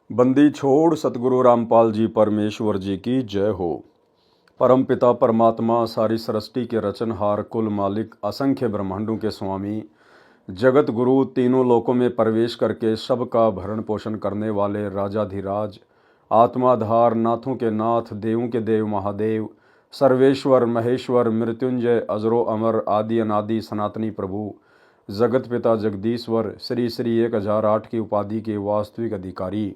बंदी छोड़ सतगुरु रामपाल जी परमेश्वर जी की जय हो। परम पिता परमात्मा सारी सृष्टि के रचनहार कुल मालिक असंख्य ब्रह्मांडों के स्वामी जगत गुरु तीनों लोकों में प्रवेश करके सबका भरण पोषण करने वाले राजाधिराज आत्माधार नाथों के नाथ देवों के देव महादेव सर्वेश्वर महेश्वर मृत्युंजय अजरो अमर आदि अनादि सनातनी प्रभु जगत पिता जगदीश्वर श्री श्री 1008 की उपाधि के वास्तविक अधिकारी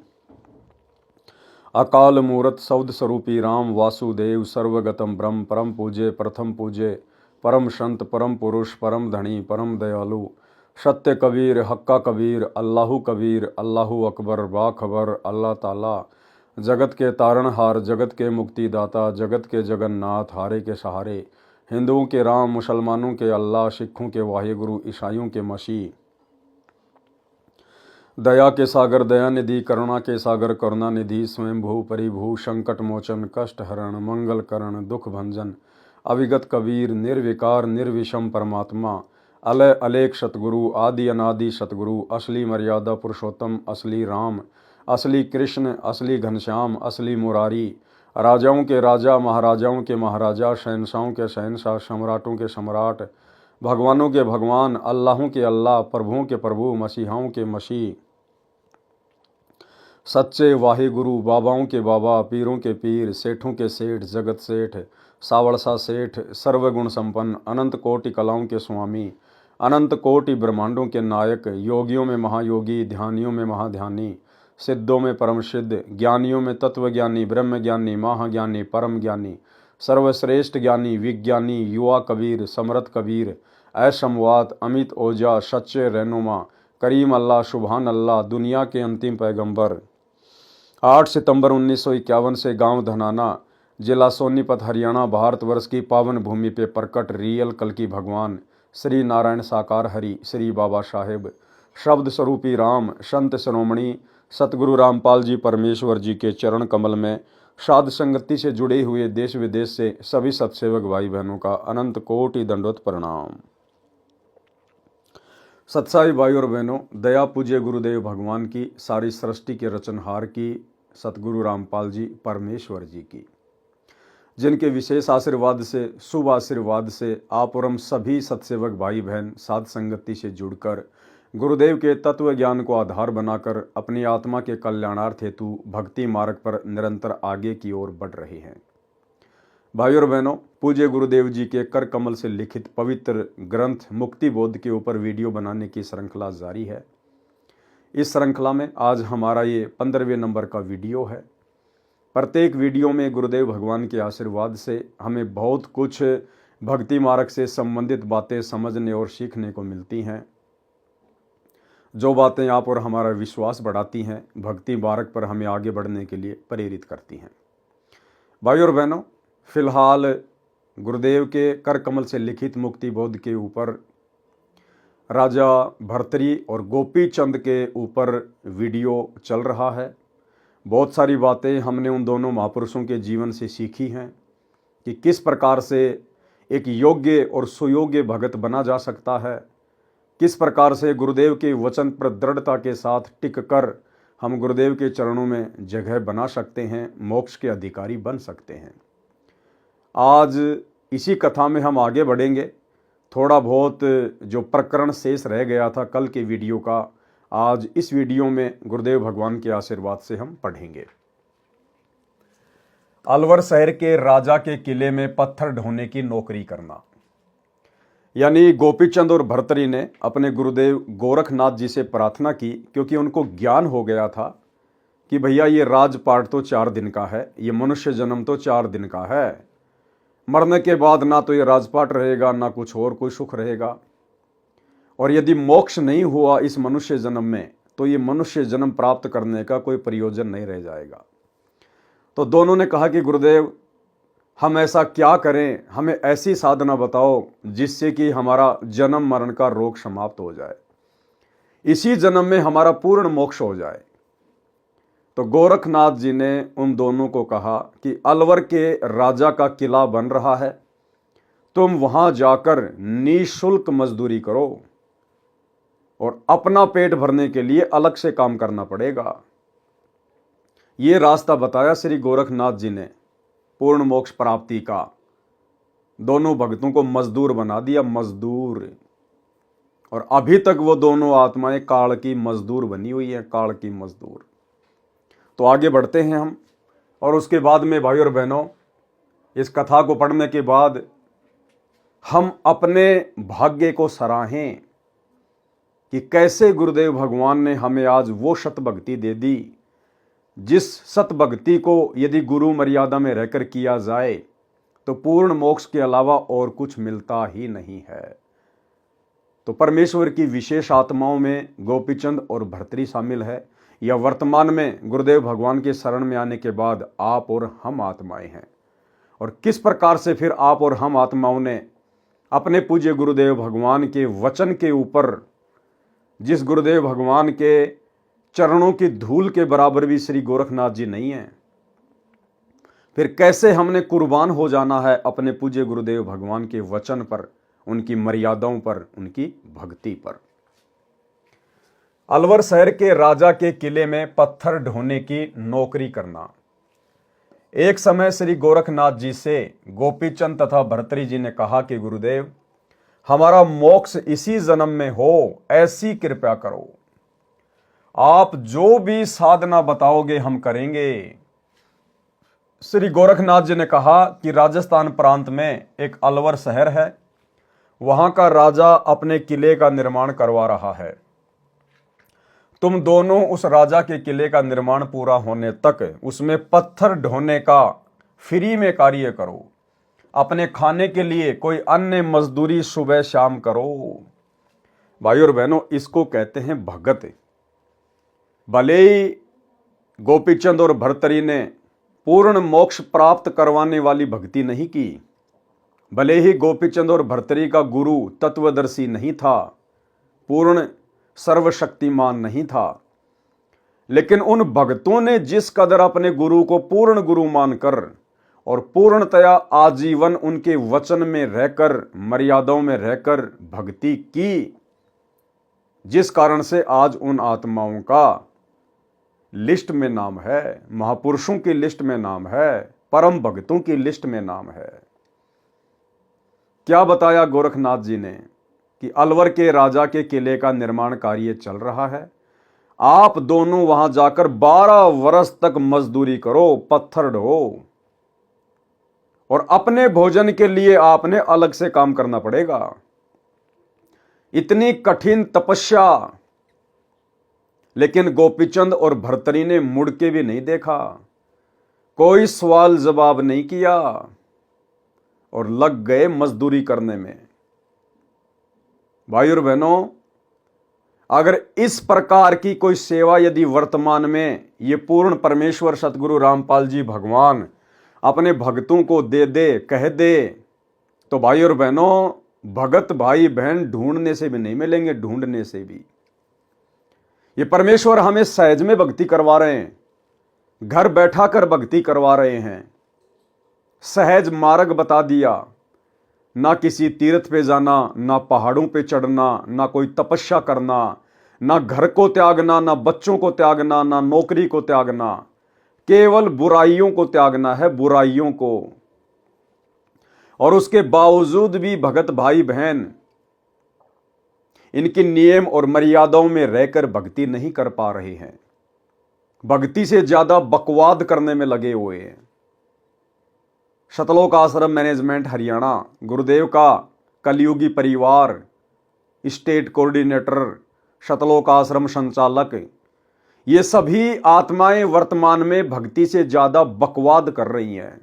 अकाल मूरत सौद स्वरूपी राम वासुदेव सर्वगतम ब्रह्म परम पूज्य प्रथम पूज्य परम संत परम पुरुष परम धनी परम दयालु सत्य कबीर हक्का कबीर अल्लाहु कबीर अल्लाहु अकबर बाखबर अल्लाह ताला जगत के तारणहार जगत के मुक्तिदाता जगत के जगन्नाथ हारे के सहारे हिंदुओं के राम मुसलमानों के अल्लाह सिखों के वाहिगुरु ईसाइयों के मसीह दया के सागर दया निधि करुणा के सागर करुणा निधि स्वयं भू परिभू संकट मोचन कष्ट हरण मंगल करण दुख भंजन अविगत कबीर निर्विकार निर्विषम परमात्मा अलय अलेख सतगुरु आदि अनादि सतगुरु असली मर्यादा पुरुषोत्तम असली राम असली कृष्ण असली घनश्याम असली मुरारी राजाओं के राजा महाराजाओं के महाराजा शहनशाहों के शहनशाह सम्राटों के सम्राट भगवानों के भगवान अल्लाहों के अल्लाह प्रभुओं के प्रभु मसीहाओं के मसीह सच्चे वाहिगुरु बाबाओं के बाबा पीरों के पीर सेठों के सेठ जगत सेठ सावड़सा सेठ सर्वगुण संपन्न अनंत कोटि कलाओं के स्वामी अनंत कोटि ब्रह्मांडों के नायक योगियों में महायोगी ध्यानियों में महाध्यानी सिद्धों में परम सिद्ध ज्ञानियों में तत्वज्ञानी ब्रह्मज्ञानी महाज्ञानी परम ज्ञानी सर्वश्रेष्ठ ज्ञानी विज्ञानी युवा कबीर समरथ कबीर ऐशमवात अमित ओजा सच्चे रहनुमा करीम अल्लाह सुबहान अल्लाह दुनिया के अंतिम पैगंबर 8 सितंबर 1951 से गांव धनाना जिला सोनीपत हरियाणा भारतवर्ष की पावन भूमि पे प्रकट रियल कल की भगवान श्री नारायण साकार हरि श्री बाबा साहेब शब्द स्वरूपी राम संत शिरोमणि सतगुरु रामपाल जी परमेश्वर जी के चरण कमल में साध संगति से जुड़े हुए देश विदेश से सभी सत्सेवक भाई बहनों का अनंत कोटि दंडवत प्रणाम। सत्साई भाई और बहनों, दया पूज्य गुरुदेव भगवान की सारी सृष्टि के रचनहार की सतगुरु रामपाल जी परमेश्वर जी की, जिनके विशेष आशीर्वाद से शुभ आशीर्वाद से आप और हम सभी सत्सेवक भाई बहन साध संगति से जुड़कर गुरुदेव के तत्व ज्ञान को आधार बनाकर अपनी आत्मा के कल्याणार्थ हेतु भक्ति मार्ग पर निरंतर आगे की ओर बढ़ रहे हैं। भाई और बहनों, पूज्य गुरुदेव जी के कर कमल से लिखित पवित्र ग्रंथ मुक्ति बोध के ऊपर वीडियो बनाने की श्रृंखला जारी है। इस श्रृंखला में आज हमारा ये 15वें नंबर का वीडियो है। प्रत्येक वीडियो में गुरुदेव भगवान के आशीर्वाद से हमें बहुत कुछ भक्ति मार्ग से संबंधित बातें समझने और सीखने को मिलती हैं, जो बातें आप और हमारा विश्वास बढ़ाती हैं, भक्ति मार्ग पर हमें आगे बढ़ने के लिए प्रेरित करती हैं। भाई और बहनों, फिलहाल गुरुदेव के कर कमल से लिखित मुक्ति बोध के ऊपर राजा भर्तरी और गोपी चंद के ऊपर वीडियो चल रहा है। बहुत सारी बातें हमने उन दोनों महापुरुषों के जीवन से सीखी हैं कि किस प्रकार से एक योग्य और सुयोग्य भगत बना जा सकता है, किस प्रकार से गुरुदेव के वचन पर दृढ़ता के साथ टिक कर हम गुरुदेव के चरणों में जगह बना सकते हैं, मोक्ष के अधिकारी बन सकते हैं। आज इसी कथा में हम आगे बढ़ेंगे। थोड़ा बहुत जो प्रकरण शेष रह गया था कल के वीडियो का, आज इस वीडियो में गुरुदेव भगवान के आशीर्वाद से हम पढ़ेंगे। अलवर शहर के राजा के किले में पत्थर ढोने की नौकरी करना। यानी गोपीचंद और भर्तरी ने अपने गुरुदेव गोरखनाथ जी से प्रार्थना की, क्योंकि उनको ज्ञान हो गया था कि भैया ये राजपाट तो 4 दिन का है, ये मनुष्य जन्म तो 4 दिन का है, मरने के बाद ना तो ये राजपाट रहेगा ना कुछ और कोई सुख रहेगा, और यदि मोक्ष नहीं हुआ इस मनुष्य जन्म में तो ये मनुष्य जन्म प्राप्त करने का कोई प्रयोजन नहीं रह जाएगा। तो दोनों ने कहा कि गुरुदेव हम ऐसा क्या करें, हमें ऐसी साधना बताओ जिससे कि हमारा जन्म मरण का रोग समाप्त हो जाए, इसी जन्म में हमारा पूर्ण मोक्ष हो जाए। तो गोरखनाथ जी ने उन दोनों को कहा कि अलवर के राजा का किला बन रहा है, तुम वहां जाकर निःशुल्क मजदूरी करो और अपना पेट भरने के लिए अलग से काम करना पड़ेगा। ये रास्ता बताया श्री गोरखनाथ जी ने पूर्ण मोक्ष प्राप्ति का। दोनों भक्तों को मजदूर बना दिया, मजदूर। और अभी तक वो दोनों आत्माएं काल की मजदूर बनी हुई हैं, काल की मजदूर। तो आगे बढ़ते हैं हम, और उसके बाद में भाई और बहनों, इस कथा को पढ़ने के बाद हम अपने भाग्य को सराहें कि कैसे गुरुदेव भगवान ने हमें आज वो सत भक्ति दे दी, जिस सत भक्ति को यदि गुरु मर्यादा में रहकर किया जाए तो पूर्ण मोक्ष के अलावा और कुछ मिलता ही नहीं है। तो परमेश्वर की विशेष आत्माओं में गोपीचंद और भर्तरी शामिल है, या वर्तमान में गुरुदेव भगवान के शरण में आने के बाद आप और हम आत्माएं हैं। और किस प्रकार से फिर आप और हम आत्माओं ने अपने पूज्य गुरुदेव भगवान के वचन के ऊपर, जिस गुरुदेव भगवान के चरणों की धूल के बराबर भी श्री गोरखनाथ जी नहीं हैं, फिर कैसे हमने कुर्बान हो जाना है अपने पूज्य गुरुदेव भगवान के वचन पर, उनकी मर्यादाओं पर, उनकी भक्ति पर। अलवर शहर के राजा के किले में पत्थर ढोने की नौकरी करना। एक समय श्री गोरखनाथ जी से गोपीचंद तथा भर्तरी जी ने कहा कि गुरुदेव, हमारा मोक्ष इसी जन्म में हो, ऐसी कृपा करो। आप जो भी साधना बताओगे हम करेंगे। श्री गोरखनाथ जी ने कहा कि राजस्थान प्रांत में एक अलवर शहर है, वहां का राजा अपने किले का निर्माण करवा रहा है। तुम दोनों उस राजा के किले का निर्माण पूरा होने तक उसमें पत्थर ढोने का फ्री में कार्य करो। अपने खाने के लिए कोई अन्य मजदूरी सुबह शाम करो। भाई और बहनों, इसको कहते हैं भगत। भले ही गोपीचंद और भर्तरी ने पूर्ण मोक्ष प्राप्त करवाने वाली भक्ति नहीं की, भले ही गोपीचंद और भर्तरी का गुरु तत्वदर्शी नहीं था, पूर्ण सर्वशक्तिमान नहीं था, लेकिन उन भक्तों ने जिस कदर अपने गुरु को पूर्ण गुरु मानकर और पूर्णतया आजीवन उनके वचन में रहकर, मर्यादाओं में रहकर भक्ति की, जिस कारण से आज उन आत्माओं का लिस्ट में नाम है, महापुरुषों की लिस्ट में नाम है, परम भक्तों की लिस्ट में नाम है। क्या बताया गोरखनाथ जी ने कि अलवर के राजा के किले का निर्माण कार्य चल रहा है, आप दोनों वहां जाकर 12 वर्ष तक मजदूरी करो, पत्थर ढो, और अपने भोजन के लिए आपने अलग से काम करना पड़ेगा। इतनी कठिन तपस्या, लेकिन गोपीचंद और भर्तरी ने मुड़ के भी नहीं देखा, कोई सवाल जवाब नहीं किया और लग गए मजदूरी करने में। भाई और बहनों, अगर इस प्रकार की कोई सेवा यदि वर्तमान में ये पूर्ण परमेश्वर सतगुरु रामपाल जी भगवान अपने भक्तों को दे दे, कह दे, तो भाई और बहनों, भगत भाई बहन ढूंढने से भी नहीं मिलेंगे, ढूंढने से भी। ये परमेश्वर हमें सहज में भक्ति करवा रहे हैं, घर बैठा कर भक्ति करवा रहे हैं। सहज मार्ग बता दिया, ना किसी तीर्थ पे जाना, ना पहाड़ों पे चढ़ना, ना कोई तपस्या करना, ना घर को त्यागना, ना बच्चों को त्यागना, ना नौकरी को त्यागना, केवल बुराइयों को त्यागना है, बुराइयों को। और उसके बावजूद भी भगत भाई बहन इनकी नियम और मर्यादाओं में रहकर भक्ति नहीं कर पा रहे हैं, भक्ति से ज्यादा बकवाद करने में लगे हुए हैं। शतलोक आश्रम मैनेजमेंट हरियाणा, गुरुदेव का कलयुगी परिवार, स्टेट कोऑर्डिनेटर, शतलोक आश्रम संचालक, ये सभी आत्माएं वर्तमान में भक्ति से ज्यादा बकवाद कर रही हैं,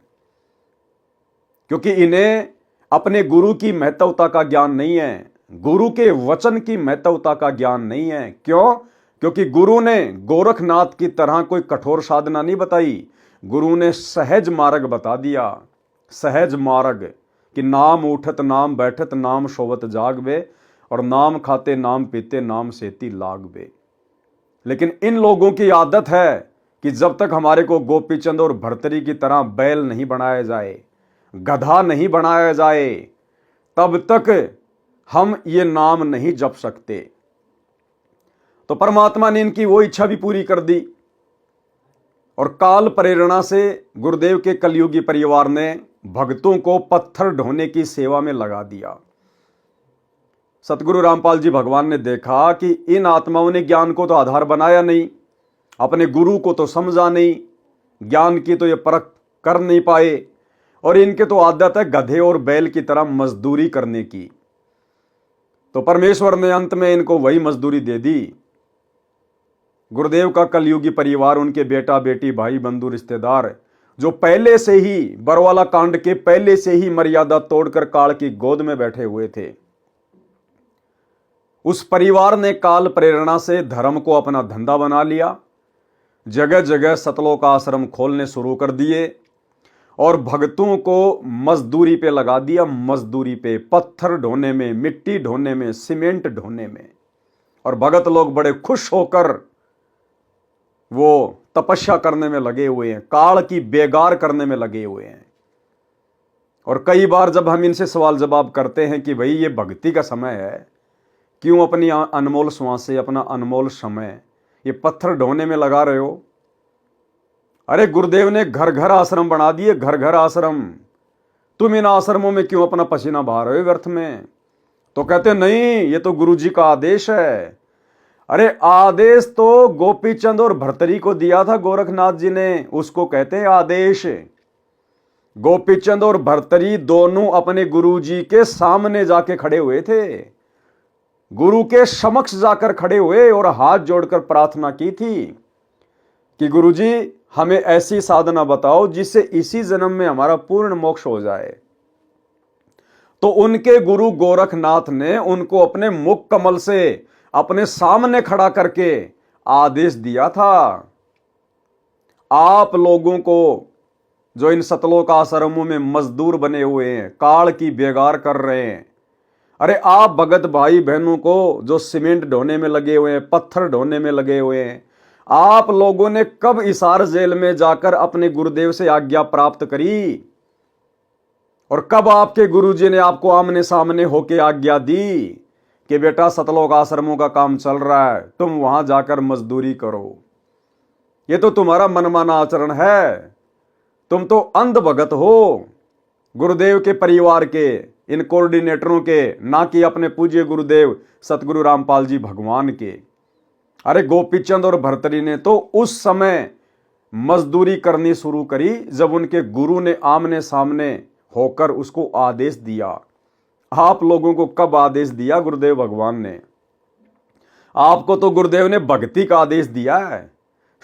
क्योंकि इन्हें अपने गुरु की महत्वता का ज्ञान नहीं है, गुरु के वचन की महत्वता का ज्ञान नहीं है। क्यों? क्योंकि गुरु ने गोरखनाथ की तरह कोई कठोर साधना नहीं बताई, गुरु ने सहज मार्ग बता दिया। सहज मार्ग कि नाम उठत नाम बैठत नाम सोवत जागबे, और नाम खाते नाम पीते नाम सेती लागबे। लेकिन इन लोगों की आदत है कि जब तक हमारे को गोपीचंद और भर्तरी की तरह बैल नहीं बनाया जाए, गधा नहीं बनाया जाए, तब तक हम ये नाम नहीं जप सकते। तो परमात्मा ने इनकी वो इच्छा भी पूरी कर दी, और काल प्रेरणा से गुरुदेव के कलयुगी परिवार ने भक्तों को पत्थर ढोने की सेवा में लगा दिया। सतगुरु रामपाल जी भगवान ने देखा कि इन आत्माओं ने ज्ञान को तो आधार बनाया नहीं, अपने गुरु को तो समझा नहीं, ज्ञान की तो ये परख कर नहीं पाए, और इनके तो आदत है गधे और बैल की तरह मजदूरी करने की। तो परमेश्वर ने अंत में इनको वही मजदूरी दे दी। गुरुदेव का कलयुगी परिवार, उनके बेटा बेटी भाई बंधु रिश्तेदार, जो पहले से ही बरवाला कांड के पहले से ही मर्यादा तोड़कर काल की गोद में बैठे हुए थे, उस परिवार ने काल प्रेरणा से धर्म को अपना धंधा बना लिया। जगह जगह सतलोक आश्रम खोलने शुरू कर दिए और भक्तों को मजदूरी पे लगा दिया। मजदूरी पे, पत्थर ढोने में, मिट्टी ढोने में, सीमेंट ढोने में। और भगत लोग बड़े खुश होकर वो तपस्या करने में लगे हुए हैं, काल की बेगार करने में लगे हुए हैं। और कई बार जब हम इनसे सवाल जवाब करते हैं कि भाई ये भक्ति का समय है, क्यों अपनी अनमोल श्वासें, अपना अनमोल समय ये पत्थर ढोने में लगा रहे हो? अरे गुरुदेव ने घर घर आश्रम बना दिए, घर घर आश्रम। तुम इन आश्रमों में क्यों अपना पसीना बहा रहे हो व्यर्थ में? तो कहते नहीं, ये तो गुरु जी का आदेश है। अरे आदेश तो गोपीचंद और भर्तरी को दिया था गोरखनाथ जी ने, उसको कहते हैं आदेश। गोपीचंद और भर्तरी दोनों अपने गुरु जी के सामने जाके खड़े हुए थे, गुरु के समक्ष जाकर खड़े हुए और हाथ जोड़कर प्रार्थना की थी कि गुरु जी हमें ऐसी साधना बताओ जिससे इसी जन्म में हमारा पूर्ण मोक्ष हो जाए। तो उनके गुरु गोरखनाथ ने उनको अपने मुख कमल से अपने सामने खड़ा करके आदेश दिया था, आप लोगों को जो इन सतलोक आश्रमों में मजदूर बने हुए हैं, काल की बेगार कर रहे हैं, अरे आप भगत भाई बहनों को जो सीमेंट ढोने में लगे हुए हैं, पत्थर ढोने में लगे हुए हैं, आप लोगों ने कब हिसार जेल में जाकर अपने गुरुदेव से आज्ञा प्राप्त करी? और कब आपके गुरुजी ने आपको आमने सामने होके आज्ञा दी कि बेटा सतलोक आश्रमों का काम चल रहा है, तुम वहां जाकर मजदूरी करो? ये तो तुम्हारा मनमाना आचरण है, तुम तो अंध भगत हो गुरुदेव के परिवार के, इन कोऑर्डिनेटरों के, ना कि अपने पूज्य गुरुदेव सतगुरु रामपाल जी भगवान के। अरे गोपीचंद और भर्तरी ने तो उस समय मजदूरी करनी शुरू करी जब उनके गुरु ने आमने सामने होकर उसको आदेश दिया। आप लोगों को कब आदेश दिया गुरुदेव भगवान ने? आपको तो गुरुदेव ने भक्ति का आदेश दिया है,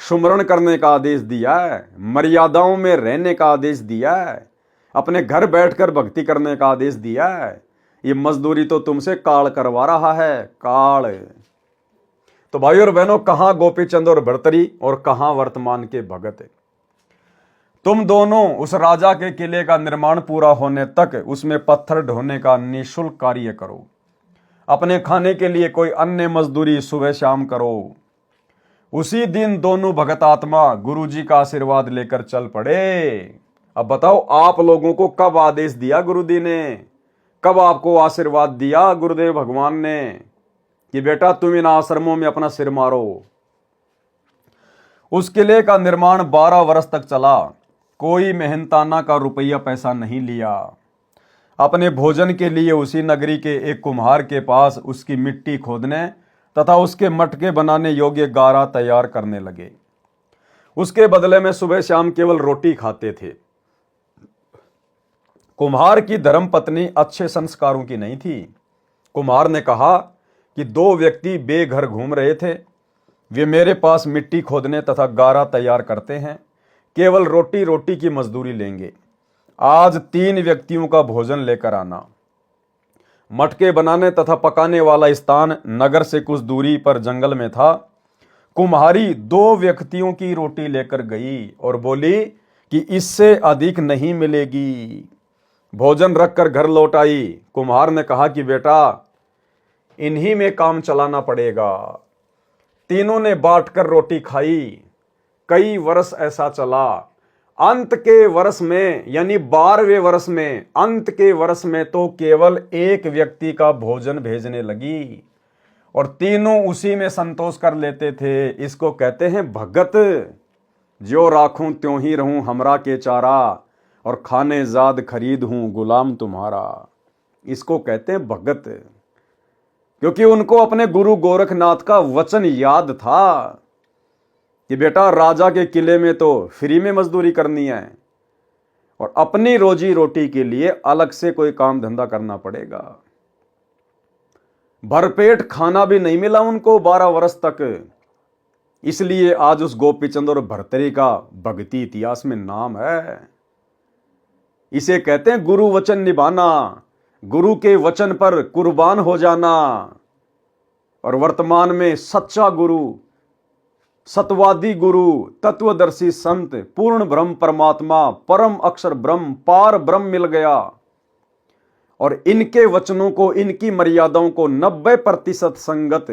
सुमरण करने का आदेश दिया है, मर्यादाओं में रहने का आदेश दिया है, अपने घर बैठकर भक्ति करने का आदेश दिया है। ये मजदूरी तो तुमसे काल करवा रहा है, काल। तो भाई और बहनों, कहां गोपीचंद और भर्तरी और कहां वर्तमान के भगत? तुम दोनों उस राजा के किले का निर्माण पूरा होने तक उसमें पत्थर ढोने का निःशुल्क कार्य करो। अपने खाने के लिए कोई अन्य मजदूरी सुबह शाम करो। उसी दिन दोनों भगत आत्मा गुरुजी का आशीर्वाद लेकर चल पड़े। अब बताओ, आप लोगों को कब आदेश दिया गुरुजी ने? कब आपको आशीर्वाद दिया गुरुदेव भगवान ने कि बेटा तुम इन आश्रमों में अपना सिर मारो? उस किले का निर्माण 12 वर्ष तक चला। कोई मेहनताना का रुपया पैसा नहीं लिया। अपने भोजन के लिए उसी नगरी के एक कुम्हार के पास उसकी मिट्टी खोदने तथा उसके मटके बनाने योग्य गारा तैयार करने लगे। उसके बदले में सुबह शाम केवल रोटी खाते थे। कुम्हार की धर्मपत्नी अच्छे संस्कारों की नहीं थी। कुम्हार ने कहा कि 2 व्यक्ति बेघर घूम रहे थे, वे मेरे पास मिट्टी खोदने तथा गारा तैयार करते हैं, केवल रोटी की मजदूरी लेंगे। आज 3 व्यक्तियों का भोजन लेकर आना। मटके बनाने तथा पकाने वाला स्थान नगर से कुछ दूरी पर जंगल में था। कुम्हारी 2 व्यक्तियों की रोटी लेकर गई और बोली कि इससे अधिक नहीं मिलेगी। भोजन रखकर घर लौट आई। कुम्हार ने कहा कि बेटा इन्हीं में काम चलाना पड़ेगा। तीनों ने बांटकर रोटी खाई। कई वर्ष ऐसा चला। अंत के वर्ष में, यानी 12वें वर्ष में, अंत के वर्ष में तो केवल 1 व्यक्ति का भोजन भेजने लगी और तीनों उसी में संतोष कर लेते थे। इसको कहते हैं भगत। ज्यों राखूं त्यों ही रहूं हमरा के चारा, और खाने जाद खरीद हूं गुलाम तुम्हारा। इसको कहते हैं भगत, क्योंकि उनको अपने गुरु गोरखनाथ का वचन याद था कि बेटा राजा के किले में तो फ्री में मजदूरी करनी है और अपनी रोजी रोटी के लिए अलग से कोई काम धंधा करना पड़ेगा। भरपेट खाना भी नहीं मिला उनको 12 वर्ष तक, इसलिए आज उस गोपीचंद और भर्तरी का भक्ति इतिहास में नाम है। इसे कहते हैं गुरु वचन निभाना, गुरु के वचन पर कुर्बान हो जाना। और वर्तमान में सच्चा गुरु, सतवादी गुरु, तत्वदर्शी संत, पूर्ण ब्रह्म परमात्मा, परम अक्षर ब्रह्म, पार ब्रह्म मिल गया। और इनके वचनों को, इनकी मर्यादाओं को 90% संगत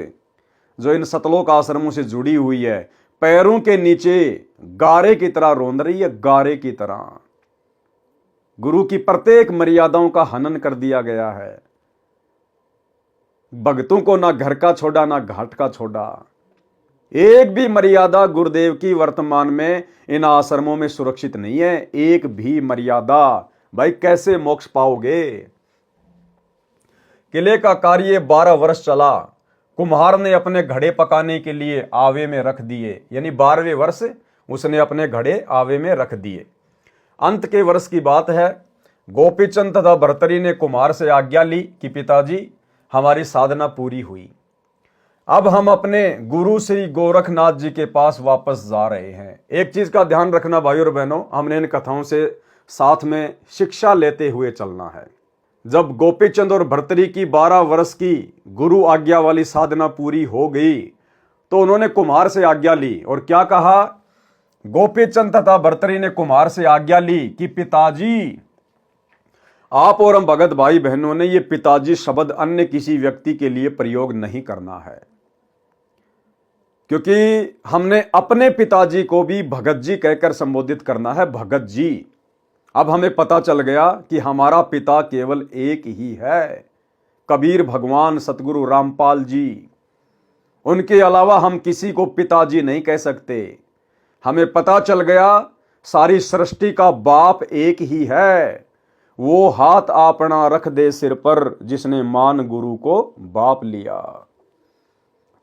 जो इन सतलोक आश्रमों से जुड़ी हुई है, पैरों के नीचे गारे की तरह रोंद रही है, गारे की तरह। गुरु की प्रत्येक मर्यादाओं का हनन कर दिया गया है। भक्तों को ना घर का छोड़ा ना घाट का छोड़ा। एक भी मर्यादा गुरुदेव की वर्तमान में इन आश्रमों में सुरक्षित नहीं है, एक भी मर्यादा। भाई कैसे मोक्ष पाओगे? किले का कार्य 12 वर्ष चला। कुम्हार ने अपने घड़े पकाने के लिए आवे में रख दिए, यानी 12वें वर्ष उसने अपने घड़े आवे में रख दिए। अंत के वर्ष की बात है। गोपीचंद तथा भर्तरी ने कुम्हार से आज्ञा ली कि पिताजी हमारी साधना पूरी हुई, अब हम अपने गुरु श्री गोरखनाथ जी के पास वापस जा रहे हैं। एक चीज का ध्यान रखना भाई और बहनों, हमने इन कथाओं से साथ में शिक्षा लेते हुए चलना है। जब गोपीचंद और भर्तरी की 12 वर्ष की गुरु आज्ञा वाली साधना पूरी हो गई तो उन्होंने कुम्हार से आज्ञा ली और क्या कहा? गोपीचंद तथा भर्तरी ने कुम्हार से आज्ञा ली कि पिताजी, आप और हम भगत भाई बहनों ने ये पिताजी शब्द अन्य किसी व्यक्ति के लिए प्रयोग नहीं करना है, क्योंकि हमने अपने पिताजी को भी भगत जी कहकर संबोधित करना है, भगत जी। अब हमें पता चल गया कि हमारा पिता केवल एक ही है, कबीर भगवान सतगुरु रामपाल जी। उनके अलावा हम किसी को पिताजी नहीं कह सकते। हमें पता चल गया सारी सृष्टि का बाप एक ही है, वो हाथ आपना रख दे सिर पर जिसने मान गुरु को बाप लिया।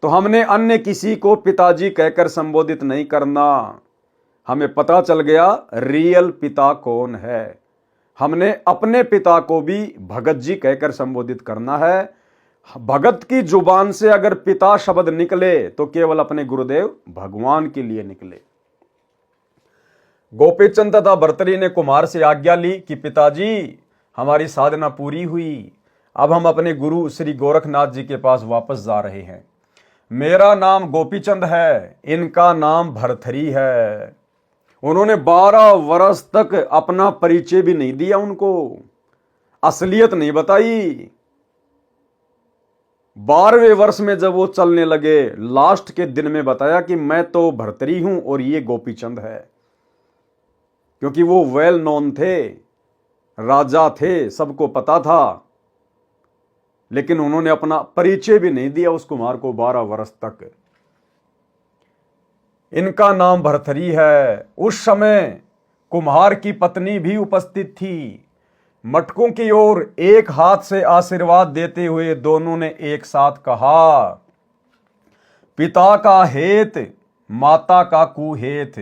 तो हमने अन्य किसी को पिताजी कहकर संबोधित नहीं करना। हमें पता चल गया रियल पिता कौन है। हमने अपने पिता को भी भगत जी कहकर संबोधित करना है। भगत की जुबान से अगर पिता शब्द निकले तो केवल अपने गुरुदेव भगवान के लिए निकले। गोपीचंद तथा भर्तरी ने कुम्हार से आज्ञा ली कि पिताजी हमारी साधना पूरी हुई, अब हम अपने गुरु श्री गोरखनाथ जी के पास वापस जा रहे हैं। मेरा नाम गोपीचंद है, इनका नाम भर्तरी है। उन्होंने 12 वर्ष तक अपना परिचय भी नहीं दिया, उनको असलियत नहीं बताई। 12वें वर्ष में जब वो चलने लगे, लास्ट के दिन में बताया कि मैं तो भर्तरी हूं और ये गोपीचंद है, क्योंकि वो वेल नोन थे, राजा थे, सबको पता था। लेकिन उन्होंने अपना परिचय भी नहीं दिया उस कुम्हार को 12 वर्ष तक। इनका नाम भर्तरी है। उस समय कुम्हार की पत्नी भी उपस्थित थी। मटकों की ओर एक हाथ से आशीर्वाद देते हुए दोनों ने एक साथ कहा, पिता का हेत माता का कुहेत।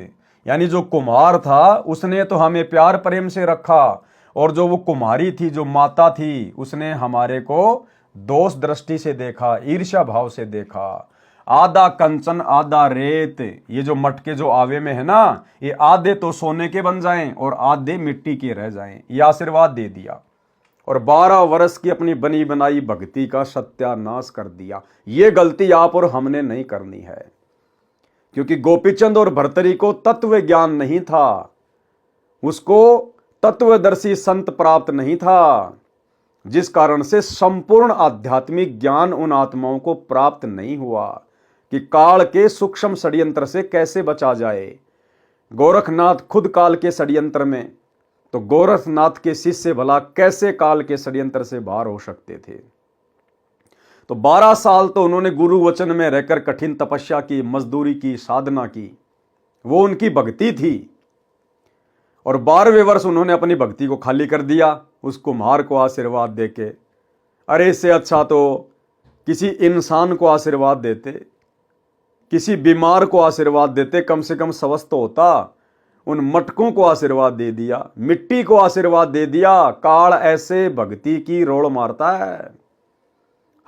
यानी जो कुम्हार था उसने तो हमें प्यार प्रेम से रखा, और जो वो कुम्हारी थी, जो माता थी, उसने हमारे को दोष दृष्टि से देखा, ईर्ष्या भाव से देखा। आधा कंचन आधा रेत, ये जो मटके जो आवे में है ना, ये आधे तो सोने के बन जाएं और आधे मिट्टी के रह जाएं, ये आशीर्वाद दे दिया। और 12 वर्ष की अपनी बनी बनाई भक्ति का सत्यानाश कर दिया। ये गलती आप और हमने नहीं करनी है, क्योंकि गोपीचंद और भर्तरी को तत्व ज्ञान नहीं था, उसको तत्वदर्शी संत प्राप्त नहीं था, जिस कारण से संपूर्ण आध्यात्मिक ज्ञान उन आत्माओं को प्राप्त नहीं हुआ कि काल के सूक्ष्म षड्यंत्र से कैसे बचा जाए। गोरखनाथ खुद काल के षड्यंत्र में, तो गोरखनाथ के शिष्य भला कैसे काल के षड्यंत्र से बाहर हो सकते थे। तो 12 साल तो उन्होंने गुरु वचन में रहकर कठिन तपस्या की, मजदूरी की, साधना की। वो उनकी भक्ति थी। और 12वें वर्ष उन्होंने अपनी भक्ति को खाली कर दिया उस कुम्हार को आशीर्वाद देके। अरे इससे अच्छा तो किसी इंसान को आशीर्वाद देते, किसी बीमार को आशीर्वाद देते, कम से कम स्वस्थ होता। उन मटकों को आशीर्वाद दे दिया, मिट्टी को आशीर्वाद दे दिया। काल ऐसे भक्ति की रोड़ मारता है।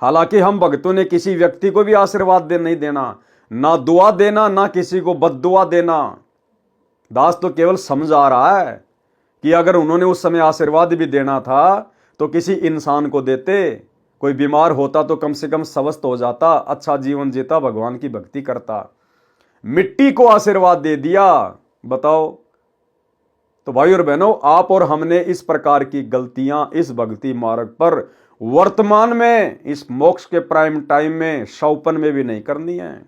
हालांकि हम भक्तों ने किसी व्यक्ति को भी आशीर्वाद नहीं देना, ना दुआ देना, ना किसी को बद्दुआ देना। दास तो केवल समझा रहा है कि अगर उन्होंने उस समय आशीर्वाद भी देना था तो किसी इंसान को देते। कोई बीमार होता तो कम से कम स्वस्थ हो जाता, अच्छा जीवन जीता, भगवान की भक्ति करता। मिट्टी को आशीर्वाद दे दिया, बताओ। तो भाई और बहनों, आप और हमने इस प्रकार की गलतियां इस भक्ति मार्ग पर वर्तमान में, इस मोक्ष के प्राइम टाइम में, शौपन में भी नहीं करनी है।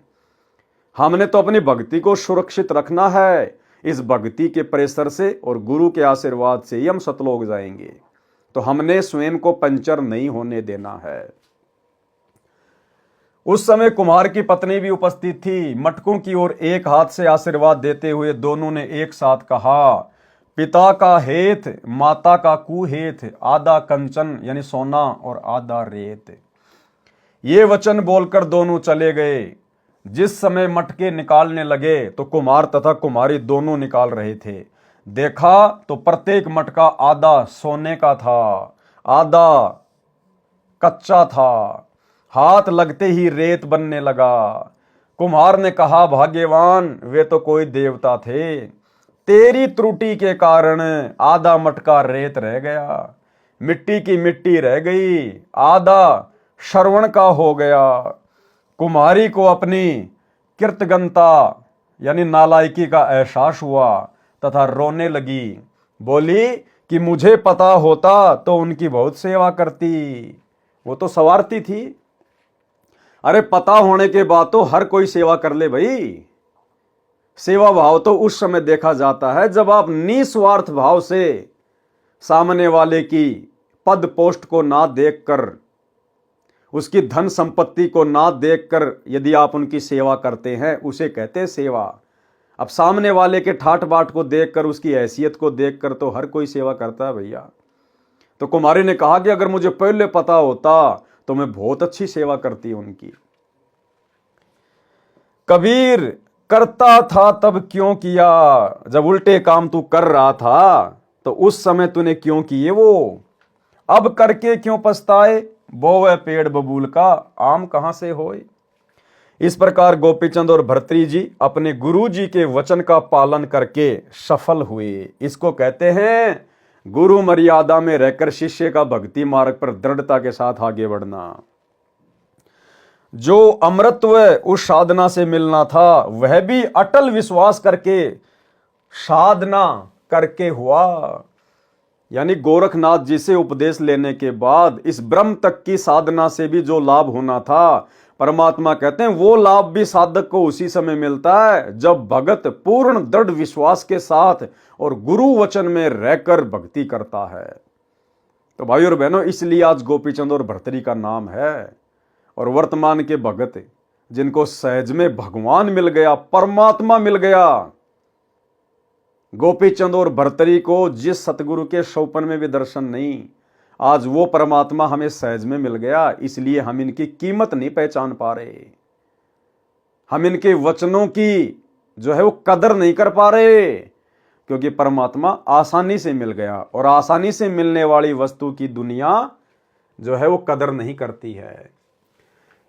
हमने तो अपनी भक्ति को सुरक्षित रखना है। इस भक्ति के प्रेशर से और गुरु के आशीर्वाद से ही हम सतलोक जाएंगे। तो हमने स्वयं को पंचर नहीं होने देना है। उस समय कुम्हार की पत्नी भी उपस्थित थी। मटकों की ओर एक हाथ से आशीर्वाद देते हुए दोनों ने एक साथ कहा, पिता का हेत, माता का कुहेत, आधा कंचन यानी सोना और आधा रेत। ये वचन बोलकर दोनों चले गए। जिस समय मटके निकालने लगे तो कुम्हार तथा कुम्हारी दोनों निकाल रहे थे। देखा तो प्रत्येक मटका आधा सोने का था, आधा कच्चा था। हाथ लगते ही रेत बनने लगा। कुम्हार ने कहा, भाग्यवान, वे तो कोई देवता थे। तेरी त्रुटि के कारण आधा मटका रेत रह गया, मिट्टी की मिट्टी रह गई, आधा श्रवण का हो गया। कुम्हारी को अपनी कृतज्ञता यानी नालायकी का एहसास हुआ तथा रोने लगी। बोली कि मुझे पता होता तो उनकी बहुत सेवा करती। वो तो सवारती थी। अरे पता होने के बाद तो हर कोई सेवा कर ले भाई। सेवा भाव तो उस समय देखा जाता है जब आप निस्वार्थ भाव से सामने वाले की पद पोस्ट को ना देखकर, उसकी धन संपत्ति को ना देखकर यदि आप उनकी सेवा करते हैं, उसे कहते हैं सेवा। अब सामने वाले के ठाट बाट को देखकर, उसकी हैसियत को देखकर तो हर कोई सेवा करता है भैया। तो कुमारी ने कहा कि अगर मुझे पहले पता होता तो मैं बहुत अच्छी सेवा करती उनकी। कबीर, करता था तब क्यों किया? जब उल्टे काम तू कर रहा था तो उस समय तूने क्यों किए वो? अब करके क्यों पछताए? बोवे पेड़ बबूल का आम कहां से होए? इस प्रकार गोपीचंद और भर्तृहरि जी अपने गुरु जी के वचन का पालन करके सफल हुए। इसको कहते हैं गुरु मर्यादा में रहकर शिष्य का भक्ति मार्ग पर दृढ़ता के साथ आगे बढ़ना। जो अमृतत्व उस साधना से मिलना था वह भी अटल विश्वास करके साधना करके हुआ। यानी गोरखनाथ जी से उपदेश लेने के बाद इस ब्रह्म तक की साधना से भी जो लाभ होना था, परमात्मा कहते हैं वो लाभ भी साधक को उसी समय मिलता है जब भगत पूर्ण दृढ़ विश्वास के साथ और गुरु वचन में रहकर भक्ति करता है। तो भाई और बहनों, इसलिए आज गोपीचंद और भर्तृहरि का नाम है। और वर्तमान के भगत जिनको सहज में भगवान मिल गया, परमात्मा मिल गया, गोपीचंद और भर्तृहरि को जिस सतगुरु के शौपन में भी दर्शन नहीं, आज वो परमात्मा हमें सहज में मिल गया। इसलिए हम इनकी कीमत नहीं पहचान पा रहे, हम इनके वचनों की जो है वो कदर नहीं कर पा रहे, क्योंकि परमात्मा आसानी से मिल गया और आसानी से मिलने वाली वस्तु की दुनिया जो है वो कदर नहीं करती है।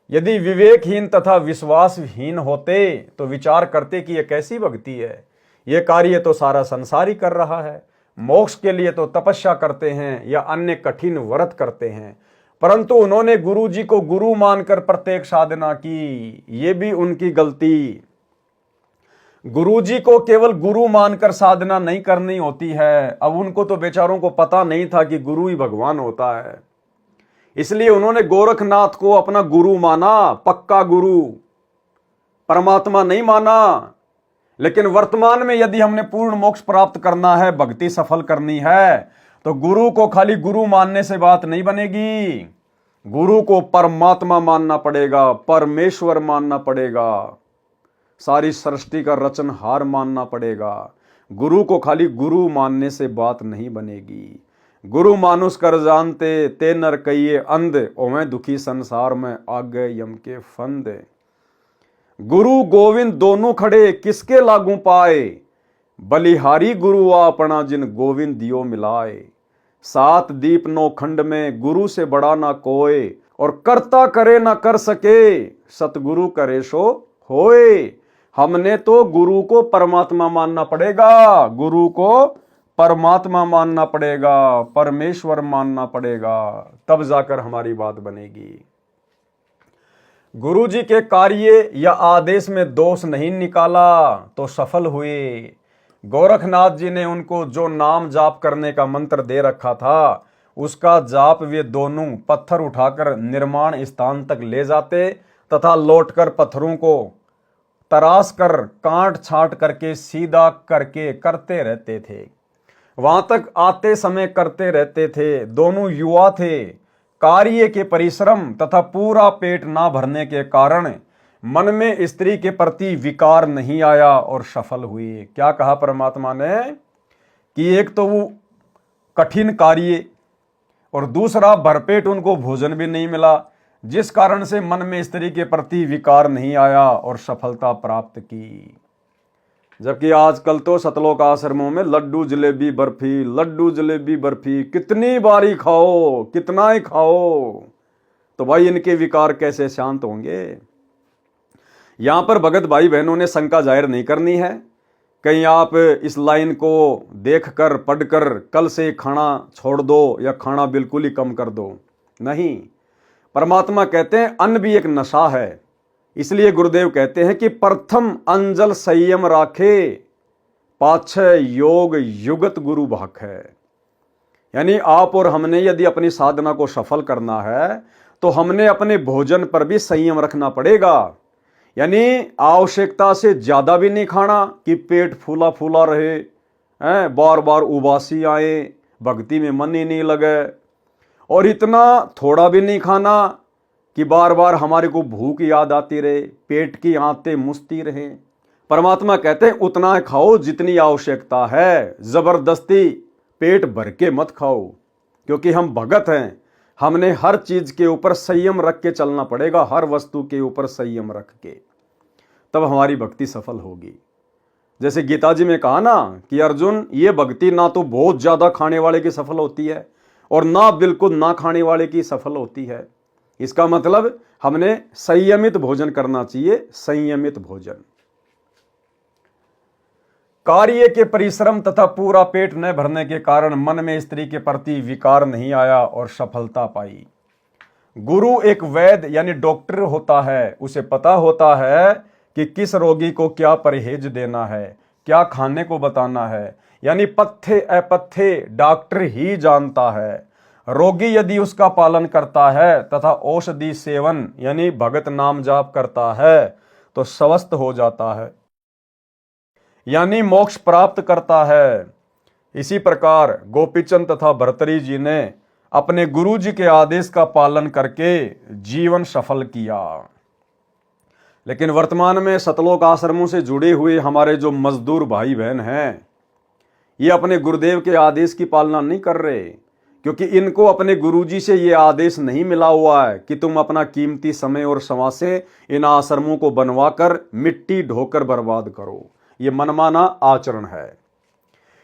यदि विवेकहीन तथा विश्वासहीन होते तो विचार करते कि यह कैसी भक्ति है, यह कार्य तो सारा संसार ही कर रहा है, मोक्ष के लिए तो तपस्या करते हैं या अन्य कठिन व्रत करते हैं। परंतु उन्होंने गुरु जी को गुरु मानकर प्रत्येक साधना की, ये भी उनकी गलती। गुरु जी को केवल गुरु मानकर साधना नहीं करनी होती है। अब उनको तो बेचारों को पता नहीं था कि गुरु ही भगवान होता है, इसलिए उन्होंने गोरखनाथ को अपना गुरु माना, पक्का गुरु, परमात्मा नहीं माना। लेकिन वर्तमान में यदि हमने पूर्ण मोक्ष प्राप्त करना है, भक्ति सफल करनी है, तो गुरु को खाली गुरु मानने से बात नहीं बनेगी। गुरु को परमात्मा मानना पड़ेगा, परमेश्वर मानना पड़ेगा। सारी सृष्टि का रचनहार मानना पड़ेगा। गुरु को खाली गुरु मानने से बात नहीं बनेगी। गुरु मानुष कर जानते ते नर कहिए अंध, ओवें दुखी संसार में आगे यम के फंद। गुरु गोविंद दोनों खड़े किसके लागू पाए, बलिहारी गुरु अपना जिन गोविंद दियो मिलाए। 7 दीप 9 खंड में गुरु से बड़ा ना कोय, और करता करे ना कर सके, सतगुरु करे सो होए। हमने तो गुरु को परमात्मा मानना पड़ेगा, गुरु को परमात्मा मानना पड़ेगा, परमेश्वर मानना पड़ेगा, तब जाकर हमारी बात बनेगी। गुरु जी के कार्य या आदेश में दोष नहीं निकाला तो सफल हुए। गोरखनाथ जी ने उनको जो नाम जाप करने का मंत्र दे रखा था, उसका जाप वे दोनों पत्थर उठाकर निर्माण स्थान तक ले जाते तथा लौटकर पत्थरों को तराश कर काट छांट करके सीधा करके करते रहते थे। वहां तक आते समय करते रहते थे। दोनों युवा थे। कार्य के परिश्रम तथा पूरा पेट ना भरने के कारण मन में स्त्री के प्रति विकार नहीं आया और सफल हुए। क्या कहा परमात्मा ने कि एक तो वो कठिन कार्य और दूसरा भरपेट उनको भोजन भी नहीं मिला, जिस कारण से मन में स्त्री के प्रति विकार नहीं आया और सफलता प्राप्त की। जबकि आजकल तो सतलोक आश्रमों में लड्डू जलेबी बर्फी, लड्डू जलेबी बर्फी कितनी बारी खाओ, कितना ही खाओ, तो भाई इनके विकार कैसे शांत होंगे। यहां पर भगत भाई बहनों ने शंका जाहिर नहीं करनी है। कहीं आप इस लाइन को देखकर पढ़कर कल से खाना छोड़ दो या खाना बिल्कुल ही कम कर दो, नहीं। परमात्मा कहते हैं अन्न भी एक नशा है। इसलिए गुरुदेव कहते हैं कि प्रथम अंजल संयम राखे, पाछे योग युगत गुरु भाख है। यानी आप और हमने यदि अपनी साधना को सफल करना है तो हमने अपने भोजन पर भी संयम रखना पड़ेगा। यानी आवश्यकता से ज्यादा भी नहीं खाना कि पेट फूला फूला रहे, बार बार उबासी आए, भक्ति में मन ही नहीं लगे, और इतना थोड़ा भी नहीं खाना कि बार बार हमारे को भूख याद आती रहे, पेट की आंतें मुसती रहे। परमात्मा कहते हैं उतना खाओ जितनी आवश्यकता है, जबरदस्ती पेट भर के मत खाओ, क्योंकि हम भगत हैं। हमने हर चीज के ऊपर संयम रख के चलना पड़ेगा, हर वस्तु के ऊपर संयम रख के, तब हमारी भक्ति सफल होगी। जैसे गीता जी में कहा ना कि अर्जुन, ये भक्ति ना तो बहुत ज्यादा खाने वाले की सफल होती है और ना बिल्कुल ना खाने वाले की सफल होती है। इसका मतलब हमने संयमित भोजन करना चाहिए, संयमित भोजन। कार्य के परिश्रम तथा पूरा पेट न भरने के कारण मन में स्त्री के प्रति विकार नहीं आया और सफलता पाई। गुरु एक वैद्य यानी डॉक्टर होता है, उसे पता होता है कि किस रोगी को क्या परहेज देना है, क्या खाने को बताना है। यानी पथ्य अपथ्य डॉक्टर ही जानता है। रोगी यदि उसका पालन करता है तथा औषधि सेवन यानी भगत नाम जाप करता है तो स्वस्थ हो जाता है, यानी मोक्ष प्राप्त करता है। इसी प्रकार गोपीचंद तथा भर्तरी जी ने अपने गुरु जी के आदेश का पालन करके जीवन सफल किया। लेकिन वर्तमान में सतलोक आश्रमों से जुड़े हुए हमारे जो मजदूर भाई बहन हैं, ये अपने गुरुदेव के आदेश की पालना नहीं कर रहे, क्योंकि इनको अपने गुरुजी से ये आदेश नहीं मिला हुआ है कि तुम अपना कीमती समय और श्रम से इन आश्रमों को बनवाकर मिट्टी ढोकर बर्बाद करो। ये मनमाना आचरण है।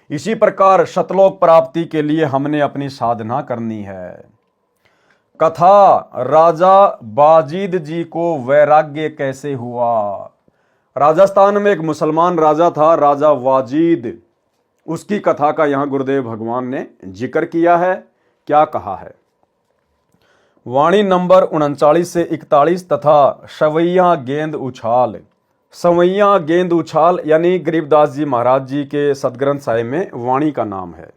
इसी प्रकार सतलोक प्राप्ति के लिए हमने अपनी साधना करनी है। कथा राजा बाजीद जी को वैराग्य कैसे हुआ। राजस्थान में एक मुसलमान राजा था, राजा वाजिद। उसकी कथा का यहां गुरुदेव भगवान ने जिक्र किया है। क्या कहा है? वाणी नंबर 39 से 41 तथा सवैया गेंद उछाल। सवैया गेंद उछाल यानी गरीबदास जी महाराज जी के सदग्रंथ साहिब में वाणी का नाम है।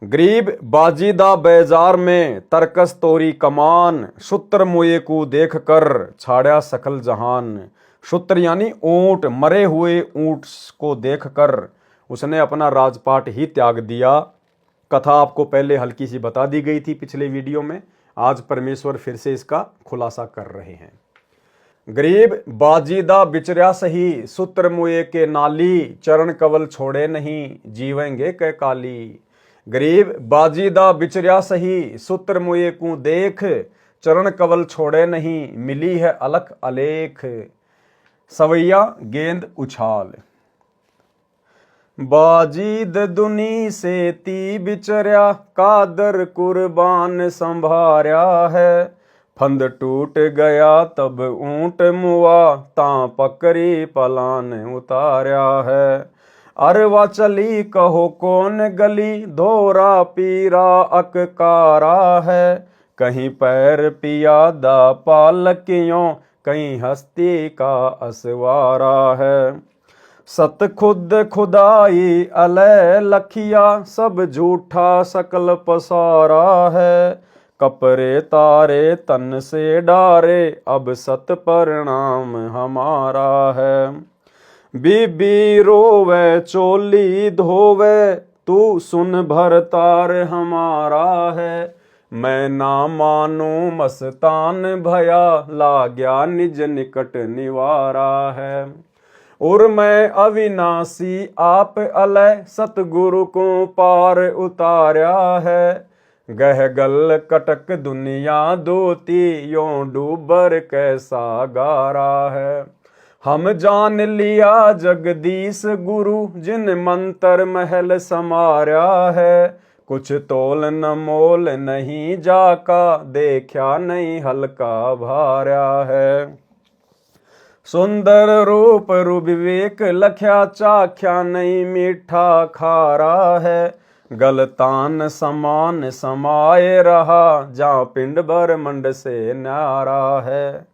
गरीब बाजीदा बेजार में तरकस तोरी कमान, सूत्र मुए को देख कर छाड़ा सकल जहान। सूत्र यानी ऊंट, मरे हुए ऊंट को देखकर उसने अपना राजपाट ही त्याग दिया। कथा आपको पहले हल्की सी बता दी गई थी पिछले वीडियो में। आज परमेश्वर फिर से इसका खुलासा कर रहे हैं। गरीब बाजीदा बिचर्या सही, सूत्र मुए के नाली, चरण कवल छोड़े नहीं, जीवेंगे कै काली। गरीब बाजीदा बिचर्या सही, सूत्र मुए को देख, चरण कवल छोड़े नहीं, मिली है अलख अलेख। सवैया गेंद उछाल। बाजीद दुनी से ती बिचर्या, कादर कुर्बान संभार्या है। फंद टूट गया तब ऊंट मुआ, तां पकड़ी पलान उतार्या है। अरवा चली कहो कौन गली, धोरा पीरा अककारा है। कहीं पैर पियादा पालकियों, कहीं हस्ती का असवारा है। सत खुद खुदाई अलय लखिया, सब झूठा सकल पसारा है। कपरे तारे तन से डारे, अब सत परिणाम हमारा है। बीबी रोवे चोली धोवे, तू सुन भरतार हमारा है। मैं ना मानू मस्तान भया, लाग्या निज निकट निवारा है। और मैं अविनाशी आप अलय, सतगुरु को पार उतार्या है। गह गल कटक दुनिया दोती, यों डूबर कैसा गारा है। हम जान लिया जगदीश गुरु, जिन मंत्र महल समार्या है। कुछ तोल न मोल नहीं जाका, देखा नहीं हल्का भार्या है। सुंदर रूप रुविवेक लख्या, चाख्या नहीं मीठा खारा है। गलतान समान समाये रहा, जा पिंड ब्रह्मंड से न्यारा है।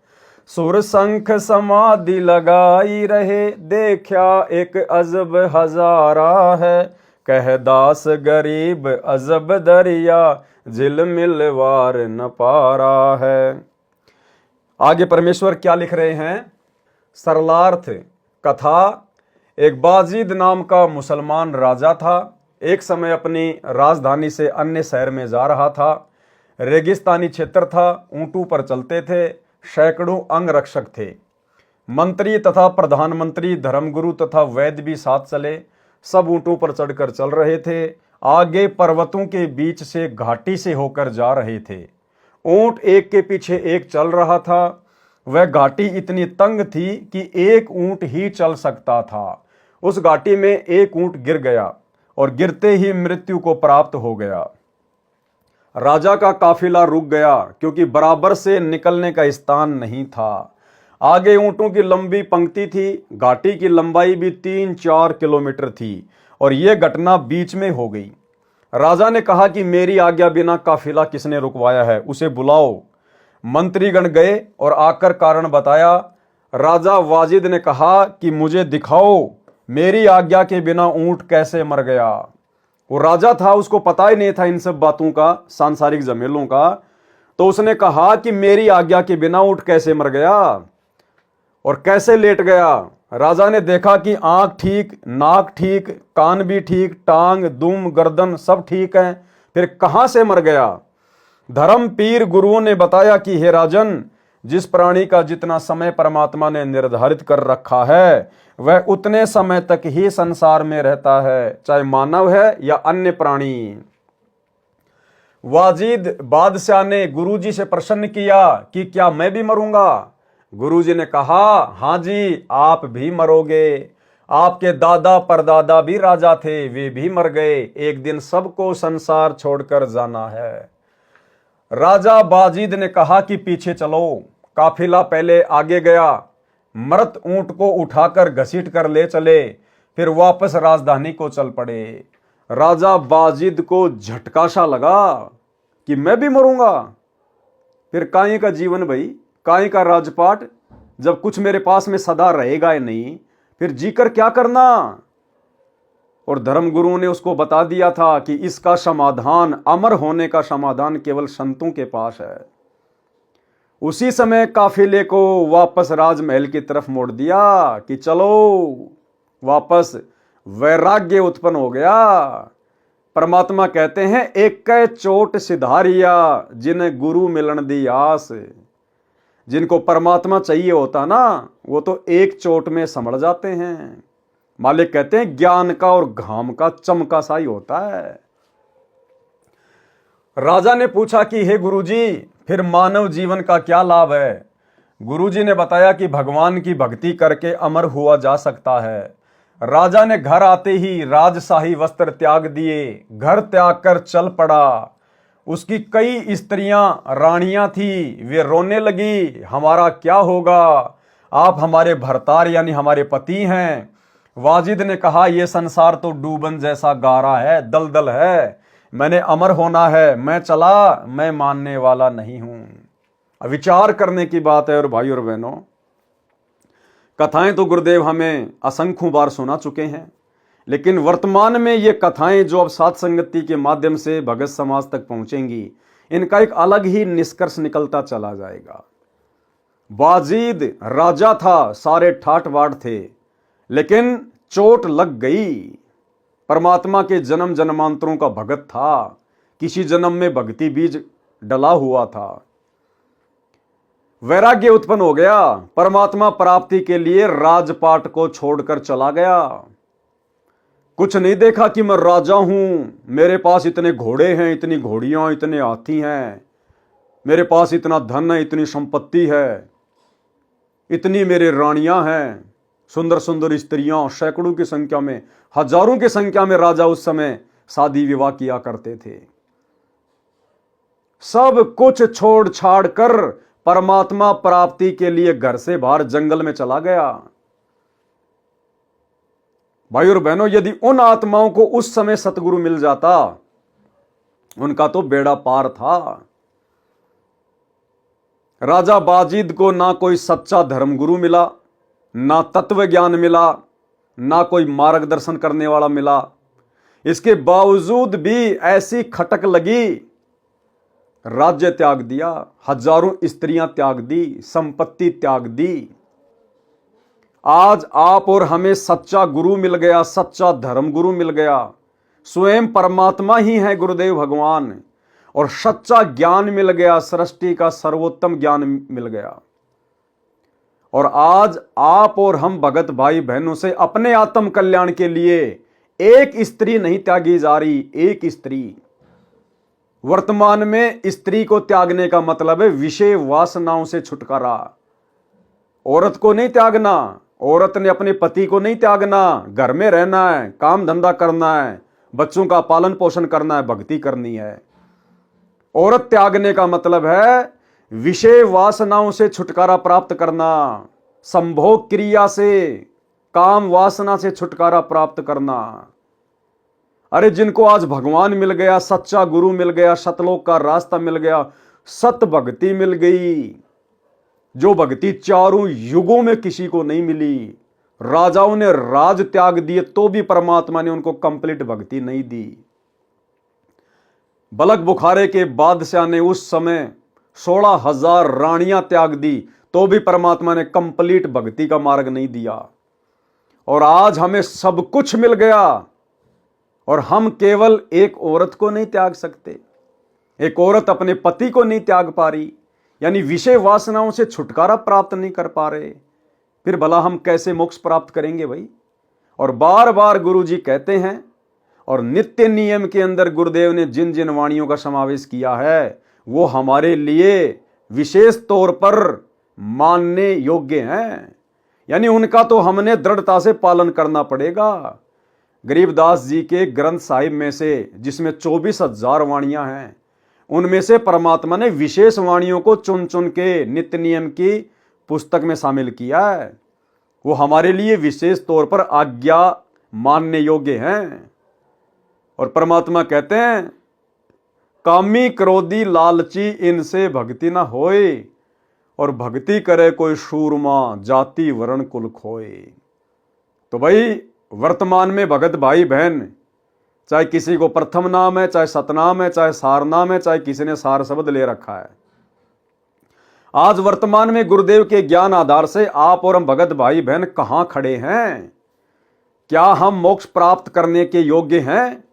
सुर शंख समाधि लगाई रहे, देखा एक अजब हजारा है। कह दास गरीब अजब दरिया, झिलमिल वार न पारा है। आगे परमेश्वर क्या लिख रहे हैं? सरलार्थ कथा। एक बाजीद नाम का मुसलमान राजा था। एक समय अपनी राजधानी से अन्य शहर में जा रहा था। रेगिस्तानी क्षेत्र था, ऊंटों पर चलते थे, सैकड़ों अंगरक्षक थे। मंत्री तथा प्रधानमंत्री, धर्मगुरु तथा वैद्य भी साथ चले। सब ऊंटों पर चढ़कर चल रहे थे। आगे पर्वतों के बीच से घाटी से होकर जा रहे थे। ऊंट एक के पीछे एक चल रहा था। वह घाटी इतनी तंग थी कि एक ऊंट ही चल सकता था। उस घाटी में एक ऊंट गिर गया और गिरते ही मृत्यु को प्राप्त हो गया। राजा का काफिला रुक गया, क्योंकि बराबर से निकलने का स्थान नहीं था। आगे ऊंटों की लंबी पंक्ति थी। घाटी की लंबाई भी 3-4 किलोमीटर थी और यह घटना बीच में हो गई। राजा ने कहा कि मेरी आज्ञा बिना काफिला किसने रुकवाया है, उसे बुलाओ। मंत्रीगण गए और आकर कारण बताया। राजा वाजिद ने कहा कि मुझे दिखाओ, मेरी आज्ञा के बिना ऊंट कैसे मर गया। वो राजा था, उसको पता ही नहीं था इन सब बातों का, सांसारिक झमेलों का। तो उसने कहा कि मेरी आज्ञा के बिना ऊंट कैसे मर गया और कैसे लेट गया। राजा ने देखा कि आंख ठीक, नाक ठीक, कान भी ठीक, टांग, दुम, गर्दन सब ठीक है, फिर कहां से मर गया। धर्म पीर गुरुओं ने बताया कि हे राजन, जिस प्राणी का जितना समय परमात्मा ने निर्धारित कर रखा है, वह उतने समय तक ही संसार में रहता है, चाहे मानव है या अन्य प्राणी। वाजिद बादशाह ने गुरुजी से प्रश्न किया कि क्या मैं भी मरूंगा। गुरुजी ने कहा, हां जी, आप भी मरोगे। आपके दादा परदादा भी राजा थे, वे भी मर गए। एक दिन सबको संसार छोड़कर जाना है। राजा बाजीद ने कहा कि पीछे चलो। काफिला पहले आगे गया। मृत ऊंट को उठाकर घसीट कर ले चले, फिर वापस राजधानी को चल पड़े। राजा बाजीद को झटका सा लगा कि मैं भी मरूंगा। फिर काहे का जीवन भाई, काहे का राजपाट, जब कुछ मेरे पास में सदा रहेगा ही नहीं, फिर जीकर क्या करना। और धर्मगुरु ने उसको बता दिया था कि इसका समाधान, अमर होने का समाधान केवल संतों के पास है। उसी समय काफिले को वापस राजमहल की तरफ मोड़ दिया कि चलो वापस। वैराग्य उत्पन्न हो गया। परमात्मा कहते हैं, एक कै चोट सिधारिया, जिन्हें गुरु मिलन दी आस। जिनको परमात्मा चाहिए होता ना, वो तो एक चोट में समझ जाते हैं। मालिक कहते हैं ज्ञान का और घाम का चमका सा ही होता है। राजा ने पूछा कि हे गुरुजी, फिर मानव जीवन का क्या लाभ है? गुरुजी ने बताया कि भगवान की भक्ति करके अमर हुआ जा सकता है। राजा ने घर आते ही राजशाही वस्त्र त्याग दिए, घर त्याग कर चल पड़ा। उसकी कई स्त्रियां रानियां थी, वे रोने लगी, हमारा क्या होगा, आप हमारे भरतार यानी हमारे पति हैं। वाजिद ने कहा, यह संसार तो डूबन जैसा गारा है, दलदल है, मैंने अमर होना है, मैं चला, मैं मानने वाला नहीं हूं। विचार करने की बात है। और भाई और बहनों, कथाएं तो गुरुदेव हमें असंख्यों बार सुना चुके हैं, लेकिन वर्तमान में ये कथाएं जो अब साथ संगति के माध्यम से भगत समाज तक पहुंचेंगी, इनका एक अलग ही निष्कर्ष निकलता चला जाएगा। वाजिद राजा था, सारे ठाट बाट थे, लेकिन चोट लग गई। परमात्मा के जन्म जन्मांतरों का भगत था, किसी जन्म में भक्ति बीज डला हुआ था। वैराग्य उत्पन्न हो गया, परमात्मा प्राप्ति के लिए राजपाट को छोड़कर चला गया। कुछ नहीं देखा कि मैं राजा हूं, मेरे पास इतने घोड़े हैं, इतनी घोड़ियां, इतने हाथी हैं, मेरे पास इतना धन है, इतनी संपत्ति है, इतनी मेरे रानियां हैं, सुंदर सुंदर स्त्रियां, सैकड़ों की संख्या में, हजारों की संख्या में राजा उस समय शादी विवाह किया करते थे। सब कुछ छोड़ छाड़ कर परमात्मा प्राप्ति के लिए घर से बाहर जंगल में चला गया। भाई और बहनों, यदि उन आत्माओं को उस समय सतगुरु मिल जाता, उनका तो बेड़ा पार था। राजा बाजिद को ना कोई सच्चा धर्मगुरु मिला, ना तत्व ज्ञान मिला, ना कोई मार्गदर्शन करने वाला मिला। इसके बावजूद भी ऐसी खटक लगी, राज्य त्याग दिया, हजारों स्त्रियां त्याग दी, संपत्ति त्याग दी। आज आप और हमें सच्चा गुरु मिल गया, सच्चा धर्म गुरु मिल गया, स्वयं परमात्मा ही है गुरुदेव भगवान, और सच्चा ज्ञान मिल गया, सृष्टि का सर्वोत्तम ज्ञान मिल गया। और आज आप और हम भगत भाई बहनों से अपने आत्म कल्याण के लिए एक स्त्री नहीं त्यागी जा रही, एक स्त्री। वर्तमान में स्त्री को त्यागने का मतलब है विषय वासनाओं से छुटकारा। औरत को नहीं त्यागना, औरत ने अपने पति को नहीं त्यागना, घर में रहना है, काम धंधा करना है, बच्चों का पालन पोषण करना है, भक्ति करनी है। औरत त्यागने का मतलब है विषय वासनाओं से छुटकारा प्राप्त करना, संभोग क्रिया से, काम वासना से छुटकारा प्राप्त करना। अरे जिनको आज भगवान मिल गया, सच्चा गुरु मिल गया, सतलोक का रास्ता मिल गया, सत भक्ति मिल गई, जो भक्ति चारों युगों में किसी को नहीं मिली। राजाओं ने राज त्याग दिए तो भी परमात्मा ने उनको कंप्लीट भक्ति नहीं दी। बलक बुखारे के बादशाह ने उस समय 16,000 रानियां त्याग दी तो भी परमात्मा ने कंप्लीट भक्ति का मार्ग नहीं दिया। और आज हमें सब कुछ मिल गया और हम केवल एक औरत को नहीं त्याग सकते, एक औरत अपने पति को नहीं त्याग पा रही, यानी विषय वासनाओं से छुटकारा प्राप्त नहीं कर पा रहे, फिर भला हम कैसे मोक्ष प्राप्त करेंगे भाई। और बार बार गुरु जी कहते हैं, और नित्य नियम के अंदर गुरुदेव ने जिन जिन वाणियों का समावेश किया है वो हमारे लिए विशेष तौर पर मानने योग्य हैं, यानी उनका तो हमने दृढ़ता से पालन करना पड़ेगा। गरीबदास जी के ग्रंथ साहिब में से, जिसमें 24,000 वाणियां हैं, उनमें से परमात्मा ने विशेष वाणियों को चुन चुन के नित्य नियम की पुस्तक में शामिल किया है। वो हमारे लिए विशेष तौर पर आज्ञा मानने योग्य हैं। और परमात्मा कहते हैं, कामी क्रोधी लालची इनसे भक्ति ना होए, और भक्ति करे कोई शूरमा जाति वर्ण कुल खोए। तो भाई वर्तमान में भगत भाई बहन, चाहे किसी को प्रथम नाम है, चाहे सतनाम है, चाहे सार नाम है, चाहे किसी ने सार शब्द ले रखा है, आज वर्तमान में गुरुदेव के ज्ञान आधार से आप और हम भगत भाई बहन कहां खड़े हैं? क्या हम मोक्ष प्राप्त करने के योग्य हैं?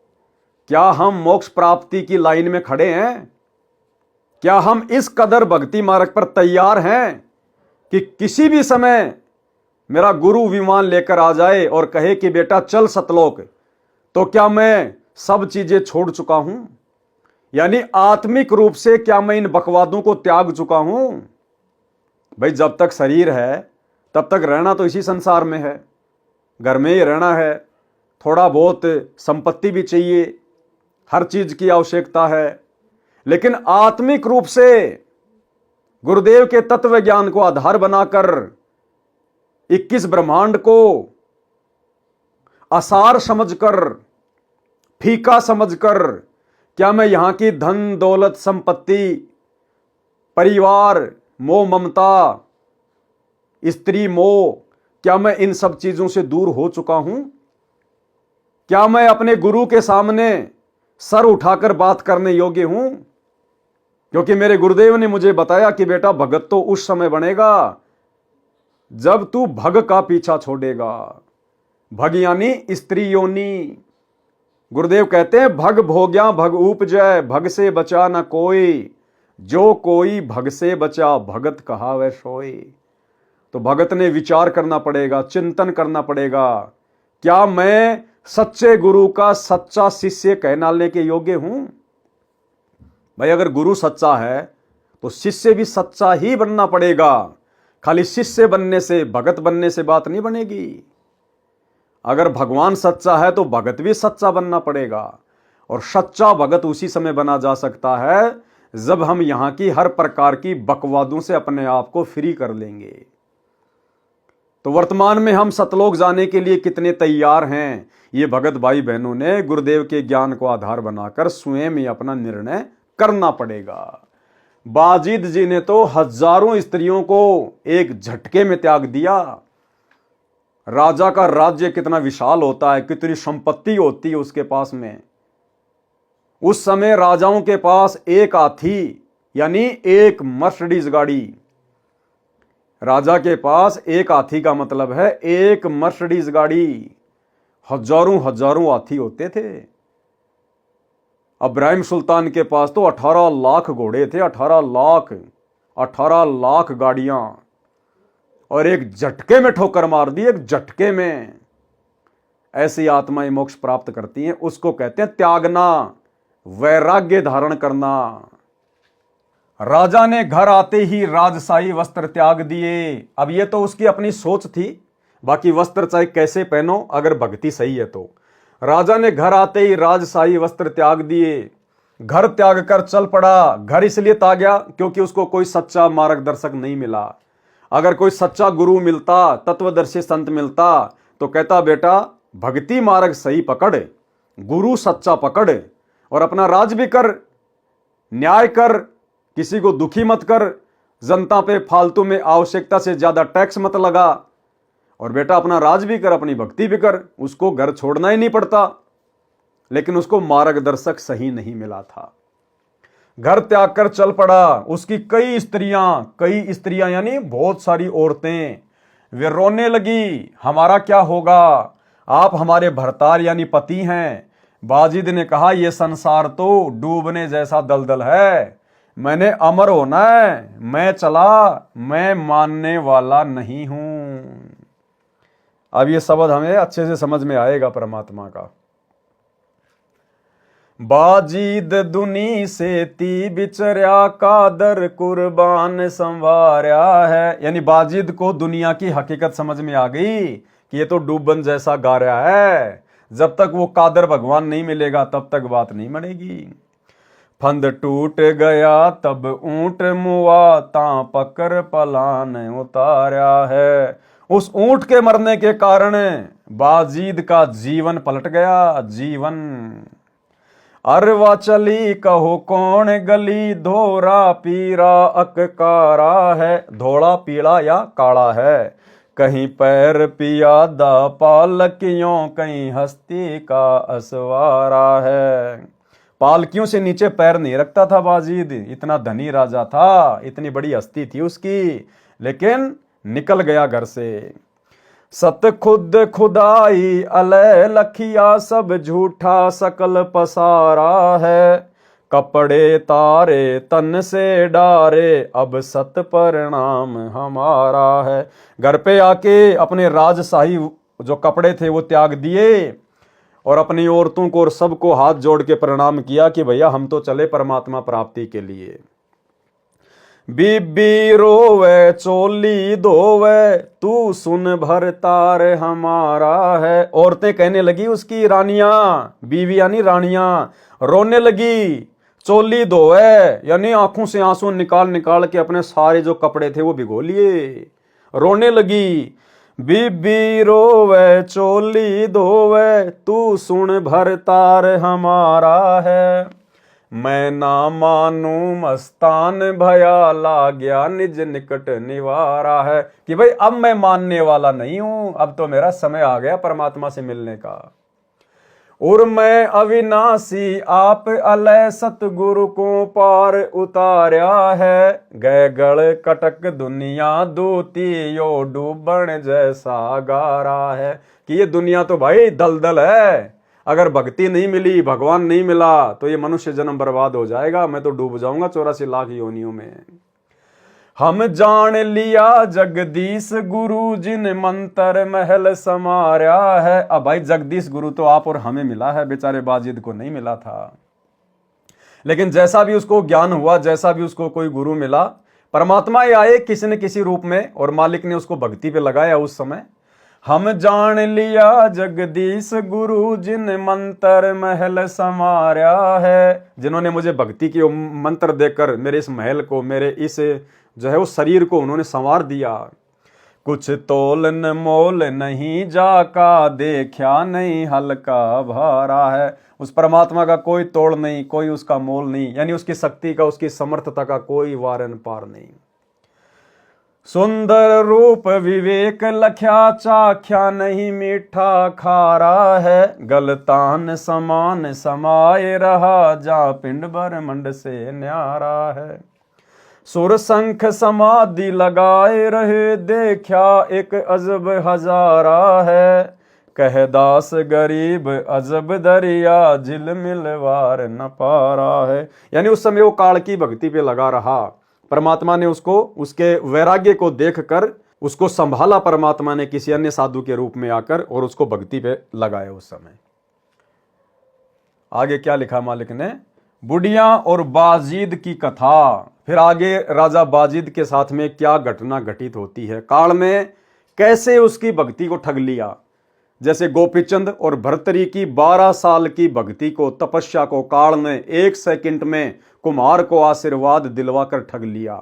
क्या हम मोक्ष प्राप्ति की लाइन में खड़े हैं? क्या हम इस कदर भक्ति मार्ग पर तैयार हैं कि किसी भी समय मेरा गुरु विमान लेकर आ जाए और कहे कि बेटा चल सतलोक, तो क्या मैं सब चीजें छोड़ चुका हूं? यानी आत्मिक रूप से क्या मैं इन बकवादों को त्याग चुका हूं? भाई जब तक शरीर है तब तक रहना तो इसी संसार में है, घर में ही रहना है, थोड़ा बहुत संपत्ति भी चाहिए, हर चीज की आवश्यकता है। लेकिन आत्मिक रूप से गुरुदेव के तत्व ज्ञान को आधार बनाकर 21 ब्रह्मांड को असार समझकर, फीका समझकर, क्या मैं यहां की धन दौलत संपत्ति, परिवार, मोह ममता, स्त्री मोह, क्या मैं इन सब चीजों से दूर हो चुका हूं? क्या मैं अपने गुरु के सामने सर उठाकर बात करने योग्य हूं? क्योंकि मेरे गुरुदेव ने मुझे बताया कि बेटा भगत तो उस समय बनेगा जब तू भग का पीछा छोड़ेगा। भग यानी स्त्री योनि। गुरुदेव कहते हैं भग भोग्या भग उपजय, भग से बचा न कोई, जो कोई भग से बचा भगत कहावै सोई। तो भगत ने विचार करना पड़ेगा, चिंतन करना पड़ेगा, क्या मैं सच्चे गुरु का सच्चा शिष्य कहलाने के योग्य हूं? भाई अगर गुरु सच्चा है तो शिष्य भी सच्चा ही बनना पड़ेगा। खाली शिष्य बनने से, भगत बनने से बात नहीं बनेगी। अगर भगवान सच्चा है तो भगत भी सच्चा बनना पड़ेगा। और सच्चा भगत उसी समय बना जा सकता है जब हम यहां की हर प्रकार की बकवादों से अपने आप को फ्री कर लेंगे। तो वर्तमान में हम सतलोक जाने के लिए कितने तैयार हैं, ये भगत भाई बहनों ने गुरुदेव के ज्ञान को आधार बनाकर स्वयं ही अपना निर्णय करना पड़ेगा। बाजिद जी ने तो हजारों स्त्रियों को एक झटके में त्याग दिया। राजा का राज्य कितना विशाल होता है, कितनी संपत्ति होती है उसके पास में। उस समय राजाओं के पास एक हाथी यानी एक मर्सिडीज गाड़ी, राजा के पास एक हाथी का मतलब है एक मर्सिडीज गाड़ी। हजारों हजारों हाथी होते थे। इब्राहिम सुल्तान के पास तो 18 लाख घोड़े थे, 18 लाख गाड़ियां, और एक झटके में ठोकर मार दी, एक झटके में। ऐसी आत्माएं मोक्ष प्राप्त करती हैं, उसको कहते हैं त्यागना, वैराग्य धारण करना। राजा ने घर आते ही राजशाही वस्त्र त्याग दिए। अब ये तो उसकी अपनी सोच थी, बाकी वस्त्र चाहे कैसे पहनो अगर भक्ति सही है तो। राजा ने घर आते ही राजशाही वस्त्र त्याग दिए, घर त्याग कर चल पड़ा। घर इसलिए त्यागा क्योंकि उसको कोई सच्चा मार्गदर्शक नहीं मिला। अगर कोई सच्चा गुरु मिलता, तत्वदर्शी संत मिलता, तो कहता बेटा भक्ति मार्ग सही पकड़, गुरु सच्चा पकड़, और अपना राज भी कर, न्याय कर, किसी को दुखी मत कर, जनता पे फालतू में आवश्यकता से ज्यादा टैक्स मत लगा, और बेटा अपना राज भी कर, अपनी भक्ति भी कर। उसको घर छोड़ना ही नहीं पड़ता। लेकिन उसको मार्गदर्शक सही नहीं मिला था, घर त्याग कर चल पड़ा। उसकी कई स्त्रियां यानी बहुत सारी औरतें, वे रोने लगी, हमारा क्या होगा, आप हमारे भरतार यानी पति हैं। बाजिद ने कहा यह संसार तो डूबने जैसा दलदल है, मैंने अमर होना है, मैं चला, मैं मानने वाला नहीं हूं। अब ये शब्द हमें अच्छे से समझ में आएगा परमात्मा का। बाजिद दुनी से ती बिचर्या, कादर कुर्बान संवार्या है। यानी बाजिद को दुनिया की हकीकत समझ में आ गई कि ये तो डूबन जैसा गा रहा है। जब तक वो कादर भगवान नहीं मिलेगा तब तक बात नहीं बनेगी। फंद टूट गया तब ऊंट मुआ, ता पकर पलान उतारा है। उस ऊंट के मरने के कारण बाजिद का जीवन पलट गया। जीवन अरवा चली कहो कौन गली, धोरा पीरा अककारा है। धोला पीला या काला है, कहीं पैर पियादा पालकियों, कहीं हस्ती का असवारा है। पालकियों से नीचे पैर नहीं रखता था बाजिद, इतना धनी राजा था, इतनी बड़ी हस्ती थी उसकी, लेकिन निकल गया घर से। सत खुद खुदाई अलय लखिया, सब झूठा सकल पसारा है। कपड़े तारे तन से डारे, अब सत परिणाम हमारा है। घर पे आके अपने राजशाही जो कपड़े थे वो त्याग दिए और अपनी औरतों को और सबको हाथ जोड़ के प्रणाम किया कि भैया हम तो चले परमात्मा प्राप्ति के लिए। बीबी रोवे चोली धोवे, तू सुन भरतार हमारा है। औरतें कहने लगी, उसकी रानियां, बीवी यानी रानियां, रोने लगी। चोली धोवे यानी आंखों से आंसू निकाल निकाल के अपने सारे जो कपड़े थे वो भिगो लिए, रोने लगी। बीबी रोवे चोली धोवे, तू सुन भरतार हमारा है। मैं ना मानू मस्तान भया, लाग्या निज निकट निवारा है। कि भाई अब मैं मानने वाला नहीं हूं, अब तो मेरा समय आ गया परमात्मा से मिलने का। और मैं अविनाशी आप अलय सतगुरु को पार उतार्या है। गए गढ़ कटक दुनिया दूती, यो डूबण जैसा गारा है। कि ये दुनिया तो भाई दलदल है, अगर भक्ति नहीं मिली, भगवान नहीं मिला तो ये मनुष्य जन्म बर्बाद हो जाएगा, मैं तो डूब जाऊंगा 84 लाख योनियों में। हम जान लिया जगदीश गुरु, जिन मंत्र महल समार्या है। अब भाई जगदीश गुरु तो आप और हमें मिला है, बेचारे बाजिद को नहीं मिला था। लेकिन जैसा भी उसको ज्ञान हुआ, जैसा भी उसको कोई गुरु मिला, परमात्मा ही आए किसी न किसी रूप में और मालिक ने उसको भक्ति पे लगाया उस समय। हम जान लिया जगदीश गुरु, जिन मंत्र महल समार्या है। जिन्होंने मुझे भक्ति के मंत्र देकर मेरे इस महल को, मेरे इस जो है वो शरीर को उन्होंने संवार दिया। कुछ तोलन मोल नहीं जाका, देखा नहीं हल्का भारा है। उस परमात्मा का कोई तोड़ नहीं, कोई उसका मोल नहीं, यानी उसकी शक्ति का, उसकी समर्थता का कोई वारन पार नहीं। सुंदर रूप विवेक लख्या, चाख्या नहीं मीठा खारा है। गलतान समान समाये रहा, जा पिंड ब्रह्मंड से न्यारा है। सुर संख समाधि लगाए रहे, देखा एक अजब हजारा है। कह दास गरीब अजब दरिया, झिलमिल वार न पारा है। यानी उस समय वो काल की भक्ति पे लगा रहा। परमात्मा ने उसको, उसके वैराग्य को देखकर उसको संभाला परमात्मा ने किसी अन्य साधु के रूप में आकर, और उसको भक्ति पे लगाया उस समय। आगे क्या लिखा मालिक ने? बुढ़िया और बाजिद की कथा। फिर आगे राजा बाजिद के साथ में क्या घटना घटित होती है, काल ने कैसे उसकी भक्ति को ठग लिया। जैसे गोपीचंद और भर्तरी की 12 साल की भक्ति को, तपस्या को काल ने 1 सेकंड में कुम्हार को आशीर्वाद दिलवाकर ठग लिया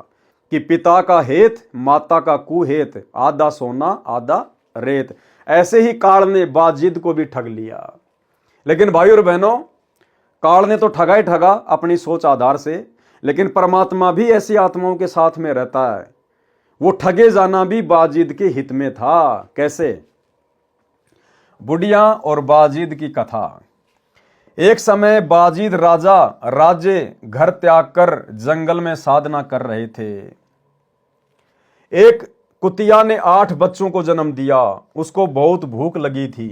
कि पिता का हेत माता का कुहेत, आधा सोना आधा रेत। ऐसे ही काल ने बाजिद को भी ठग लिया। लेकिन भाई और बहनों, काल ने तो ठगा ही ठगा अपनी सोच आधार से, लेकिन परमात्मा भी ऐसी आत्माओं के साथ में रहता है। वो ठगे जाना भी बाजिद के हित में था। कैसे? बुढ़िया और बाजिद की कथा। एक समय बाजिद राजा राज्य घर त्याग कर जंगल में साधना कर रहे थे। एक कुतिया ने 8 बच्चों को जन्म दिया। उसको बहुत भूख लगी थी।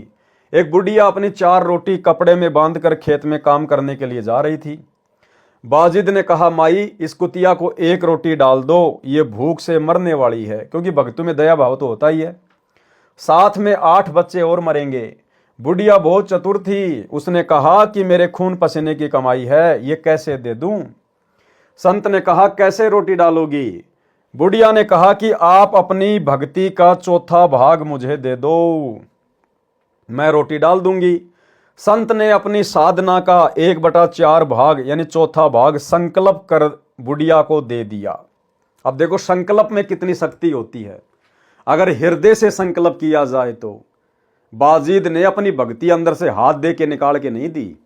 एक बुढ़िया अपनी 4 रोटी कपड़े में बांधकर खेत में काम करने के लिए जा रही थी। बाजिद ने कहा, माई इस कुतिया को 1 रोटी डाल दो, ये भूख से मरने वाली है। क्योंकि भक्तों में दया भाव तो होता ही है। साथ में 8 बच्चे और मरेंगे। बुढ़िया बहुत चतुर थी। उसने कहा कि मेरे खून पसीने की कमाई है, ये कैसे दे दूं? संत ने कहा, कैसे रोटी डालोगी? बुढ़िया ने कहा कि आप अपनी भक्ति का 4था भाग मुझे दे दो, मैं रोटी डाल दूंगी। संत ने अपनी साधना का 1/4 भाग यानी 4था भाग संकल्प कर बुढ़िया को दे दिया। अब देखो संकल्प में कितनी शक्ति होती है। अगर हृदय से संकल्प किया जाए तो बाजिद ने अपनी भक्ति अंदर से हाथ दे के निकाल के नहीं दी।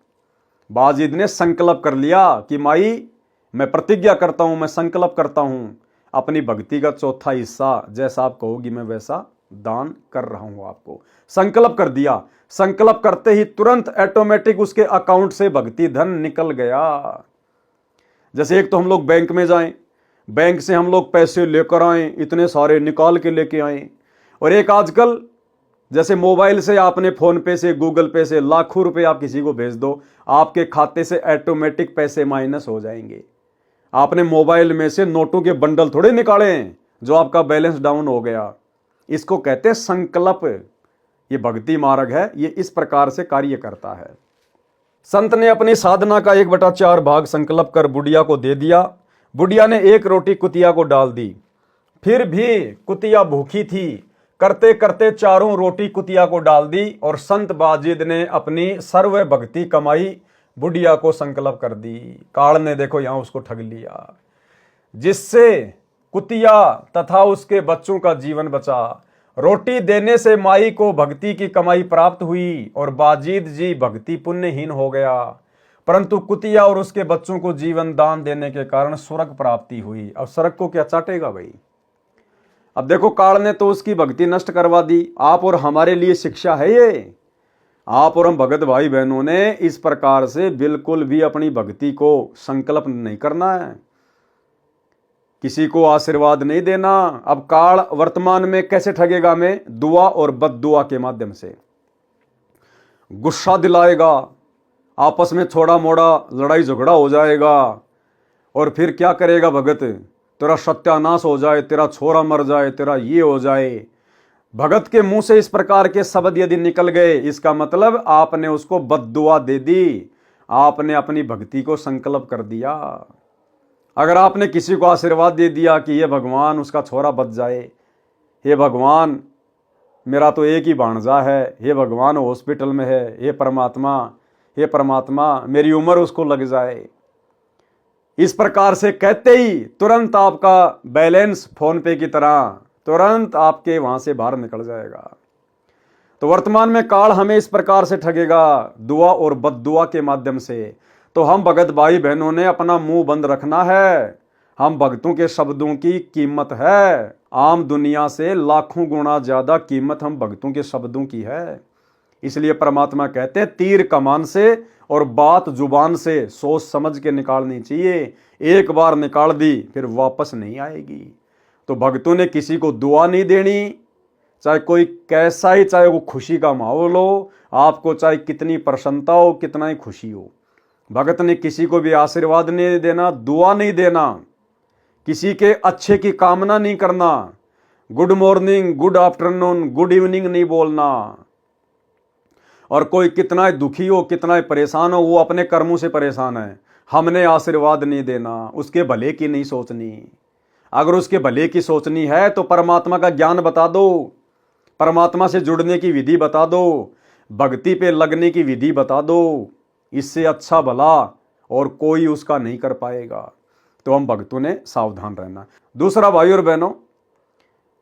बाजिद ने संकल्प कर लिया कि माई मैं प्रतिज्ञा करता हूं, मैं संकल्प करता हूं, अपनी भक्ति का 4था हिस्सा जैसा आप कहोगी मैं वैसा दान कर रहा हूं आपको। संकल्प कर दिया। संकल्प करते ही तुरंत ऑटोमेटिक उसके अकाउंट से भक्ति धन निकल गया। जैसे एक तो हम लोग बैंक में जाएं, बैंक से हम लोग पैसे लेकर आए, इतने सारे निकाल के लेके आए। और एक आजकल जैसे मोबाइल से आपने फोन पे से, गूगल पे से लाखों रुपए आप किसी को भेज दो, आपके खाते से ऑटोमेटिक पैसे माइनस हो जाएंगे। आपने मोबाइल में से नोटों के बंडल थोड़े निकाले हैं जो आपका बैलेंस डाउन हो गया। इसको कहते हैं संकल्प। ये भक्ति मार्ग है, ये इस प्रकार से कार्य करता है। संत ने अपनी साधना का 1/4 भाग संकल्प कर बुढ़िया को दे दिया। बुढ़िया ने 1 रोटी कुतिया को डाल दी। फिर भी कुतिया भूखी थी। करते करते 4 रोटी कुतिया को डाल दी और संत बाजिद ने अपनी सर्व भक्ति कमाई बुढ़िया को संकल्प कर दी। काल ने देखो यहां उसको ठग लिया, जिससे कुतिया तथा उसके बच्चों का जीवन बचा। रोटी देने से माई को भक्ति की कमाई प्राप्त हुई और बाजिद जी भक्ति पुण्यहीन हो गया, परंतु कुतिया और उसके बच्चों को जीवन दान देने के कारण स्वर्ग प्राप्ति हुई। अब स्वर्ग को क्या चाटेगा भाई। अब देखो काल ने तो उसकी भक्ति नष्ट करवा दी। आप और हमारे लिए शिक्षा है ये। आप और हम भगत भाई बहनों ने इस प्रकार से बिल्कुल भी अपनी भक्ति को संकल्प नहीं करना है, किसी को आशीर्वाद नहीं देना। अब काल वर्तमान में कैसे ठगेगा हमें? दुआ और बद्दुआ के माध्यम से गुस्सा दिलाएगा, आपस में थोड़ा मोड़ा लड़ाई झगड़ा हो जाएगा, और फिर क्या करेगा भगत? तेरा सत्यानाश हो जाए, तेरा छोरा मर जाए, तेरा ये हो जाए। भगत के मुंह से इस प्रकार के शब्द यदि निकल गए, इसका मतलब आपने उसको बद्दुआ दे दी, आपने अपनी भक्ति को संकल्प कर दिया। अगर आपने किसी को आशीर्वाद दे दिया कि ये भगवान उसका छोरा बच जाए, हे भगवान मेरा तो एक ही भांजा है, हे भगवान हॉस्पिटल में है, हे परमात्मा मेरी उम्र उसको लग जाए, इस प्रकार से कहते ही तुरंत आपका बैलेंस फोन पे की तरह तुरंत आपके वहां से बाहर निकल जाएगा। तो वर्तमान में काल हमें इस प्रकार से ठगेगा, दुआ और बद्दुआ के माध्यम से। तो हम भगत भाई बहनों ने अपना मुंह बंद रखना है। हम भक्तों के शब्दों की कीमत है, आम दुनिया से लाखों गुना ज्यादा कीमत हम भक्तों के शब्दों की है। इसलिए परमात्मा कहते हैं तीर कमान से और बात जुबान से सोच समझ के निकालनी चाहिए। एक बार निकाल दी फिर वापस नहीं आएगी। तो भक्तों ने किसी को दुआ नहीं देनी, चाहे कोई कैसा ही, चाहे वो खुशी का माहौल हो, आपको चाहे कितनी प्रसन्नता हो, कितना ही खुशी हो। भगत ने किसी को भी आशीर्वाद नहीं देना, दुआ नहीं देना, किसी के अच्छे की कामना नहीं करना, good morning, good afternoon, good evening नहीं बोलना। और कोई कितना ही दुखी हो, कितना ही परेशान हो, वो अपने कर्मों से परेशान है, हमने आशीर्वाद नहीं देना, उसके भले की नहीं सोचनी। अगर उसके भले की सोचनी है तो परमात्मा का ज्ञान बता दो, परमात्मा से जुड़ने की विधि बता दो, भक्ति पे लगने की विधि बता दो। इससे अच्छा भला और कोई उसका नहीं कर पाएगा। तो हम भक्तों ने सावधान रहना। दूसरा भाई और बहनों,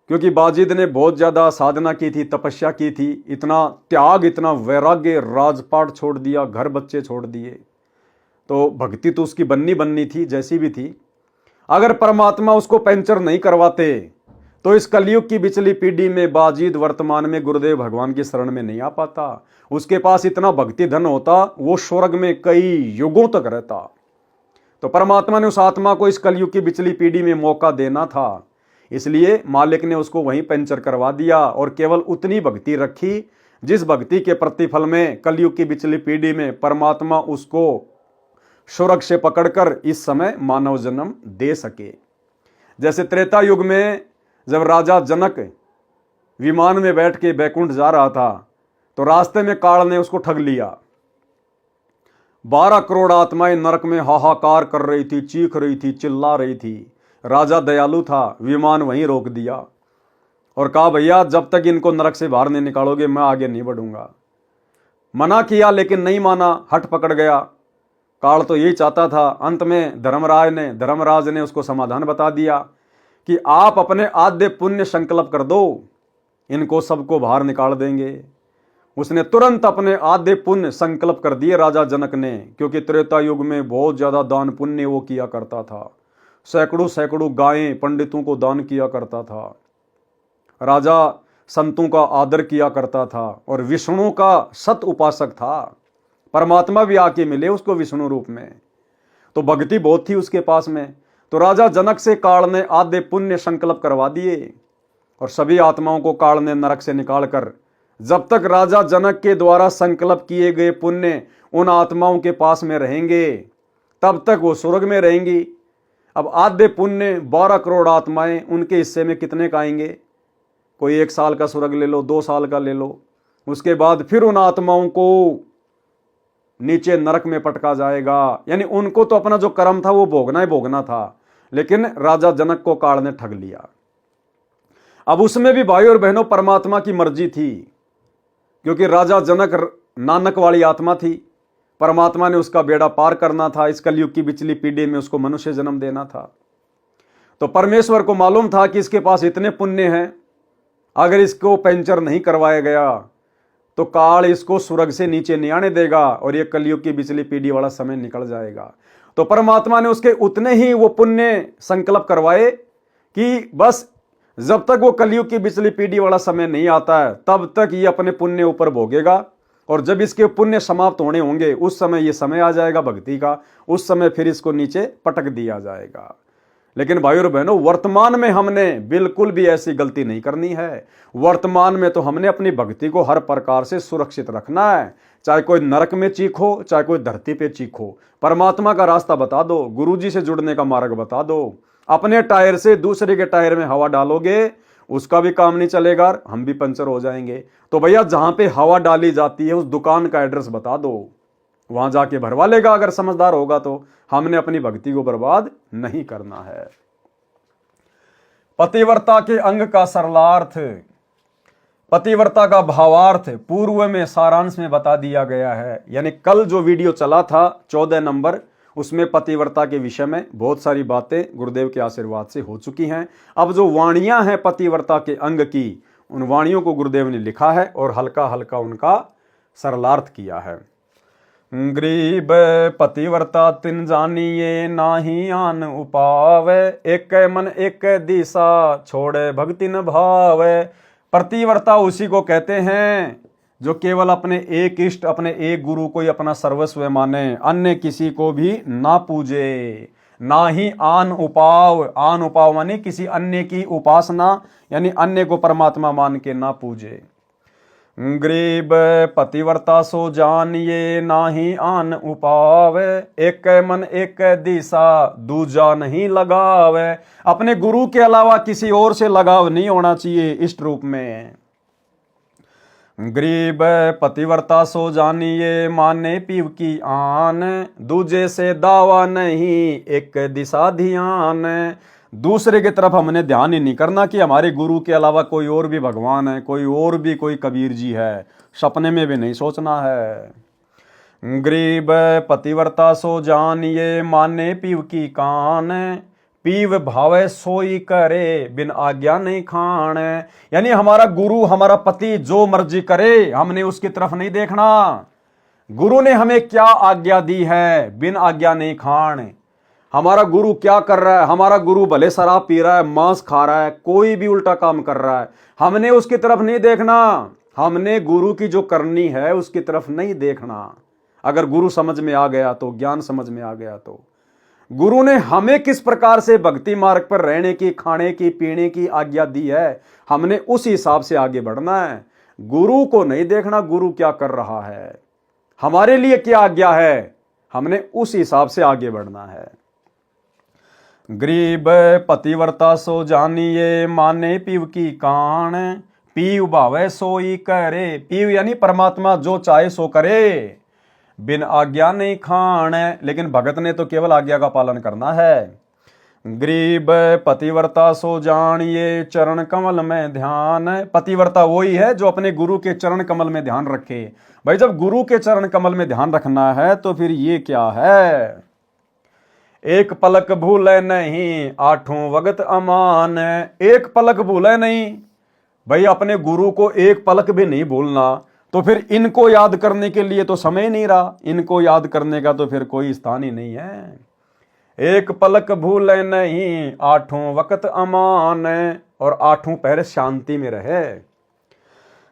क्योंकि बाजिद ने बहुत ज्यादा साधना की थी, तपस्या की थी, इतना त्याग, इतना वैराग्य, राजपाट छोड़ दिया, घर बच्चे छोड़ दिए, तो भक्ति तो उसकी बननी थी, जैसी भी थी। अगर परमात्मा उसको पंचर नहीं करवाते तो इस कलयुग की पिछली पीढ़ी में बाजिद वर्तमान में गुरुदेव भगवान की शरण में नहीं आ पाता। उसके पास इतना भक्ति धन होता, वो स्वर्ग में कई युगों तक रहता। तो परमात्मा ने उस आत्मा को इस कलयुग की पिछली पीढ़ी में मौका देना था, इसलिए मालिक ने उसको वहीं पंचर करवा दिया और केवल उतनी भक्ति रखी जिस भक्ति के प्रतिफल में कलयुग की पिछली पीढ़ी में परमात्मा उसको स्वर्ग से पकड़कर इस समय मानव जन्म दे सके। जैसे त्रेता युग में जब राजा जनक विमान में बैठ के बैकुंठ जा रहा था तो रास्ते में काल ने उसको ठग लिया। 12 करोड़ आत्माएं नरक में हाहाकार कर रही थी, चीख रही थी, चिल्ला रही थी। राजा दयालु था, विमान वहीं रोक दिया और कहा भैया जब तक इनको नरक से बाहर नहीं निकालोगे मैं आगे नहीं बढ़ूंगा। मना किया लेकिन नहीं माना, हट पकड़ गया। काल तो यही चाहता था। अंत में धर्मराज ने उसको समाधान बता दिया कि आप अपने आद्य पुण्य संकल्प कर दो, इनको सबको बाहर निकाल देंगे। उसने तुरंत अपने आद्य पुण्य संकल्प कर दिए राजा जनक ने, क्योंकि त्रेता युग में बहुत ज्यादा दान पुण्य वो किया करता था। सैकड़ों गायें पंडितों को दान किया करता था। राजा संतों का आदर किया करता था और विष्णु का सत उपासक था। परमात्मा भी आके मिले उसको विष्णु रूप में, तो भक्ति बहुत थी उसके पास में। तो राजा जनक से काल ने आद्य पुण्य संकल्प करवा दिए और सभी आत्माओं को काल ने नरक से निकालकर जब तक राजा जनक के द्वारा संकल्प किए गए पुण्य उन आत्माओं के पास में रहेंगे तब तक वो स्वर्ग में रहेंगी। अब आधे पुण्य 12 करोड़ आत्माएं, उनके हिस्से में कितने का आएंगे? कोई 1 साल का स्वर्ग ले लो, 2 साल का ले लो। उसके बाद फिर उन आत्माओं को नीचे नरक में पटका जाएगा। यानी उनको तो अपना जो कर्म था वो भोगना ही भोगना था, लेकिन राजा जनक को काल ने ठग लिया। अब उसमें भी भाई और बहनों परमात्मा की मर्जी थी, क्योंकि राजा जनक नानक वाली आत्मा थी। परमात्मा ने उसका बेड़ा पार करना था, इस कलयुग की पिछली पीढ़ी में उसको मनुष्य जन्म देना था। तो परमेश्वर को मालूम था कि इसके पास इतने पुण्य हैं, अगर इसको पंचर नहीं करवाया गया तो काल इसको स्वर्ग से नीचे नहीं आने देगा और ये कलयुग की पिछली पीढ़ी वाला समय निकल जाएगा। तो परमात्मा ने उसके उतने ही वो पुण्य संकल्प करवाए कि बस जब तक वो कलयुग की पिछली पीढ़ी वाला समय नहीं आता है तब तक ये अपने पुण्य ऊपर भोगेगा, और जब इसके पुण्य समाप्त होने होंगे उस समय ये समय आ जाएगा भक्ति का, उस समय फिर इसको नीचे पटक दिया जाएगा। लेकिन भाई और बहनों, वर्तमान में हमने बिल्कुल भी ऐसी गलती नहीं करनी है। वर्तमान में तो हमने अपनी भक्ति को हर प्रकार से सुरक्षित रखना है, चाहे कोई नरक में चीखो, चाहे कोई धरती पे चीखो। परमात्मा का रास्ता बता दो, गुरुजी से जुड़ने का मार्ग बता दो। अपने टायर से दूसरे के टायर में हवा डालोगे, उसका भी काम नहीं चलेगा, हम भी पंचर हो जाएंगे। तो भैया जहां पे हवा डाली जाती है उस दुकान का एड्रेस बता दो, वहां जाके भरवा लेगा अगर समझदार होगा तो। हमने अपनी भक्ति को बर्बाद नहीं करना है। पतिव्रता के अंग का सरलार्थ, पतिव्रता का भावार्थ पूर्व में सारांश में बता दिया गया है। यानी कल जो वीडियो चला था 14 नंबर, उसमें पतिव्रता के विषय में बहुत सारी बातें गुरुदेव के आशीर्वाद से हो चुकी हैं। अब जो वाणियां हैं पतिव्रता के अंग की, उन वाणियों को गुरुदेव ने लिखा है और हल्का हल्का उनका सरलार्थ किया है। गरीब पतिव्रता तिन जानिए नाही आन उपावे, एक मन एक दिशा छोड़े भक्ति न भावे। पतिव्रता उसी को कहते हैं जो केवल अपने एक इष्ट, अपने एक गुरु को ही अपना सर्वस्व माने, अन्य किसी को भी ना पूजे। ना ही आन उपाव, आन उपाव माने किसी अन्य की उपासना, यानी अन्य को परमात्मा मान के ना पूजे। गरीब पतिव्रता सो जानिए नाही आन उपावे, एक मन एक दिशा दूजा नहीं लगावे। अपने गुरु के अलावा किसी और से लगाव नहीं होना चाहिए इष्ट रूप में। गरीब पतिव्रता सो जानिए माने पीव की आन, दूजे से दावा नहीं एक दिशा ध्यान। दूसरे की तरफ हमने ध्यान ही नहीं करना कि हमारे गुरु के अलावा कोई और भी भगवान है, कोई और भी कोई कबीर जी है, सपने में भी नहीं सोचना है। गरीब पतिव्रता सो जानिए माने पीव की कान, पीव भावे सोई करे बिन आज्ञा नहीं खान। यानी हमारा गुरु, हमारा पति जो मर्जी करे, हमने उसकी तरफ नहीं देखना। गुरु ने हमें क्या आज्ञा दी है, बिन आज्ञा नहीं खान। हमारा गुरु क्या कर रहा है, हमारा गुरु भले शराब पी रहा है, मांस खा रहा है, कोई भी उल्टा काम कर रहा है, हमने उसकी तरफ नहीं देखना। हमने गुरु की जो करनी है उसकी तरफ नहीं देखना। अगर गुरु समझ में आ गया तो, ज्ञान समझ में आ गया तो, गुरु ने हमें किस प्रकार से भक्ति मार्ग पर रहने की, खाने की, पीने की आज्ञा दी है, हमने उस हिसाब से आगे बढ़ना है। गुरु को नहीं देखना गुरु क्या कर रहा है, हमारे लिए क्या आज्ञा है, हमने उस हिसाब से आगे बढ़ना है। गरीब पतिव्रता सो जानिए माने पीव की कान, पीव भावे सोई करे। पीव यानी परमात्मा जो चाहे सो करे, बिन आज्ञा नहीं खान। लेकिन भगत ने तो केवल आज्ञा का पालन करना है। गरीब पतिव्रता सो जानिए चरण कमल में ध्यान। पतिव्रता वही है जो अपने गुरु के चरण कमल में ध्यान रखे। भाई जब गुरु के चरण कमल में ध्यान रखना है तो फिर ये क्या है, एक पलक भूले नहीं आठों वक्त अमान। एक पलक भूले नहीं, भाई अपने गुरु को एक पलक भी नहीं भूलना, तो फिर इनको याद करने के लिए तो समय नहीं रहा, इनको याद करने का तो फिर कोई स्थान ही नहीं है। एक पलक भूले नहीं आठों वक्त अमान, और आठों पहर शांति में रहे।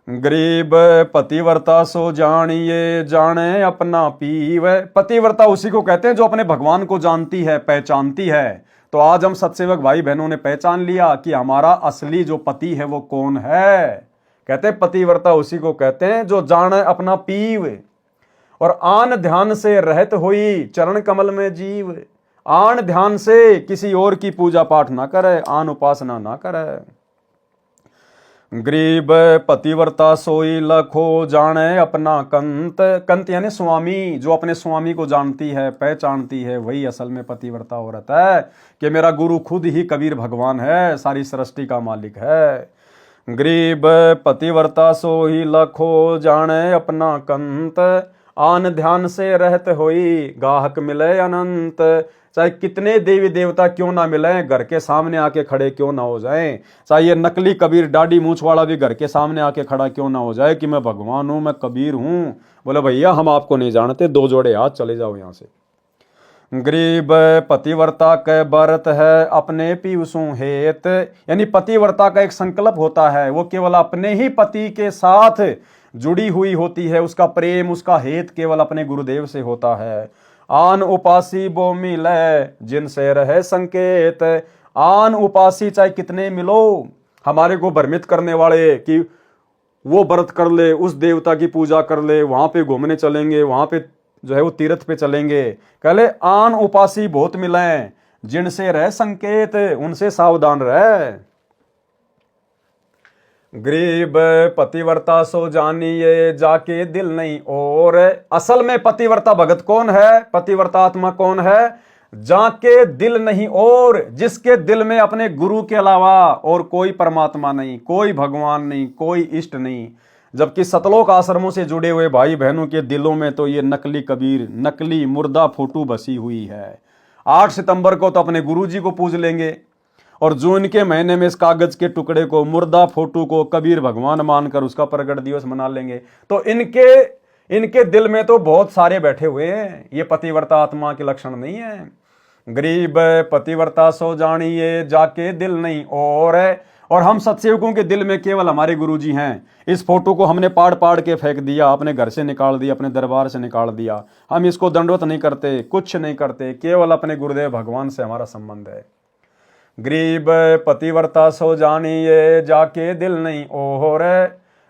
गरीब पतिव्रता सो जानिए जाने अपना पीव। पतिव्रता उसी को कहते हैं जो अपने भगवान को जानती है, पहचानती है। तो आज हम सत्सेवक भाई बहनों ने पहचान लिया कि हमारा असली जो पति है वो कौन है, कहते हैं पतिव्रता उसी को कहते हैं जो जाने अपना पीव और आन ध्यान से रहत हुई चरण कमल में जीव। आन ध्यान से किसी और की पूजा पाठ ना करे, आन उपासना ना करे। गरीब पतिव्रता सोई लखो जाने अपना कंत। कंत यानी स्वामी, जो अपने स्वामी को जानती है, पहचानती है, वही असल में पतिव्रता औरत है कि मेरा गुरु खुद ही कबीर भगवान है, सारी सृष्टि का मालिक है। गरीब पतिव्रता सोई लखो जाने अपना कंत। आन ध्यान से रहत होई गाहक मिले अनंत। चाहे कितने देवी देवता क्यों ना मिले, घर के सामने आके खड़े क्यों ना हो जाएं, चाहे ये नकली कबीर दाढ़ी मूछ वाला भी घर के सामने आके खड़ा क्यों ना हो जाए कि मैं भगवान हूं, मैं कबीर हूं, बोले भैया हम आपको नहीं जानते, दो जोड़े हाथ, चले जाओ यहां से। गरीब पतिव्रता के बरत है अपने पीवसु हेत। यानी पतिव्रता का एक संकल्प होता है, वो केवल अपने ही पति के साथ जुड़ी हुई होती है, उसका प्रेम, उसका हेत केवल अपने गुरुदेव से होता है। आन उपासी वो मिले जिनसे रहे संकेत। आन उपासी चाहे कितने मिलो, हमारे को भ्रमित करने वाले कि वो व्रत कर ले, उस देवता की पूजा कर ले, वहां पे घूमने चलेंगे, वहां पे जो है वो तीर्थ पे चलेंगे, कहले आन उपासी बहुत मिले जिनसे रहे संकेत, उनसे सावधान रहे। गरीब पतिव्रता सो जानिए जाके दिल नहीं और। असल में पतिव्रता भगत कौन है, पतिव्रता आत्मा कौन है, जाके दिल नहीं और, जिसके दिल में अपने गुरु के अलावा और कोई परमात्मा नहीं, कोई भगवान नहीं, इष्ट इष्ट नहीं। जबकि सतलोक आश्रमों से जुड़े हुए भाई बहनों के दिलों में तो ये नकली कबीर, नकली मुर्दा फोटो बसी हुई है। 8 सितंबर को तो अपने गुरुजी को पूज लेंगे और जून के महीने में इस कागज के टुकड़े को, मुर्दा फोटो को कबीर भगवान मानकर उसका प्रगट दिवस मना लेंगे। तो इनके दिल में तो बहुत सारे बैठे हुए हैं, ये पतिव्रता आत्मा के लक्षण नहीं है। गरीब पतिव्रता सो जानिए जाके दिल नहीं और हम सत्सेवकों के दिल में केवल हमारे गुरुजी हैं। इस फोटो को हमने पाड़ पाड़ के फेंक दिया, अपने घर से निकाल दिया, अपने दरबार से निकाल दिया। हम इसको दंडवत नहीं करते, कुछ नहीं करते, केवल अपने गुरुदेव भगवान से हमारा संबंध है। गरीब पतिव्रता सो जानिए जाके दिल नहीं और।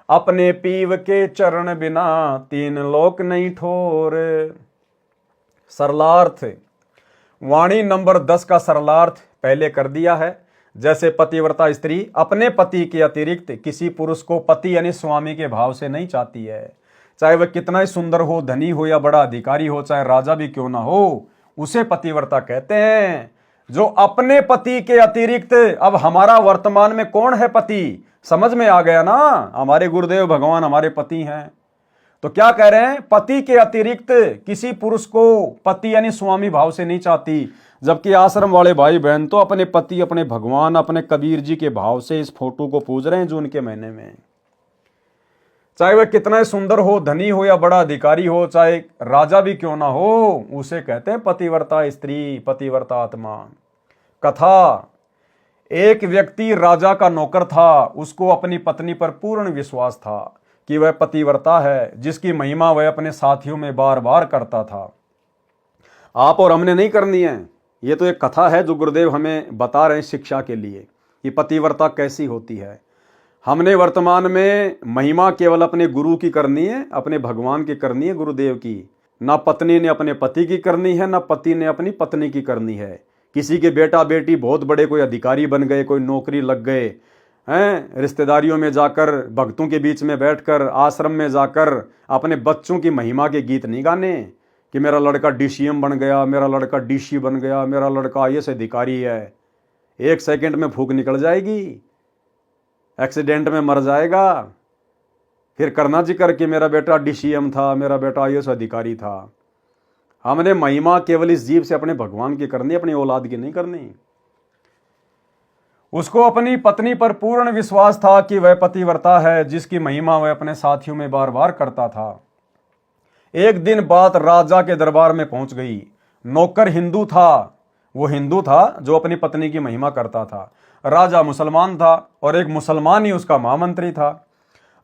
अपने पीव के चरण बिना 3 लोक नहीं ठोर। सरलार्थ, वाणी नंबर 10 का सरलार्थ पहले कर दिया है। जैसे पतिव्रता स्त्री अपने पति के अतिरिक्त किसी पुरुष को पति यानी स्वामी के भाव से नहीं चाहती है, चाहे वह कितना ही सुंदर हो, धनी हो या बड़ा अधिकारी हो, चाहे राजा भी क्यों ना हो, उसे पतिव्रता कहते हैं। जो अपने पति के अतिरिक्त, अब हमारा वर्तमान में कौन है पति, समझ में आ गया ना, हमारे गुरुदेव भगवान हमारे पति हैं। तो क्या कह रहे हैं, पति के अतिरिक्त किसी पुरुष को पति यानी स्वामी भाव से नहीं चाहती। जबकि आश्रम वाले भाई बहन तो अपने पति, अपने भगवान, अपने कबीर जी के भाव से इस फोटो को पूज रहे हैं जून के महीने में। चाहे वह कितना ही सुंदर हो, धनी हो या बड़ा अधिकारी हो, चाहे राजा भी क्यों ना हो, उसे कहते हैं पतिव्रता स्त्री, पतिव्रता आत्मा। कथा, एक व्यक्ति राजा का नौकर था, उसको अपनी पत्नी पर पूर्ण विश्वास था कि वह पतिव्रता है, जिसकी महिमा वह अपने साथियों में बार बार करता था। आप और हमने नहीं करनी है, ये तो एक कथा है जो गुरुदेव हमें बता रहे हैं शिक्षा के लिए कि पतिव्रता कैसी होती है। हमने वर्तमान में महिमा केवल अपने गुरु की करनी है, अपने भगवान की करनी है, गुरुदेव की। ना पत्नी ने अपने पति की करनी है, ना पति ने अपनी पत्नी की करनी है। किसी के बेटा बेटी बहुत बड़े कोई अधिकारी बन गए, कोई नौकरी लग गए हैं, रिश्तेदारियों में जाकर, भक्तों के बीच में बैठकर, आश्रम में जाकर अपने बच्चों की महिमा के गीत नहीं गाने कि मेरा लड़का DCM बन गया, मेरा लड़का DC बन गया, मेरा लड़का IAS अधिकारी है। 1 सेकंड में फूंक निकल जाएगी, एक्सीडेंट में मर जाएगा, फिर करना जिक्र कि मेरा बेटा DCM था, मेरा बेटा IAS अधिकारी था। हमने महिमा केवल इस जीव से अपने भगवान की करनी, अपनी औलाद की नहीं करनी। उसको अपनी पत्नी पर पूर्ण विश्वास था कि वह पतिव्रता है, जिसकी महिमा वह अपने साथियों में बार बार करता था। एक दिन बात राजा के दरबार में पहुंच गई। नौकर हिंदू था, वो हिंदू था जो अपनी पत्नी की महिमा करता था। राजा मुसलमान था और एक मुसलमान ही उसका महामंत्री था।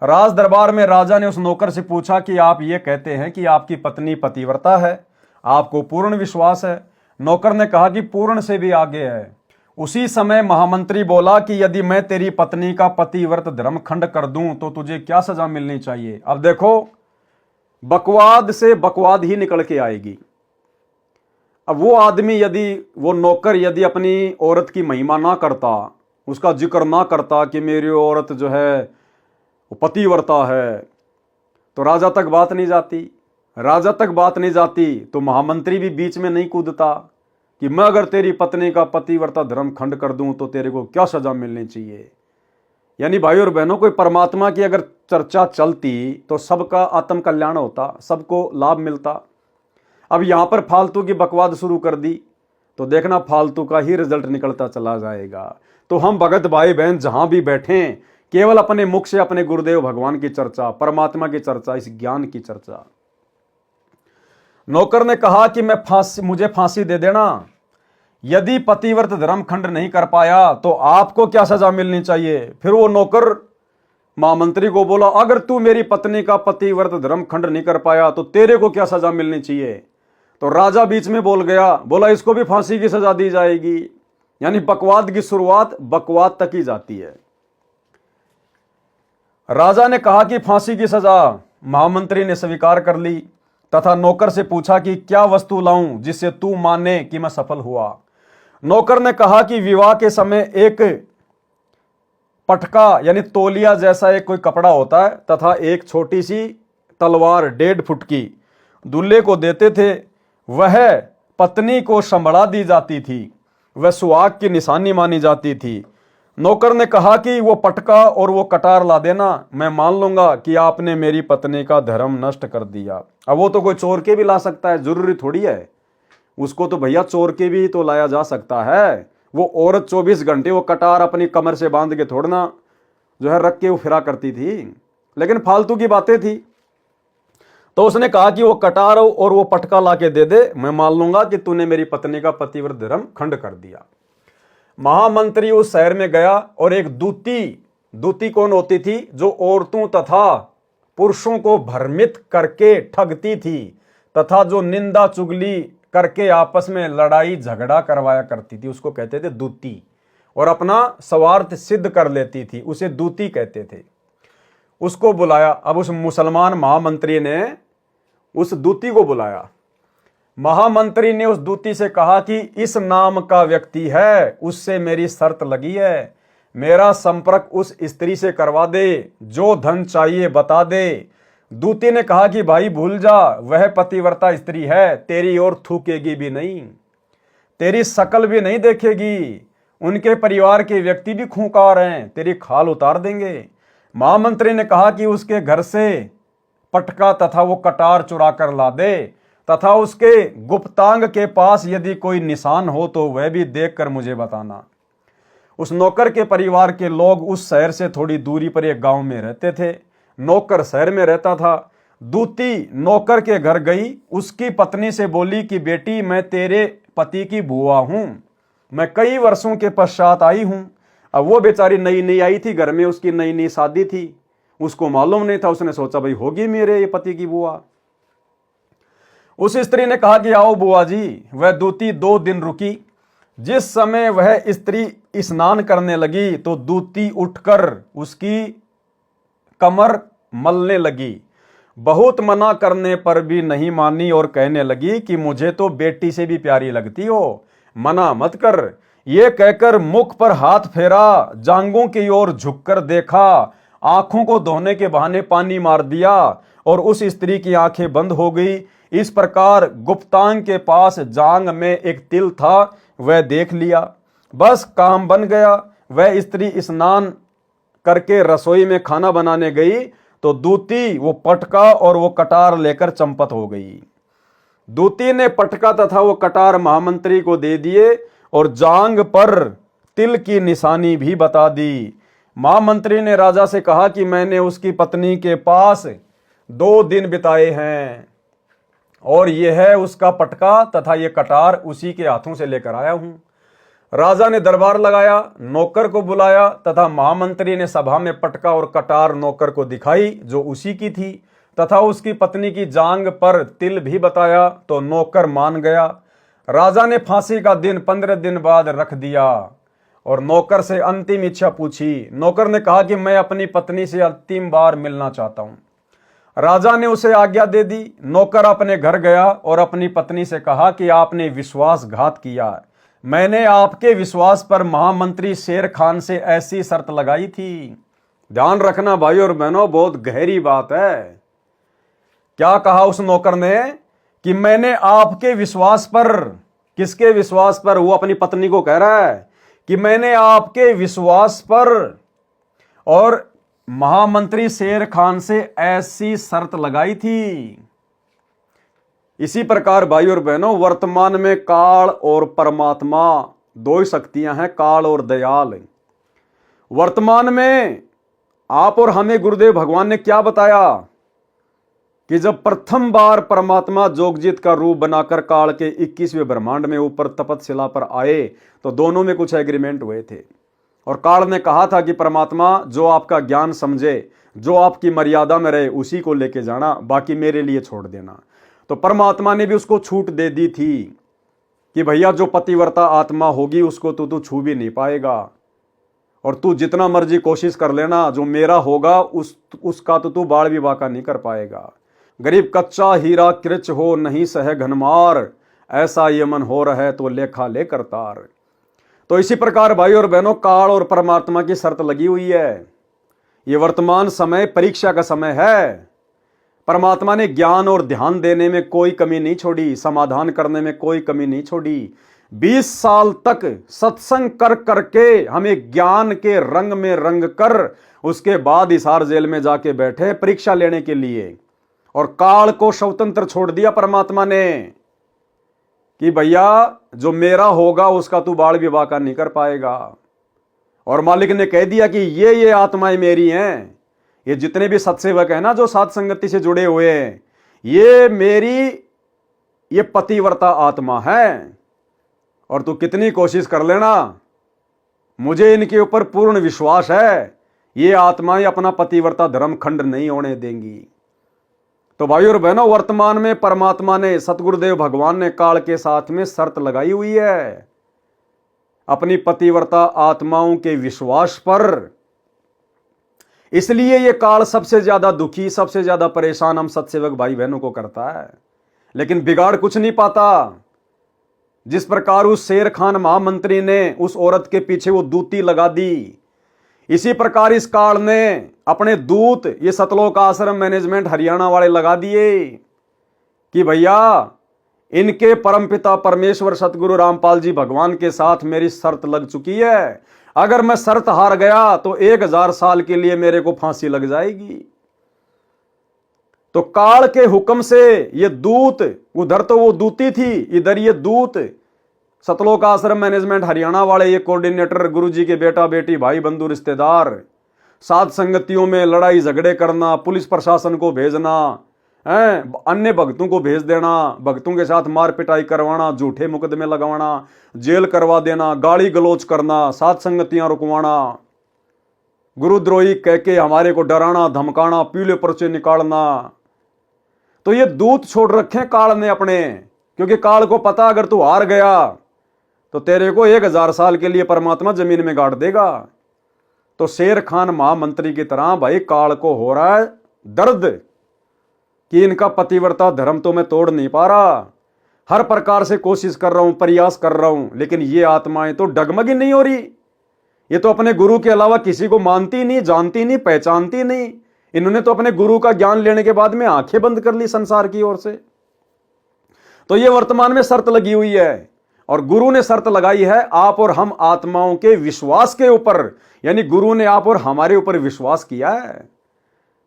राज दरबार में राजा ने उस नौकर से पूछा कि आप ये कहते हैं कि आपकी पत्नी पतिव्रता है, आपको पूर्ण विश्वास है? नौकर ने कहा कि पूर्ण से भी आगे है। उसी समय महामंत्री बोला कि यदि मैं तेरी पत्नी का पतिव्रत धर्मखंड कर दूं तो तुझे क्या सजा मिलनी चाहिए। अब देखो, बकवाद से बकवाद ही निकल के आएगी। अब वो आदमी यदि, वो नौकर यदि अपनी औरत की महिमा ना करता, उसका जिक्र ना करता कि मेरी औरत जो है वो पतिव्रता है, तो राजा तक बात नहीं जाती। राजा तक बात नहीं जाती तो महामंत्री भी बीच में नहीं कूदता कि मैं अगर तेरी पत्नी का पतिव्रता धर्म खंड कर दूं तो तेरे को क्या सजा मिलनी चाहिए। यानी भाई और बहनों, कोई परमात्मा की अगर चर्चा चलती तो सबका आत्म कल्याण होता, सबको लाभ मिलता। अब यहां पर फालतू की बकवाद शुरू कर दी तो देखना फालतू का ही रिजल्ट निकलता चला जाएगा। तो हम भगत भाई बहन जहां भी बैठे, केवल अपने मुख से अपने गुरुदेव भगवान की चर्चा, परमात्मा की चर्चा, इस ज्ञान की चर्चा। नौकर ने कहा कि मुझे फांसी दे देना, यदि पतिव्रत धर्म खंड नहीं कर पाया तो आपको क्या सजा मिलनी चाहिए। फिर वो नौकर महामंत्री को बोला, अगर तू मेरी पत्नी का पतिव्रत धर्म खंड नहीं कर पाया तो तेरे को क्या सजा मिलनी चाहिए। तो राजा बीच में बोल गया, बोला इसको भी फांसी की सजा दी जाएगी। यानी बकवाद की शुरुआत बकवाद तक ही जाती है। राजा ने कहा कि फांसी की सजा, महामंत्री ने स्वीकार कर ली तथा नौकर से पूछा कि क्या वस्तु लाऊं जिससे तू माने कि मैं सफल हुआ। नौकर ने कहा कि विवाह के समय एक पटका यानी तौलिया जैसा एक कोई कपड़ा होता है तथा एक छोटी सी तलवार 1.5 फुट की दूल्हे को देते थे, वह पत्नी को संभड़ा दी जाती थी, वह सुहाग की निशानी मानी जाती थी। नौकर ने कहा कि वो पटका और वो कटार ला देना, मैं मान लूंगा कि आपने मेरी पत्नी का धर्म नष्ट कर दिया। अब वो तो कोई चोर के भी ला सकता है, जरूरी थोड़ी है उसको तो भैया चोर के भी तो लाया जा सकता है। वो औरत 24 घंटे वो कटार अपनी कमर से बांध के थोड़ना जो है रख के वो फिरा करती थी, लेकिन फालतू की बातें थी। तो उसने कहा कि वो कटार और वो पटका ला के दे दे, मैं मान लूंगा कि तूने मेरी पत्नी का पतिव्रत धर्म खंड कर दिया। महामंत्री उस शहर में गया और एक दूती कौन होती थी, जो औरतों तथा पुरुषों को भ्रमित करके ठगती थी तथा जो निंदा चुगली करके आपस में लड़ाई झगड़ा करवाया करती थी, उसको कहते थे दूती, और अपना स्वार्थ सिद्ध कर लेती थी, उसे दूती कहते थे। उसको बुलाया। अब उस मुसलमान महामंत्री ने उस दूती को बुलाया। महामंत्री ने उस दूती से कहा कि इस नाम का व्यक्ति है, उससे मेरी शर्त लगी है, मेरा संपर्क उस स्त्री से करवा दे, जो धन चाहिए बता दे। दूती ने कहा कि भाई भूल जा, वह पतिव्रता स्त्री है, तेरी ओर थूकेगी भी नहीं, तेरी शकल भी नहीं देखेगी, उनके परिवार के व्यक्ति भी खूंखार हैं, तेरी खाल उतार देंगे। महामंत्री ने कहा कि उसके घर से पटका तथा वो कटार चुरा कर ला दे तथा उसके गुप्तांग के पास यदि कोई निशान हो तो वह भी देखकर मुझे बताना। उस नौकर के परिवार के लोग उस शहर से थोड़ी दूरी पर एक गांव में रहते थे। नौकर शहर में रहता था। दूती नौकर के घर गई, उसकी पत्नी से बोली कि बेटी, मैं तेरे पति की बुआ हूं, मैं कई वर्षों के पश्चात आई हूं। अब वो बेचारी नई नई आई थी घर में, उसकी नई नई शादी थी, उसको मालूम नहीं था, उसने सोचा भाई होगी मेरे ये पति की बुआ। उस स्त्री ने कहा कि आओ बुआ जी। वह दूती 2 दिन रुकी। जिस समय वह स्त्री स्नान करने लगी तो दूती उठकर उसकी कमर मलने लगी। बहुत मना करने पर भी नहीं मानी और कहने लगी कि मुझे तो बेटी से भी प्यारी लगती हो, मना मत कर। ये कहकर मुख पर हाथ फेरा, जांघों की ओर झुककर देखा, आंखों को धोने के बहाने पानी मार दिया और उस स्त्री की आंखें बंद हो गई। इस प्रकार गुप्तांग के पास जांग में एक तिल था, वह देख लिया, बस काम बन गया। वह स्त्री स्नान करके रसोई में खाना बनाने गई तो दूती वो पटका और वो कटार लेकर चंपत हो गई। दूती ने पटका तथा वो कटार महामंत्री को दे दिए और जांग पर तिल की निशानी भी बता दी। महामंत्री ने राजा से कहा कि मैंने उसकी पत्नी के पास 2 दिन बिताए हैं और यह है उसका पटका तथा ये कटार उसी के हाथों से लेकर आया हूं। राजा ने दरबार लगाया, नौकर को बुलाया तथा महामंत्री ने सभा में पटका और कटार नौकर को दिखाई जो उसी की थी तथा उसकी पत्नी की जांग पर तिल भी बताया तो नौकर मान गया। राजा ने फांसी का दिन 15 दिन बाद रख दिया। और नौकर से अंतिम इच्छा पूछी। नौकर ने कहा कि मैं अपनी पत्नी से अंतिम बार मिलना चाहता हूं। राजा ने उसे आज्ञा दे दी। नौकर अपने घर गया और अपनी पत्नी से कहा कि आपने विश्वासघात किया। मैंने आपके विश्वास पर महामंत्री शेर खान से ऐसी शर्त लगाई थी। ध्यान रखना भाई और बहनों, बहुत गहरी बात है। क्या कहा उस नौकर ने कि मैंने आपके विश्वास पर, किसके विश्वास पर? वो अपनी पत्नी को कह रहा है कि मैंने आपके विश्वास पर और महामंत्री शेर खान से ऐसी शर्त लगाई थी। इसी प्रकार भाई और बहनों, वर्तमान में काल और परमात्मा दो ही शक्तियां हैं, काल और दयाल। वर्तमान में आप और हमें गुरुदेव भगवान ने क्या बताया कि जब प्रथम बार परमात्मा जोगजीत का रूप बनाकर काल के 21वें ब्रह्मांड में ऊपर तपतशिला पर आए तो दोनों में कुछ एग्रीमेंट हुए थे। और काल ने कहा था कि परमात्मा जो आपका ज्ञान समझे, जो आपकी मर्यादा में रहे, उसी को लेके जाना, बाकी मेरे लिए छोड़ देना। तो परमात्मा ने भी उसको छूट दे दी थी कि भैया जो पतिव्रता आत्मा होगी उसको तू छू भी नहीं पाएगा, और तू जितना मर्जी कोशिश कर लेना, जो मेरा होगा उसका तो तू बाल विवाह का नहीं कर पाएगा। गरीब कच्चा हीरा कृच हो नहीं सह घनमार, ऐसा ये मन हो रहा है तो लेखा ले करतार। तो इसी प्रकार भाई और बहनों, काल और परमात्मा की शर्त लगी हुई है। ये वर्तमान समय परीक्षा का समय है। परमात्मा ने ज्ञान और ध्यान देने में कोई कमी नहीं छोड़ी, समाधान करने में कोई कमी नहीं छोड़ी। 20 साल तक सत्संग कर करके हमें ज्ञान के रंग में रंग कर उसके बाद हिसार जेल में जाके बैठे परीक्षा लेने के लिए, और काल को स्वतंत्र छोड़ दिया परमात्मा ने कि भैया जो मेरा होगा उसका तू बाल विवाह का नहीं कर पाएगा। और मालिक ने कह दिया कि ये आत्माएं मेरी हैं, ये जितने भी सत्सेवक हैं ना, जो सात संगति से जुड़े हुए हैं, ये मेरी, ये पतिव्रता आत्मा है। और तू कितनी कोशिश कर लेना, मुझे इनके ऊपर पूर्ण विश्वास है, ये आत्माएं अपना पतिव्रता धर्म खंड नहीं होने देंगी। तो भाई और बहनों, वर्तमान में परमात्मा ने, सतगुरुदेव भगवान ने काल के साथ में शर्त लगाई हुई है अपनी पतिव्रता आत्माओं के विश्वास पर। इसलिए ये काल सबसे ज्यादा दुखी, सबसे ज्यादा परेशान हम सत्सेवक भाई बहनों को करता है, लेकिन बिगाड़ कुछ नहीं पाता। जिस प्रकार उस शेर खान महामंत्री ने उस औरत के पीछे वो दूती लगा दी, इसी प्रकार इस काल ने अपने दूत ये सतलोक आश्रम मैनेजमेंट हरियाणा वाले लगा दिए कि भैया इनके परमपिता परमेश्वर सतगुरु रामपाल जी भगवान के साथ मेरी शर्त लग चुकी है। अगर मैं शर्त हार गया तो 1000 साल के लिए मेरे को फांसी लग जाएगी। तो काल के हुक्म से ये दूत, उधर तो वो दूती थी, इधर ये दूत, सतलोक आश्रम मैनेजमेंट हरियाणा वाले ये कोऑर्डिनेटर, गुरुजी के बेटा बेटी भाई बंधु रिश्तेदार, सात संगतियों में लड़ाई झगड़े करना, पुलिस प्रशासन को भेजना, अन्य भक्तों को भेज देना, भक्तों के साथ मार पिटाई करवाना, झूठे मुकदमे लगवाना, जेल करवा देना, गाली गलोच करना, सात संगतियां रुकवाना, गुरुद्रोही कह के हमारे को डराना धमकाना, पीले पर्चे निकालना। तो ये दूत छोड़ रखे काल ने अपने, क्योंकि काल को पता अगर तू हार गया तो तेरे को 1000 साल के लिए परमात्मा जमीन में गाड़ देगा। तो शेर खान महामंत्री की तरह भाई काल को हो रहा है दर्द कि इनका पतिव्रता धर्म तो मैं तोड़ नहीं पा रहा, हर प्रकार से कोशिश कर रहा हूं, प्रयास कर रहा हूं, लेकिन ये आत्माएं तो डगमगी नहीं हो रही। ये तो अपने गुरु के अलावा किसी को मानती नहीं, जानती नहीं, पहचानती नहीं। इन्होंने तो अपने गुरु का ज्ञान लेने के बाद में आंखें बंद कर ली संसार की ओर से। तो ये वर्तमान में शर्त लगी हुई है, और गुरु ने शर्त लगाई है आप और हम आत्माओं के विश्वास के ऊपर, यानी गुरु ने आप और हमारे ऊपर विश्वास किया है।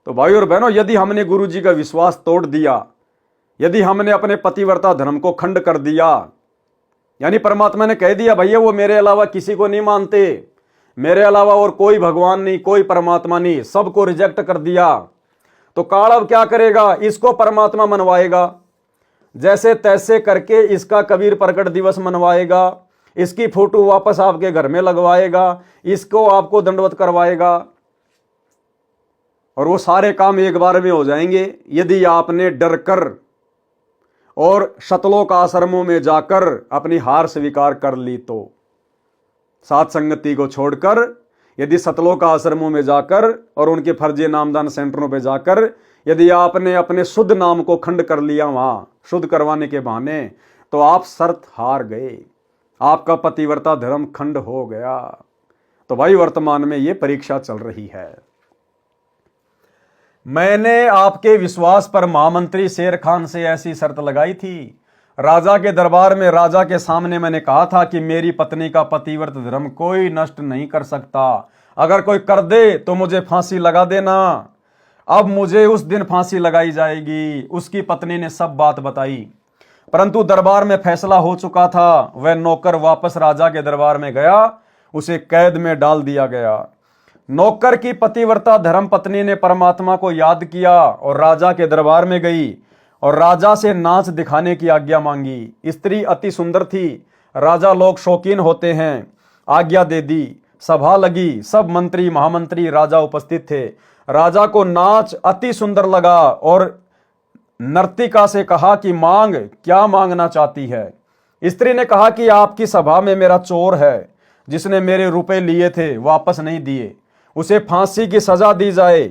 तो भाई और बहनों, यदि हमने गुरु जी का विश्वास तोड़ दिया, यदि हमने अपने पतिव्रता धर्म को खंड कर दिया, यानी परमात्मा ने कह दिया भैया वो मेरे अलावा किसी को नहीं मानते, मेरे अलावा और कोई भगवान नहीं, कोई परमात्मा नहीं, सबको रिजेक्ट कर दिया, तो काल अब क्या करेगा? इसको परमात्मा मनवाएगा, जैसे तैसे करके इसका कबीर प्रकट दिवस मनवाएगा, इसकी फोटो वापस आपके घर में लगवाएगा, इसको आपको दंडवत करवाएगा, और वो सारे काम एक बार में हो जाएंगे यदि आपने डर कर और सतलोक आश्रमों में जाकर अपनी हार स्वीकार कर ली। तो साथ संगति को छोड़कर यदि सतलोक आश्रमों में जाकर और उनके फर्जी नामदान सेंटरों पर जाकर यदि आपने अपने शुद्ध नाम को खंड कर लिया वहां शुद्ध करवाने के बहाने, तो आप शर्त हार गए, आपका पतिव्रता धर्म खंड हो गया। तो भाई वर्तमान में यह परीक्षा चल रही है। मैंने आपके विश्वास पर महामंत्री शेर खान से ऐसी शर्त लगाई थी। राजा के दरबार में राजा के सामने मैंने कहा था कि मेरी पत्नी का पतिव्रत धर्म कोई नष्ट नहीं कर सकता, अगर कोई कर दे तो मुझे फांसी लगा देना। अब मुझे उस दिन फांसी लगाई जाएगी। उसकी पत्नी ने सब बात बताई, परंतु दरबार में फैसला हो चुका था। वह नौकर वापस राजा के दरबार में गया, उसे कैद में डाल दिया गया। नौकर की पतिव्रता धर्म पत्नी ने परमात्मा को याद किया और राजा के दरबार में गई और राजा से नाच दिखाने की आज्ञा मांगी। स्त्री अति सुंदर थी, राजा लोग शौकीन होते हैं, आज्ञा दे दी। सभा लगी, सब मंत्री महामंत्री राजा उपस्थित थे। राजा को नाच अति सुंदर लगा और नर्तिका से कहा कि मांग, क्या मांगना चाहती है। स्त्री ने कहा कि आपकी सभा में मेरा चोर है, जिसने मेरे रुपए लिए थे वापस नहीं दिए, उसे फांसी की सजा दी जाए।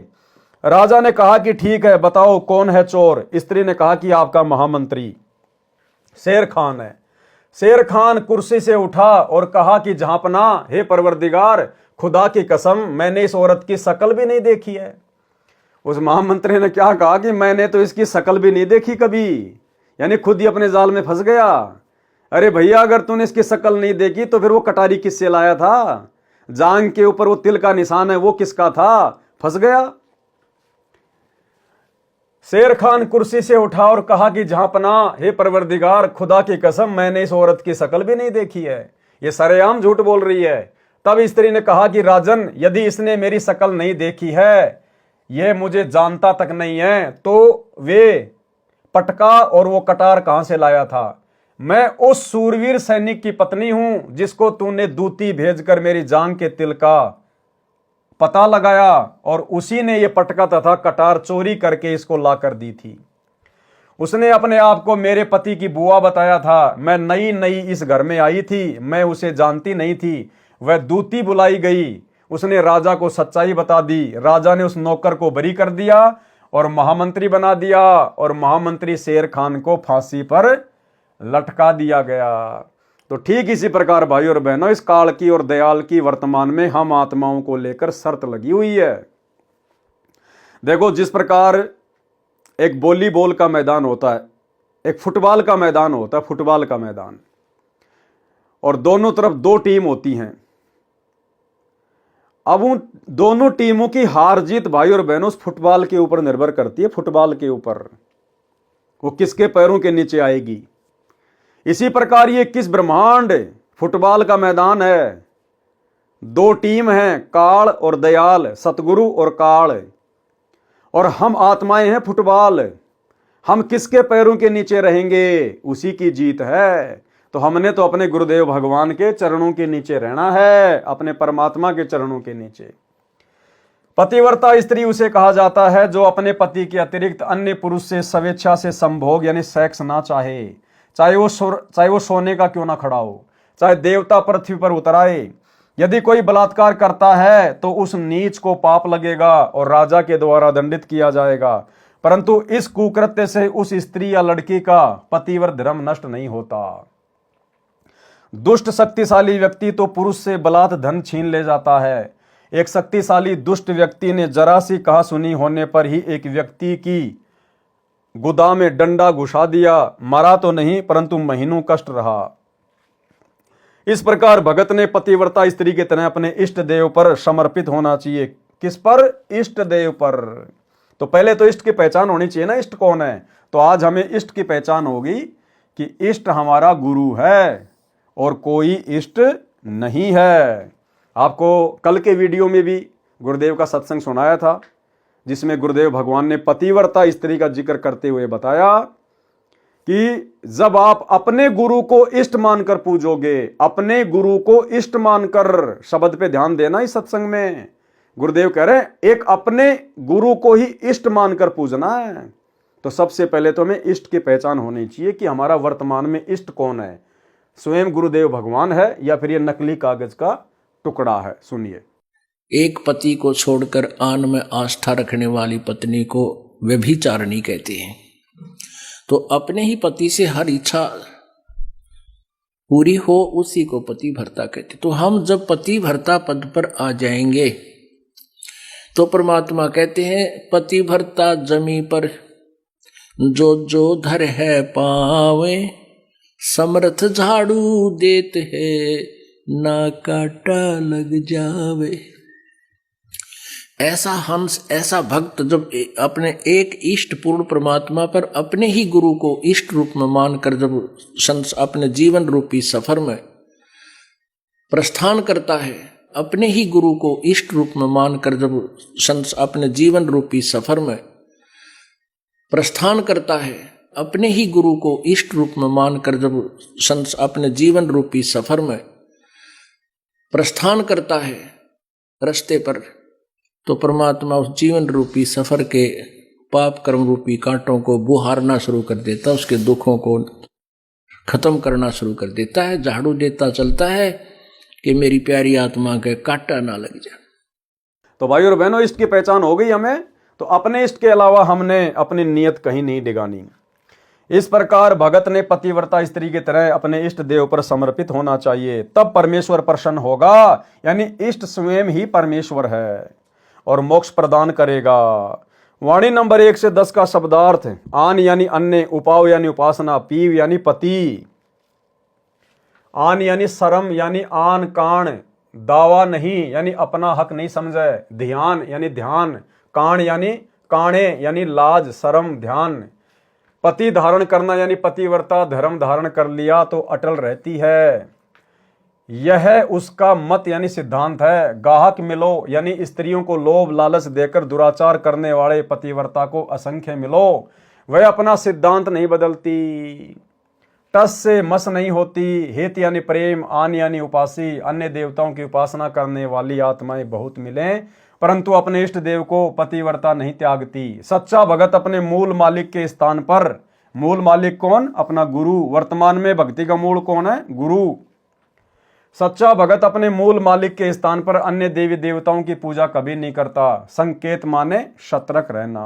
राजा ने कहा कि ठीक है, बताओ कौन है चोर। स्त्री ने कहा कि आपका महामंत्री शेर खान है। शेर खान कुर्सी से उठा और कहा कि जहांपना, हे परवरदिगार, खुदा की कसम मैंने इस औरत की शकल भी नहीं देखी है। उस महामंत्री ने क्या कहा कि मैंने तो इसकी शकल भी नहीं देखी कभी, यानी खुद ही अपने जाल में फंस गया। अरे भैया, अगर तूने इसकी शकल नहीं देखी तो फिर वो कटारी किससे लाया था? जांग के ऊपर वो तिल का निशान है, वो किसका था? फंस गया। शेर खान कुर्सी से उठा और कहा कि जहांपना, हे परवरदिगार, खुदा की कसम मैंने इस औरत की शकल भी नहीं देखी है, ये सरेआम झूठ बोल रही है। तब स्त्री ने कहा कि राजन, यदि इसने मेरी शकल नहीं देखी है, ये मुझे जानता तक नहीं है, तो वे पटका और वो कटार कहां से लाया था? मैं उस सूरवीर सैनिक की पत्नी हूं जिसको तूने दूती भेजकर मेरी जांग के तिल का पता लगाया और उसी ने ये पटका तथा कटार चोरी करके इसको लाकर दी थी। उसने अपने आप को मेरे पति की बुआ बताया था। मैं नई नई इस घर में आई थी, मैं उसे जानती नहीं थी। वह दूती बुलाई गई, उसने राजा को सच्चाई बता दी। राजा ने उस नौकर को बरी कर दिया और महामंत्री बना दिया और महामंत्री शेर खान को फांसी पर लटका दिया गया। तो ठीक इसी प्रकार भाई और बहनों, इस काल की और दयाल की वर्तमान में हम आत्माओं को लेकर शर्त लगी हुई है। देखो, जिस प्रकार एक वॉलीबॉल का मैदान होता है, एक फुटबॉल का मैदान होता है, फुटबॉल का मैदान, और दोनों तरफ दो टीम होती हैं। अब उन दोनों टीमों की हार जीत भाई और बहनों उस फुटबॉल के ऊपर निर्भर करती है, फुटबॉल के ऊपर, वो किसके पैरों के नीचे आएगी। इसी प्रकार ये किस ब्रह्मांड फुटबॉल का मैदान है, दो टीम हैं, काल और दयाल, सतगुरु और काल, और हम आत्माएं हैं फुटबॉल। हम किसके पैरों के नीचे रहेंगे, उसी की जीत है। तो हमने तो अपने गुरुदेव भगवान के चरणों के नीचे रहना है, अपने परमात्मा के चरणों के नीचे। पतिव्रता स्त्री उसे कहा जाता है जो अपने पति के अतिरिक्त अन्य पुरुष से स्वेच्छा से संभोग यानी सेक्स ना चाहे, चाहे वो सोने का क्यों ना खड़ा हो, चाहे देवता पृथ्वी पर उतर आए। यदि कोई बलात्कार करता है तो उस नीच को पाप लगेगा और राजा के द्वारा दंडित किया जाएगा, परंतु इस कुकृत्य से उस स्त्री या लड़की का पतिव्रत धर्म नष्ट नहीं होता। दुष्ट शक्तिशाली व्यक्ति तो पुरुष से बलात् धन छीन ले जाता है। एक शक्तिशाली दुष्ट व्यक्ति ने जरा सी कहा सुनी होने पर ही एक व्यक्ति की गुदा में डंडा घुसा दिया। मरा तो नहीं, परंतु महीनों कष्ट रहा। इस प्रकार भगत ने पतिव्रता स्त्री के तरह अपने इष्ट देव पर समर्पित होना चाहिए। किस पर? इष्ट देव पर। तो पहले तो इष्ट की पहचान होनी चाहिए ना, इष्ट कौन है। तो आज हमें इष्ट की पहचान होगी कि इष्ट हमारा गुरु है और कोई इष्ट नहीं है। आपको कल के वीडियो में भी गुरुदेव का सत्संग सुनाया था, जिसमें गुरुदेव भगवान ने पतिव्रता स्त्री का जिक्र करते हुए बताया कि जब आप अपने गुरु को इष्ट मानकर पूजोगे, अपने गुरु को इष्ट मानकर, शब्द पे ध्यान देना इस सत्संग में, गुरुदेव कह रहे हैं एक अपने गुरु को ही इष्ट मानकर पूजना है। तो सबसे पहले तो हमें इष्ट की पहचान होनी चाहिए कि हमारा वर्तमान में इष्ट कौन है। स्वयं गुरुदेव भगवान है या फिर ये नकली कागज का टुकड़ा है? सुनिए। एक पति को छोड़कर आन में आस्था रखने वाली पत्नी को व्यभिचारिणी कहते हैं। तो अपने ही पति से हर इच्छा पूरी हो उसी को पतिव्रता कहते। तो हम जब पतिव्रता पद पर आ जाएंगे तो परमात्मा कहते हैं पतिव्रता जमी पर जो जो धर है पावे, समर्थ झाड़ू देत है ना काटा लग जावे। ऐसा हंस, ऐसा भक्त जब अपने एक इष्ट पूर्ण परमात्मा पर अपने ही गुरु को इष्ट रूप में मानकर जब अपने जीवन रूपी सफर में प्रस्थान करता है, अपने ही गुरु को इष्ट रूप में मानकर जब अपने जीवन रूपी सफर में प्रस्थान करता है, अपने ही गुरु को इष्ट रूप में मानकर जब अपने जीवन रूपी सफर में प्रस्थान करता है रास्ते पर, तो परमात्मा उस जीवन रूपी सफर के पाप कर्म रूपी कांटों को बुहारना शुरू कर देता, उसके दुखों को खत्म करना शुरू कर देता है, झाड़ू देता चलता है कि मेरी प्यारी आत्मा के कांटा ना लग जाए। तो भाई और बहनों, इष्ट की पहचान हो गई हमें, तो अपने इष्ट के अलावा हमने अपनी नियत कहीं नहीं डिगानी। इस प्रकार भगत ने पतिव्रता स्त्री की तरह अपने इष्ट देव पर समर्पित होना चाहिए, तब परमेश्वर प्रसन्न होगा। यानी इष्ट स्वयं ही परमेश्वर है और मोक्ष प्रदान करेगा। वाणी नंबर 1 से 10 का शब्दार्थ। आन यानी अन्य, उपाव यानी उपासना, पीव यानी पति। आन यानी शर्म यानी आन कान, दावा नहीं यानी अपना हक नहीं समझे, ध्यान यानी ध्यान, कान यानी काणे यानी लाज शर्म ध्यान। पति धारण करना यानी पतिव्रता धर्म धारण कर लिया तो अटल रहती है, यह उसका मत यानी सिद्धांत है। गाहक मिलो यानी स्त्रियों को लोभ लालच देकर दुराचार करने वाले पतिव्रता को असंख्य मिलो, वह अपना सिद्धांत नहीं बदलती। टस से मस नहीं होती। हित यानी प्रेम, आन यानी उपासी, अन्य देवताओं की उपासना करने वाली आत्माएं बहुत मिलें, परंतु अपने इष्ट देव को पतिव्रता नहीं त्यागती। सच्चा भगत अपने मूल मालिक के स्थान पर, मूल मालिक कौन? अपना गुरु। वर्तमान में भक्ति का मूल कौन है? गुरु। सच्चा भगत अपने मूल मालिक के स्थान पर अन्य देवी देवताओं की पूजा कभी नहीं करता। संकेत माने सतर्क रहना।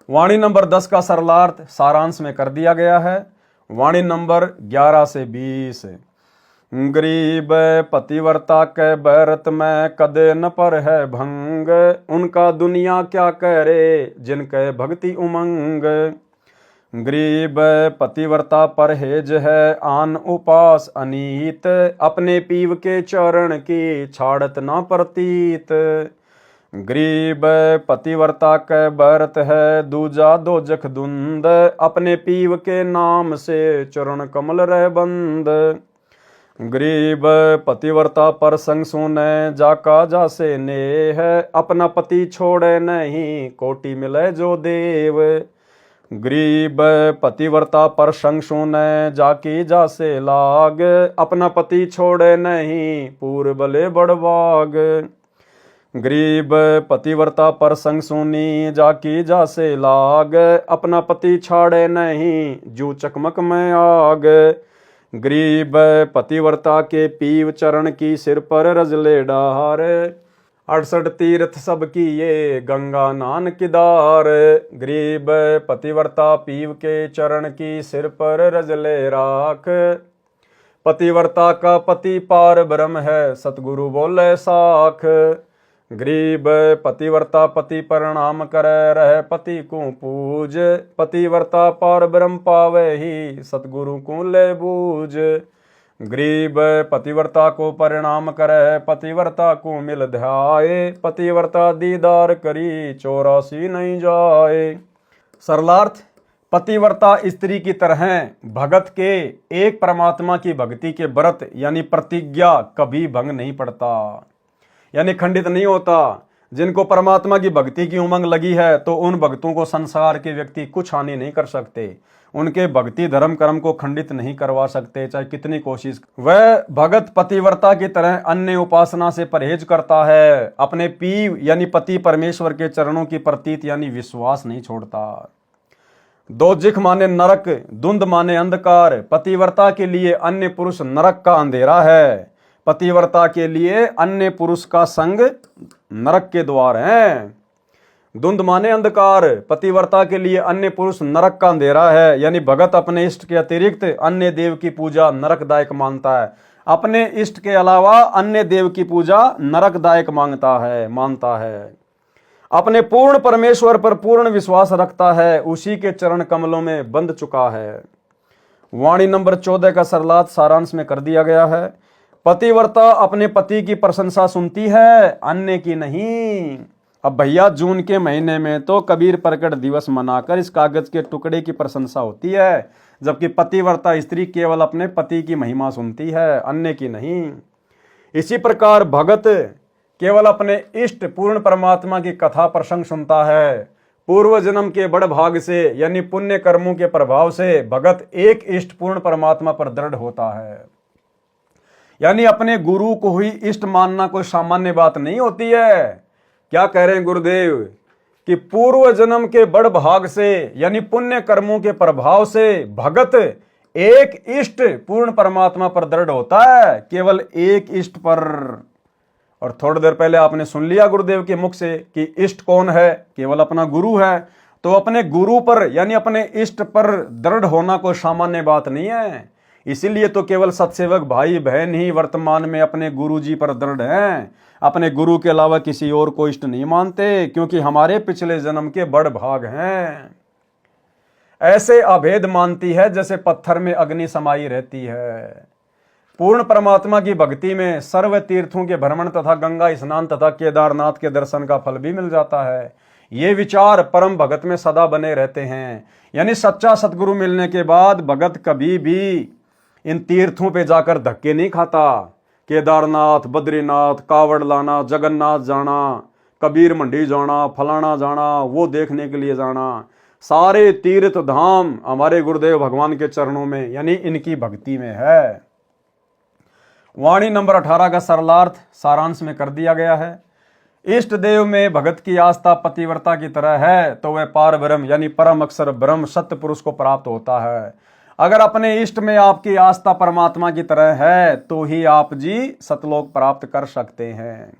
वाणी नंबर 10 का सरलार्थ सारांश में कर दिया गया है। वाणी नंबर 11 से 20। गरीब पतिव्रता के बैरत में कदे न पर है भंग, उनका दुनिया क्या करे जिनके भक्ति उमंग। गरीब पतिव्रता परहेज है आन उपास अनीत, अपने पीव के चरण की छाड़त ना प्रतीत। गरीब पतिव्रता के बैरत है दूजा दोजख दुंद, अपने पीव के नाम से चरण कमल रह बंद। गरीब पतिव्रता पर संग सुने जाका जासे नेह, अपना पति छोड़े नहीं कोटि मिले जो देव। गरीब पतिव्रता पर संग सुने जाकी जासे लाग, अपना पति छोड़े नहीं पूर्व बले बड़वाग। गरीब पतिव्रता पर संग सुनी जाकी जासे लाग, अपना पति छाड़े नहीं जू चकमक में आग। गरीब पतिव्रता के पीव चरण की सिर पर रजले डार, 68 तीर्थ सब की ये गंगा नान किदार। गरीब पतिव्रता पीव के चरण की सिर पर रजले राख, पतिव्रता का पति पार ब्रह्म है सतगुरु बोले साख। गरीब पतिव्रता पति प्रणाम करे रहे पति को पूज, पतिव्रता पार ब्रह्म पावे ही सतगुरु को ले बूझ। गरीब पतिव्रता को परिणाम करे पतिव्रता को मिल ध्याए, पतिव्रता दीदार करी 84 नहीं जाए। सरलार्थ, पतिव्रता स्त्री की तरह भगत के एक परमात्मा की भक्ति के व्रत यानी प्रतिज्ञा कभी भंग नहीं पड़ता, यानी खंडित नहीं होता। जिनको परमात्मा की भक्ति की उमंग लगी है तो उन भक्तों को संसार के व्यक्ति कुछ हानि नहीं कर सकते, उनके भक्ति धर्म कर्म को खंडित नहीं करवा सकते चाहे कितनी कोशिश। वह भगत पतिव्रता की तरह अन्य उपासना से परहेज करता है, अपने पीव यानी पति परमेश्वर के चरणों की प्रतीत यानी विश्वास नहीं छोड़ता। दोजिख माने नरक, धुंध माने अंधकार। पतिव्रता के लिए अन्य पुरुष नरक का अंधेरा है। पतिव्रता के लिए अन्य पुरुष का संग नरक के द्वार हैं। धुंध माने अंधकार, पतिव्रता के लिए अन्य पुरुष नरक का अंधेरा है। यानी भगत अपने इष्ट के अतिरिक्त अन्य देव की पूजा नरकदायक मानता है। अपने इष्ट के अलावा अन्य देव की पूजा नरकदायक मानता है। अपने पूर्ण परमेश्वर पर पूर्ण विश्वास रखता है, उसी के चरण कमलों में बंध चुका है। वाणी नंबर 14 का सरलात सारांश में कर दिया गया है। पतिव्रता अपने पति की प्रशंसा सुनती है, अन्य की नहीं। अब भैया जून के महीने में तो कबीर प्रकट दिवस मनाकर इस कागज के टुकड़े की प्रशंसा होती है, जबकि पतिव्रता स्त्री केवल अपने पति की महिमा सुनती है, अन्य की नहीं। इसी प्रकार भगत केवल अपने इष्ट पूर्ण परमात्मा की कथा प्रसंग सुनता है। पूर्व जन्म के बड़ भाग से यानी पुण्य कर्मों के प्रभाव से भगत एक इष्ट पूर्ण परमात्मा पर दृढ़ होता है। यानी अपने गुरु को ही इष्ट मानना कोई सामान्य बात नहीं होती है। क्या कह रहे हैं गुरुदेव कि पूर्व जन्म के बड़ भाग से यानी पुण्य कर्मों के प्रभाव से भगत एक इष्ट पूर्ण परमात्मा पर दृढ़ होता है, केवल एक इष्ट पर। और थोड़ी देर पहले आपने सुन लिया गुरुदेव के मुख से कि इष्ट कौन है, केवल अपना गुरु है। तो अपने गुरु पर यानी अपने इष्ट पर दृढ़ होना कोई सामान्य बात नहीं है। इसीलिए तो केवल सत्सेवक भाई बहन ही वर्तमान में अपने गुरु जी पर दृढ़ हैं, अपने गुरु के अलावा किसी और को इष्ट नहीं मानते, क्योंकि हमारे पिछले जन्म के बड़ भाग हैं। ऐसे अभेद मानती है जैसे पत्थर में अग्नि समाई रहती है। पूर्ण परमात्मा की भक्ति में सर्व तीर्थों के भ्रमण तथा गंगा स्नान तथा केदारनाथ के दर्शन का फल भी मिल जाता है। ये विचार परम भगत में सदा बने रहते हैं। यानी सच्चा सतगुरु मिलने के बाद भगत कभी भी इन तीर्थों पे जाकर धक्के नहीं खाता। केदारनाथ, बद्रीनाथ, कावड़ लाना, जगन्नाथ जाना, कबीर मंडी जाना, फलाना जाना, वो देखने के लिए जाना, सारे तीर्थ धाम हमारे गुरुदेव भगवान के चरणों में यानी इनकी भक्ति में है। वाणी नंबर 18 का सरलार्थ सारांश में कर दिया गया है। इष्ट देव में भगत की आस्था पतिव्रता की तरह है तो वह पार ब्रह्म यानी परम अक्षर ब्रह्म सत्य पुरुष को प्राप्त होता है। अगर अपने इष्ट में आपकी आस्था परमात्मा की तरह है तो ही आप जी सतलोक प्राप्त कर सकते हैं।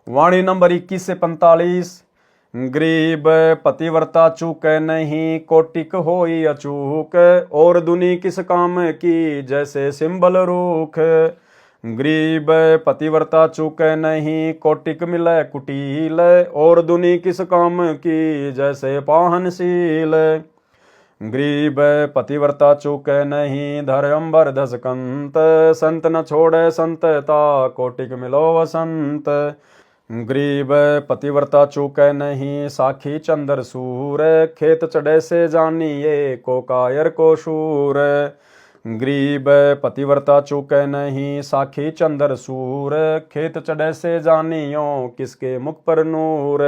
वाणी नंबर 21 से 45। गरीब पतिव्रता चूक नहीं, कोटिक होई अचूक, और दुनी किस काम की जैसे सिंबल रूख। गरीब पतिव्रता चूक नहीं, कोटिक मिले कुटील, और दुनी किस काम की जैसे पाहनशील। गरीब पतिव्रता चूक नहीं, धर अंबर धस कंत, संत न छोड़े संतता, कोटिक मिलो वसंत। गरीब पतिव्रता चूक नहीं, साखी चंद्र सूर, खेत चढ़े से जानिए को कायर को शूर। गरीब पतिव्रता चूक नहीं, साखी चंद्र सूर, खेत चढ़े से जानियो किसके मुख पर नूर।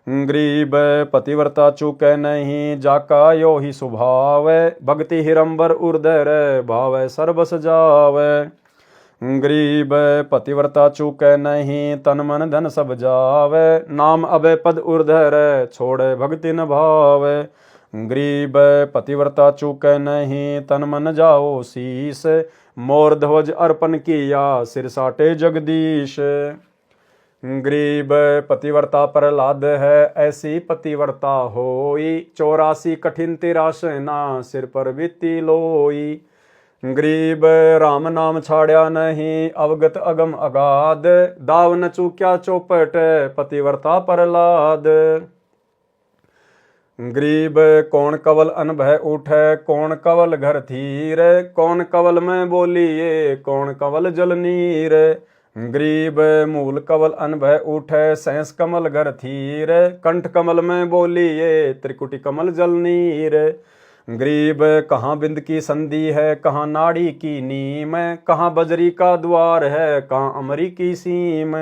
गरीब पतिव्रता चूक नहीं, जाका यो ही स्वभाव, भक्ति हिरंबर उर्दर भाव सर्वस जावे। गरीब पतिव्रता चूक नहीं, तन मन धन सब जावे, नाम अबे पद उर्धर छोड़े भक्ति न भावे। गरीब पतिव्रता चूक नहीं, तन मन जाओ शीस, मोर ध्वज अर्पण किया सिर साटे जगदीश। गरीब पतिव्रता प्रहलाद है, ऐसी पतिव्रता होई, 84 कठिन तिराशना सिर पर बीती लोई। गरीब राम नाम छाड़या नहीं, अवगत अगम अगाध, दाव न चूक्या चौपट पतिव्रता प्रहलाद। गरीब कौन कवल अनभय उठे, कौन कवल घर थीर, कौन कवल में बोलिए कौन कवल जल नीर। गरीब मूल कवल अनभय उठे, सहस कमल घर थीर, कंठ कमल में बोलिए त्रिकुटी कमल जल नीर। गरीब कहाँ बिंद की संधि है, कहाँ नाड़ी की नीम, कहाँ बजरी का द्वार है, कहाँ अमरी की सीम।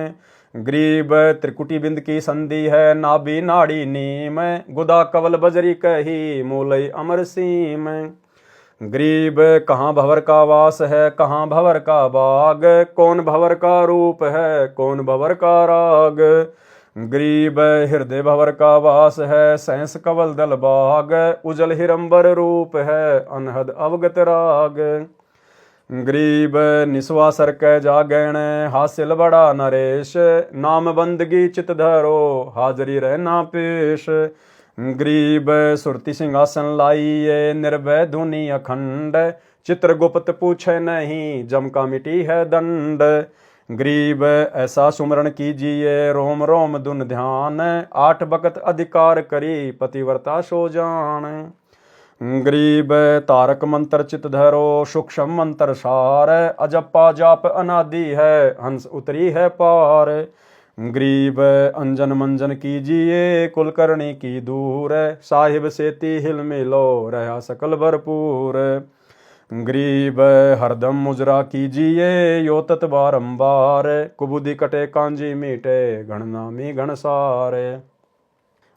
गरीब त्रिकुटी बिंद की संधि है, नाभि नाड़ी नीम, गुदा कवल बजरी कही मूलई अमर सीम। गरीब कहाँ भवर का वास है, कहाँ भवर का बाग, कौन भवर का रूप है कौन भवर का राग। गरीब हृदय भवर का वास है, सहस कवल दल बाग, उजल हिरंबर रूप है, अनहद अवगत राग। गरीब निस्वासर कै जागैण, हासिल बड़ा नरेश, नाम बंदगी चित धरो, हाजरी रहना पेश। गरीब सुरति सिंहासन लाइए, निर्भय धुनि अखंड, चित्रगुप्त पूछे नहीं, जम का मिटी है दंड। गरीब ऐसा सुमरण कीजिए, रोम रोम दुन ध्यान, 8 बकत अधिकार करी, पतिव्रता सो जान। गरीब तारक मंत्र चित धरो, सूक्ष्म मंत्र सार, अजप्पा जाप अनादि है, हंस उतरी है पार। गरीब अंजन मंजन कीजिए, कुलकर्णी की दूर, साहिब सेती हिल मिलो, रहा सकल भरपूर। गरीब हरदम मुजरा कीजिए, यो तत् बारंबार, कुबुदि कटे कांजी मीटे, गणनामी गणसार।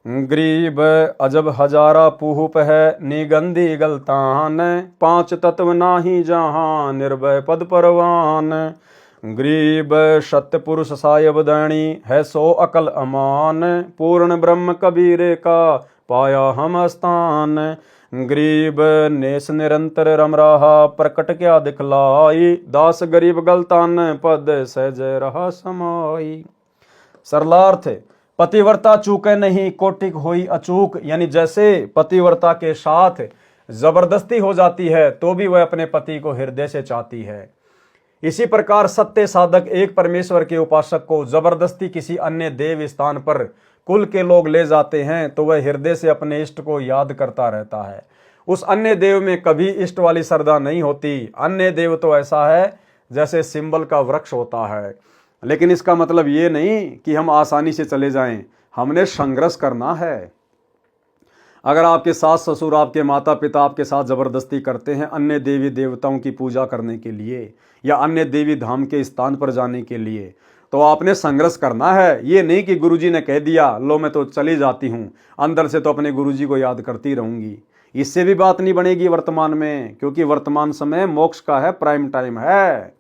गरीब अजब हजारा पूप है, निगंधी गलतान, 5 तत्व नाही जहां, निर्भय पद परवान। गरीब सत्य पुरुष सायब दणी है, 100 अकल अमान, पूर्ण ब्रह्म कबीरे का पाया हम स्थान। गरीब नेस निरंतर रम रहा, प्रकट क्या दिखलाई, दास गरीब गलतान, पद सहज रहा समाई। सरलार्थ, पतिव्रता चूके नहीं, कोटिक होई अचूक। यानी जैसे पतिव्रता के साथ जबरदस्ती हो जाती है तो भी वह अपने पति को हृदय से चाहती है, इसी प्रकार सत्य साधक एक परमेश्वर के उपासक को जबरदस्ती किसी अन्य देव स्थान पर कुल के लोग ले जाते हैं तो वह हृदय से अपने इष्ट को याद करता रहता है। उस अन्य देव में कभी इष्ट वाली श्रद्धा नहीं होती। अन्य देव तो ऐसा है जैसे सिंबल का वृक्ष होता है। लेकिन इसका मतलब ये नहीं कि हम आसानी से चले जाएं, हमने संघर्ष करना है। अगर आपके सास ससुर, आपके माता पिता आपके साथ जबरदस्ती करते हैं अन्य देवी देवताओं की पूजा करने के लिए या अन्य देवी धाम के स्थान पर जाने के लिए, तो आपने संघर्ष करना है। ये नहीं कि गुरुजी ने कह दिया लो मैं तो चली जाती हूँ, अंदर से तो अपने गुरुजी को याद करती रहूंगी। इससे भी बात नहीं बनेगी वर्तमान में, क्योंकि वर्तमान समय मोक्ष का है, प्राइम टाइम है।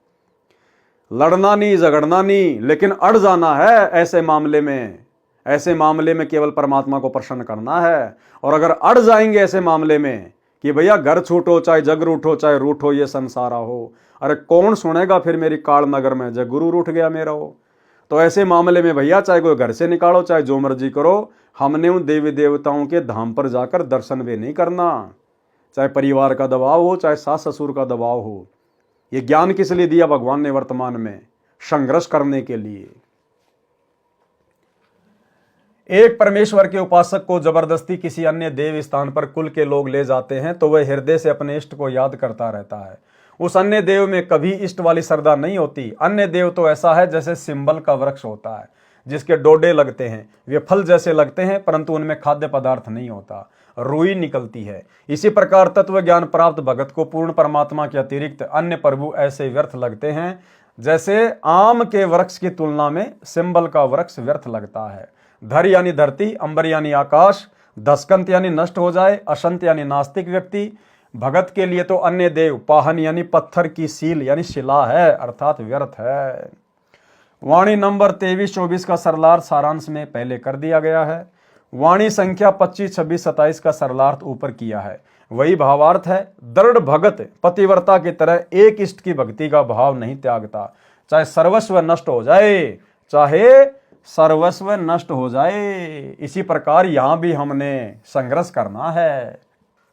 लड़ना नहीं, झगड़ना नहीं, लेकिन अड़ जाना है ऐसे मामले में। ऐसे मामले में केवल परमात्मा को प्रसन्न करना है। और अगर अड़ जाएंगे ऐसे मामले में कि भैया घर छूटो, चाहे जग रूठो, चाहे रूठो ये संसारा हो, अरे कौन सुनेगा फिर मेरी काल नगर में जब गुरु रूठ गया मेरा हो। तो ऐसे मामले में भैया चाहे कोई घर से निकालो, चाहे जो मर्जी करो, हमने उन देवी देवताओं के धाम पर जाकर दर्शन भी नहीं करना। चाहे परिवार का दबाव हो, चाहे सास ससुर का दबाव हो। ये ज्ञान किस लिए दिया भगवान ने वर्तमान में? संघर्ष करने के लिए। एक परमेश्वर के उपासक को जबरदस्ती किसी अन्य देव स्थान पर कुल के लोग ले जाते हैं तो वह हृदय से अपने इष्ट को याद करता रहता है। उस अन्य देव में कभी इष्ट वाली श्रद्धा नहीं होती। अन्य देव तो ऐसा है जैसे सिंबल का वृक्ष होता है, जिसके डोडे लगते हैं, वे फल जैसे लगते हैं परंतु उनमें खाद्य पदार्थ नहीं होता, रुई निकलती है। इसी प्रकार तत्व ज्ञान प्राप्त भगत को पूर्ण परमात्मा के अतिरिक्त अन्य प्रभु ऐसे व्यर्थ लगते हैं जैसे आम के वृक्ष की तुलना में सिंबल का वृक्ष व्यर्थ लगता है। धर यानी धरती, अंबर यानी आकाश, दस्कंत यानी नष्ट हो जाए, असंत यानी नास्तिक व्यक्ति। भगत के लिए तो अन्य देव पाहन यानी पत्थर की सील यानी शिला है, अर्थात व्यर्थ है। वाणी नंबर 23-24 का सरलार्थ सारांश में पहले कर दिया गया है। वाणी संख्या 25, 26, 27 का सरलार्थ ऊपर किया है। वही भावार्थ है। दृढ़ भगत पतिव्रता की तरह एक इष्ट की भक्ति का भाव नहीं त्यागता, चाहे सर्वस्व नष्ट हो जाए, चाहे सर्वस्व नष्ट हो जाए। इसी प्रकार यहां भी हमने संघर्ष करना है।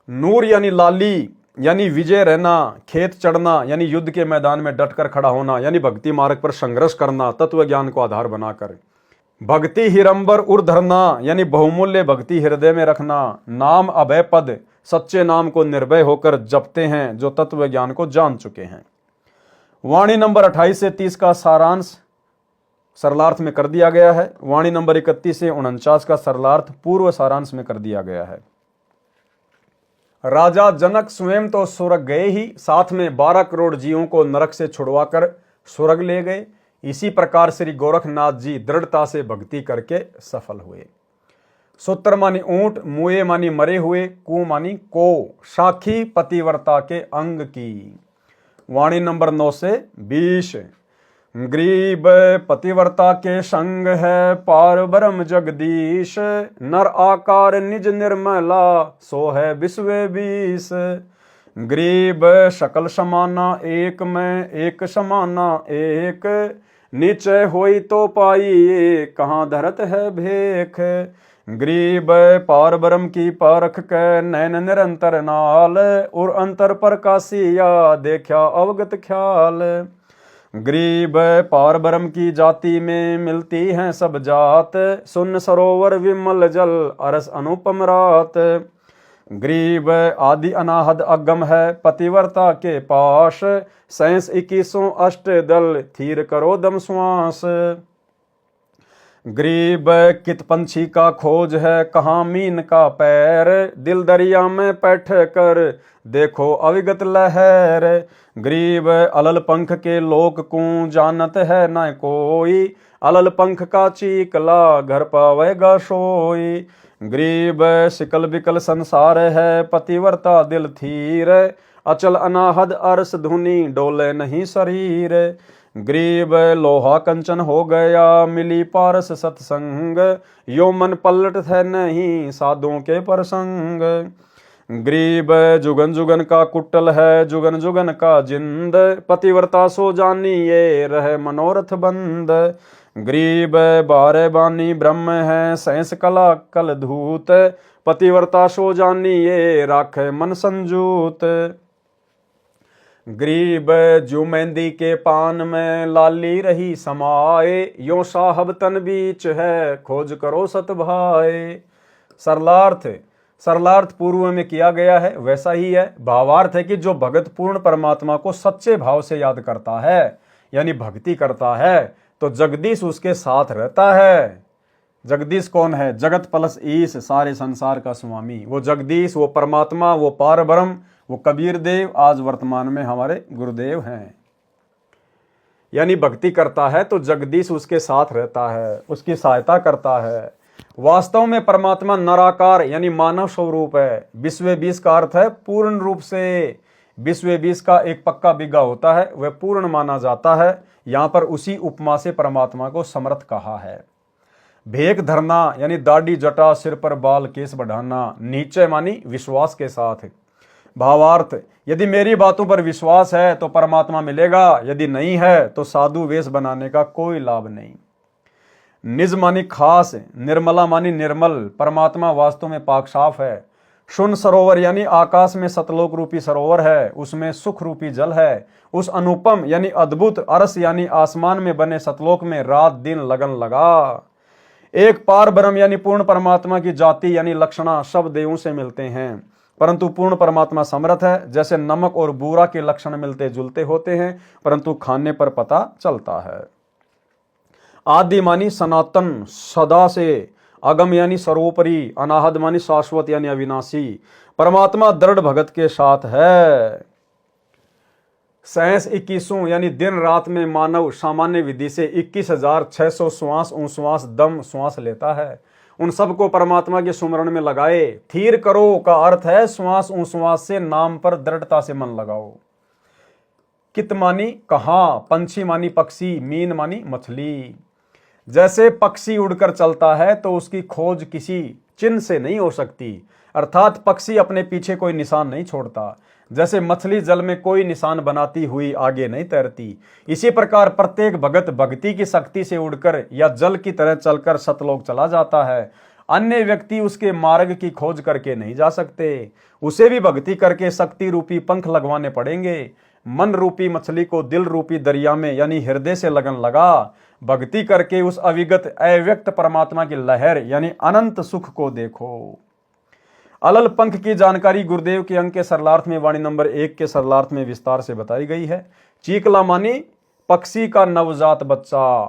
नूर यानी लाली यानी विजय रहना, खेत चढ़ना यानी युद्ध के मैदान में डटकर खड़ा होना यानी भक्ति मार्ग पर संघर्ष करना तत्व ज्ञान को आधार बनाकर। भक्ति हिरंबर उर धरना यानी बहुमूल्य भक्ति हृदय में रखना। नाम अभय पद, सच्चे नाम को निर्भय होकर जपते हैं जो तत्व ज्ञान को जान चुके हैं। वाणी नंबर 28 से 30 का सारांश सरलार्थ में कर दिया गया है। वाणी नंबर 31 से 49 का सरलार्थ पूर्व सारांश में कर दिया गया है। राजा जनक स्वयं तो स्वर्ग गए ही, साथ में 12 करोड़ जीवों को नरक से छुड़वाकर स्वर्ग ले गए। इसी प्रकार श्री गोरखनाथ जी दृढ़ता से भक्ति करके सफल हुए। सूत्र मानी ऊंट, मुए मानी मरे हुए, कु मानी को, साखी पतिव्रता के अंग की। वाणी नंबर 9 से 20। गरीब पतिव्रता के संग है पार ब्रह्म जगदीश, नर आकार निज निर्मला सो है विश्व बीस। गरीब सकल समाना एक में एक समाना एक, नीचे होई तो पाई कहाँ धरत है भेख। गरीब पार ब्रह्म की परख के नैन निरंतर नाल, और अंतर प्रकाशिया देखा अवगत ख्याल। गरीब पार ब्रह्म की जाति में मिलती हैं सब जात, सुन सरोवर विमल जल अरस अनुपम रात। गरीब आदि अनाहद अगम है पतिव्रता के पास, सैंस 21 अष्ट दल थीर करो दम श्वास। गरीब कित पंछी का खोज है कहाँ मीन का पैर, दिल दरिया में बैठ कर देखो अविगत लहर। गरीब अलल पंख के लोक को जानत है न कोई, अलल पंख का चीकला घर पावेगा सोई। गरीब सिकल बिकल संसार है पतिव्रता दिल थीर, अचल अनाहद अरस धुनी डोले नहीं शरीर। गरीब लोहा कंचन हो गया मिली पारस सत्संग, यो मन पलट है नहीं साधुओं के प्रसंग। गरीब जुगन जुगन का कुटल है जुगन जुगन का जिंद, पतिव्रता सो जानिए रहे मनोरथ बंद। गरीब बारे बानी ब्रह्म है सैंस कला कल धूत, पतिव्रता सो जानिए राखे मन संजूत। गरीब जो मेहंदी के पान में लाली रही समाए, यो साहब तन बीच है खोज करो सत भाए। सरलार्थ पूर्व में किया गया है वैसा ही है। भावार्थ है कि जो भगत पूर्ण परमात्मा को सच्चे भाव से याद करता है यानी भक्ति करता है तो जगदीश उसके साथ रहता है। जगदीश कौन है? जगत प्लस ईश, सारे संसार का स्वामी। वो जगदीश, वो परमात्मा, वो पार ब्रह्म, वो कबीर देव आज वर्तमान में हमारे गुरुदेव हैं। यानी भक्ति करता है तो जगदीश उसके साथ रहता है, उसकी सहायता करता है। वास्तव में परमात्मा नराकार यानी मानव स्वरूप है। विश्व बीस का अर्थ है पूर्ण रूप से। विश्व बीस का एक पक्का बिगा होता है, वह पूर्ण माना जाता है। यहां पर उसी उपमा से परमात्मा को समर्थ कहा है। भेक धरना यानी दाढ़ी जटा सिर पर बाल केस बढ़ाना, नीचे मानी विश्वास के साथ। भावार्थ, यदि मेरी बातों पर विश्वास है तो परमात्मा मिलेगा, यदि नहीं है तो साधु वेश बनाने का कोई लाभ नहीं। निज मानी खास, निर्मला मानी निर्मल, परमात्मा वास्तव में पाक साफ है। शून्य सरोवर यानी आकाश में सतलोक रूपी सरोवर है, उसमें सुख रूपी जल है। उस अनुपम यानी अद्भुत अरस यानी आसमान में बने सतलोक में रात दिन लगन लगा। एक पार ब्रह्म यानी पूर्ण परमात्मा की जाति यानी लक्षणा सब देवों से मिलते हैं, परंतु पूर्ण परमात्मा समर्थ है। जैसे नमक और बूरा के लक्षण मिलते जुलते होते हैं परंतु खाने पर पता चलता है। आदि मानी सनातन सदा से, अगम यानी सर्वोपरि, अनाहद मानी शाश्वत यानी अविनाशी। परमात्मा दृढ़ भगत के साथ है। सैंस 21 यानी दिन रात में मानव सामान्य विधि से 21,600 श्वास दम श्वास लेता है। उन सबको परमात्मा के सुमरण में लगाए। थीर करो का अर्थ है श्वास से नाम पर दृढ़ता से मन लगाओ। कित मानी कहाँ, पंछी मानी पक्षी, मीन मानी मछली। जैसे पक्षी उड़कर चलता है तो उसकी खोज किसी चिन्ह से नहीं हो सकती, अर्थात पक्षी अपने पीछे कोई निशान नहीं छोड़ता। जैसे मछली जल में कोई निशान बनाती हुई आगे नहीं तैरती, इसी प्रकार प्रत्येक भगत भक्ति की शक्ति से उड़कर या जल की तरह चलकर सतलोक चला जाता है। अन्य व्यक्ति उसके मार्ग की खोज करके नहीं जा सकते, उसे भी भक्ति करके शक्ति रूपी पंख लगवाने पड़ेंगे। मन रूपी मछली को दिल रूपी दरिया में यानी हृदय से लगन लगा। भक्ति करके उस अविगत अव्यक्त परमात्मा की लहर यानी अनंत सुख को देखो। अलल पंख की जानकारी गुरुदेव के अंक के सरलार्थ में वाणी नंबर 1 के सरलार्थ में विस्तार से बताई गई है। चीकला मानी पक्षी का नवजात बच्चा।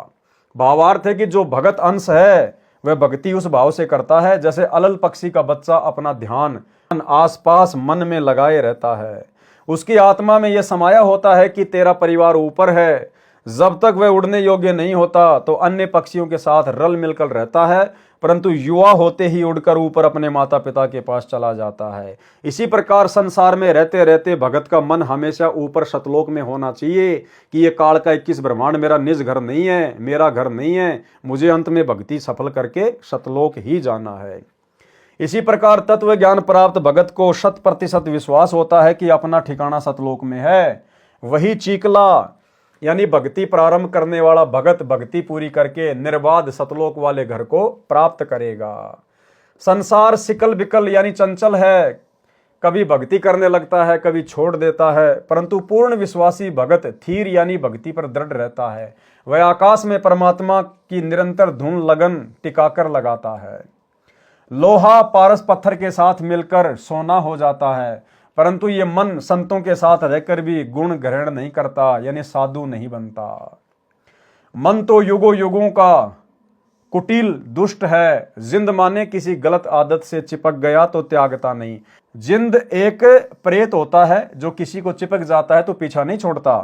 भावार्थ है कि जो भगत अंश है वह भक्ति उस भाव से करता है जैसे अलल पक्षी का बच्चा अपना ध्यान आसपास मन में लगाए रहता है। उसकी आत्मा में यह समाया होता है कि तेरा परिवार ऊपर है। जब तक वह उड़ने योग्य नहीं होता तो अन्य पक्षियों के साथ रल मिलकर रहता है, परंतु युवा होते ही उड़कर ऊपर अपने माता पिता के पास चला जाता है। इसी प्रकार संसार में रहते रहते भगत का मन हमेशा ऊपर सतलोक में होना चाहिए कि ये काल का 21 ब्रह्मांड मेरा निज घर नहीं है, मेरा घर नहीं है, मुझे अंत में भक्ति सफल करके सतलोक ही जाना है। इसी प्रकार तत्व ज्ञान प्राप्त भगत को 100% विश्वास होता है कि अपना ठिकाना सतलोक में है। वही चीकला यानी भक्ति प्रारंभ करने वाला भगत भक्ति पूरी करके निर्बाध सतलोक वाले घर को प्राप्त करेगा। संसार सिकल बिकल यानी चंचल है, कभी भक्ति करने लगता है, कभी छोड़ देता है, परंतु पूर्ण विश्वासी भगत थीर यानी भक्ति पर दृढ़ रहता है। वह आकाश में परमात्मा की निरंतर धुन लगन टिकाकर लगाता है। लोहा पारस पत्थर के साथ मिलकर सोना हो जाता है, परंतु ये मन संतों के साथ रहकर भी गुण ग्रहण नहीं करता यानी साधु नहीं बनता। मन तो युगों युगों का कुटिल दुष्ट है, जिंद माने किसी गलत आदत से चिपक गया तो त्यागता नहीं। जिंद एक प्रेत होता है जो किसी को चिपक जाता है तो पीछा नहीं छोड़ता,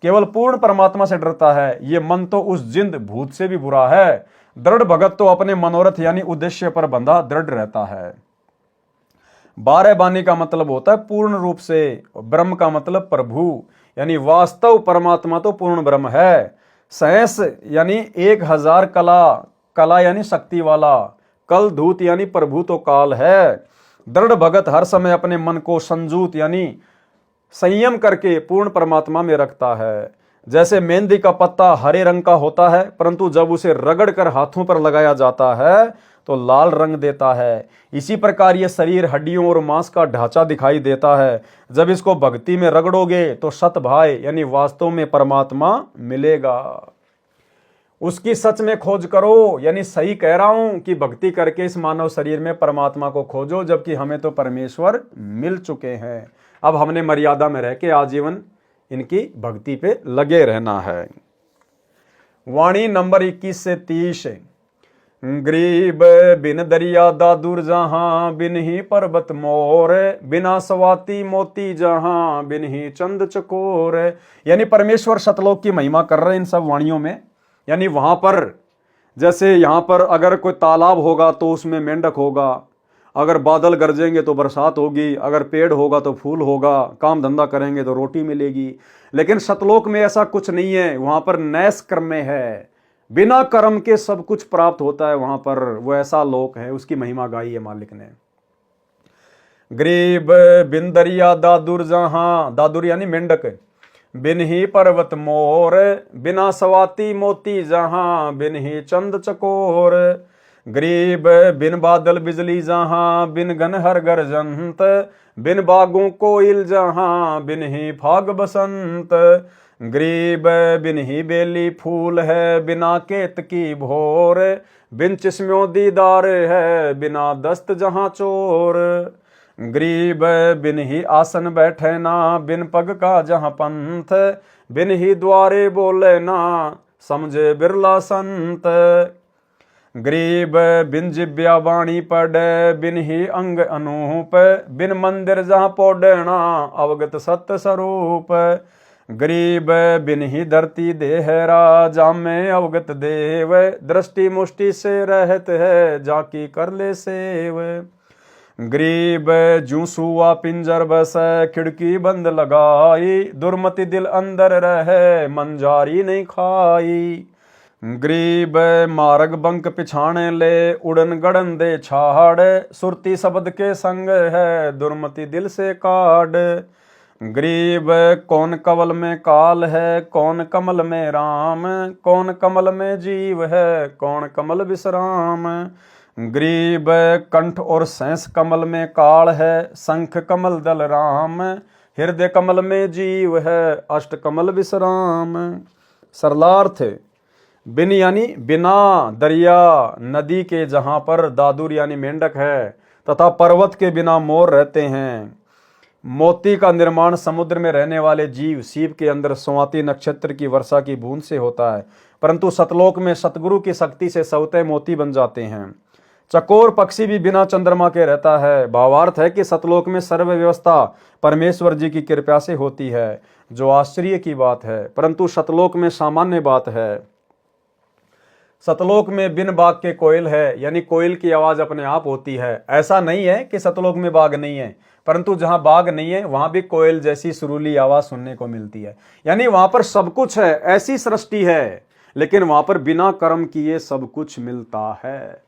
केवल पूर्ण परमात्मा से डरता है। ये मन तो उस जिंद भूत से भी बुरा है। दृढ़ भगत तो अपने मनोरथ यानी उद्देश्य पर बंधा दृढ़ रहता है। 12 बानी का मतलब होता है पूर्ण रूप से, ब्रह्म का मतलब प्रभु यानी वास्तव परमात्मा तो पूर्ण ब्रह्म है। सहस यानी 1000 कला यानी शक्ति वाला, कल धूत यानी प्रभु तो काल है। दृढ़ भगत हर समय अपने मन को संजूत यानी संयम करके पूर्ण परमात्मा में रखता है। जैसे मेहंदी का पत्ता हरे रंग का होता है, परंतु जब उसे रगड़कर हाथों पर लगाया जाता है तो लाल रंग देता है। इसी प्रकार ये शरीर हड्डियों और मांस का ढांचा दिखाई देता है। जब इसको भक्ति में रगड़ोगे तो सत भाई यानी वास्तव में परमात्मा मिलेगा। उसकी सच में खोज करो, यानी सही कह रहा हूं कि भक्ति करके इस मानव शरीर में परमात्मा को खोजो, जबकि हमें तो परमेश्वर मिल चुके हैं। अब हमने मर्यादा में रह के आजीवन इनकी भक्ति पे लगे रहना है। वाणी नंबर 21 से 30। गरीब बिन दरिया दादुर जहां, बिन ही पर्वत मोर, बिना सवाती मोती जहां, बिन ही चंद चकोर। यानी परमेश्वर सतलोक की महिमा कर रहे हैं इन सब वाणियों में। यानी वहां पर जैसे यहाँ पर अगर कोई तालाब होगा तो उसमें मेंढक होगा, अगर बादल गरजेंगे तो बरसात होगी, अगर पेड़ होगा तो फूल होगा, काम धंधा करेंगे तो रोटी मिलेगी। लेकिन सतलोक में ऐसा कुछ नहीं है। वहां पर नैस कर्म में है, बिना कर्म के सब कुछ प्राप्त होता है। वहां पर वो ऐसा लोक है, उसकी महिमा गाई है मालिक ने। गरीब बिन दरिया दादुर जहां, दादुर यानी मेंढक, बिन ही पर्वत मोर, बिना सवाती मोती जहां, बिन ही चंद चकोर। गरीब बिन बादल बिजली जहां, बिन घन हर गर्जंत, बिन बागों कोयल जहां, बिन ही फाग बसंत। गरीब बिन ही बेली फूल है, बिना केत की भोर, बिन चिस्म्यों दीदार है, बिना दस्त जहां चोर। गरीब बिन ही आसन बैठे ना, बिन पग का जहां पंथ, बिन ही द्वारे बोले ना, समझे बिरला संत। गरीब बिन जिब्या वाणी पढ़े, बिन ही अंग अनूप, बिन मंदिर जहां पौडना, अवगत सत्य स्वरूप। गरीब बिन ही धरती देहरा, जामे अवगत देव, दृष्टि मुष्टि से रहत है, जाकी कर ले सेव। गरीब जू सुआ पिंजर बस, खिड़की बंद लगाई, दुर्मति दिल अंदर रहे, मंजारी नहीं खाई। गरीब मार्ग बंक पिछाने ले, उड़न गड़न दे छाड़, सुरती शब्द के संग है, दुर्मति दिल से काढ़। गरीब कौन कवल में काल है, कौन कमल में राम, कौन कमल में जीव है, कौन कमल विश्राम। गरीब कंठ और सैंस कमल में काल है, शंख कमल दल राम, हृदय कमल में जीव है, अष्ट कमल विश्राम। सरलार्थ बिन यानी बिना दरिया नदी के जहां पर दादुर यानी मेंढक है, तथा पर्वत के बिना मोर रहते हैं। मोती का निर्माण समुद्र में रहने वाले जीव सीप के अंदर स्वाति नक्षत्र की वर्षा की बूंद से होता है, परंतु सतलोक में सतगुरु की शक्ति से सवते मोती बन जाते हैं। चकोर पक्षी भी बिना चंद्रमा के रहता है। भावार्थ है कि सतलोक में सर्व व्यवस्था परमेश्वर जी की कृपा से होती है। जो आश्चर्य की बात है, परंतु सतलोक में सामान्य बात है। सतलोक में बिन बाग के कोयल है, यानी कोयल की आवाज अपने आप होती है। ऐसा नहीं है कि सतलोक में बाग नहीं है, परंतु जहां बाग नहीं है वहां भी कोयल जैसी सुरीली आवाज सुनने को मिलती है। यानी वहां पर सब कुछ है, ऐसी सृष्टि है, लेकिन वहां पर बिना कर्म किए सब कुछ मिलता है।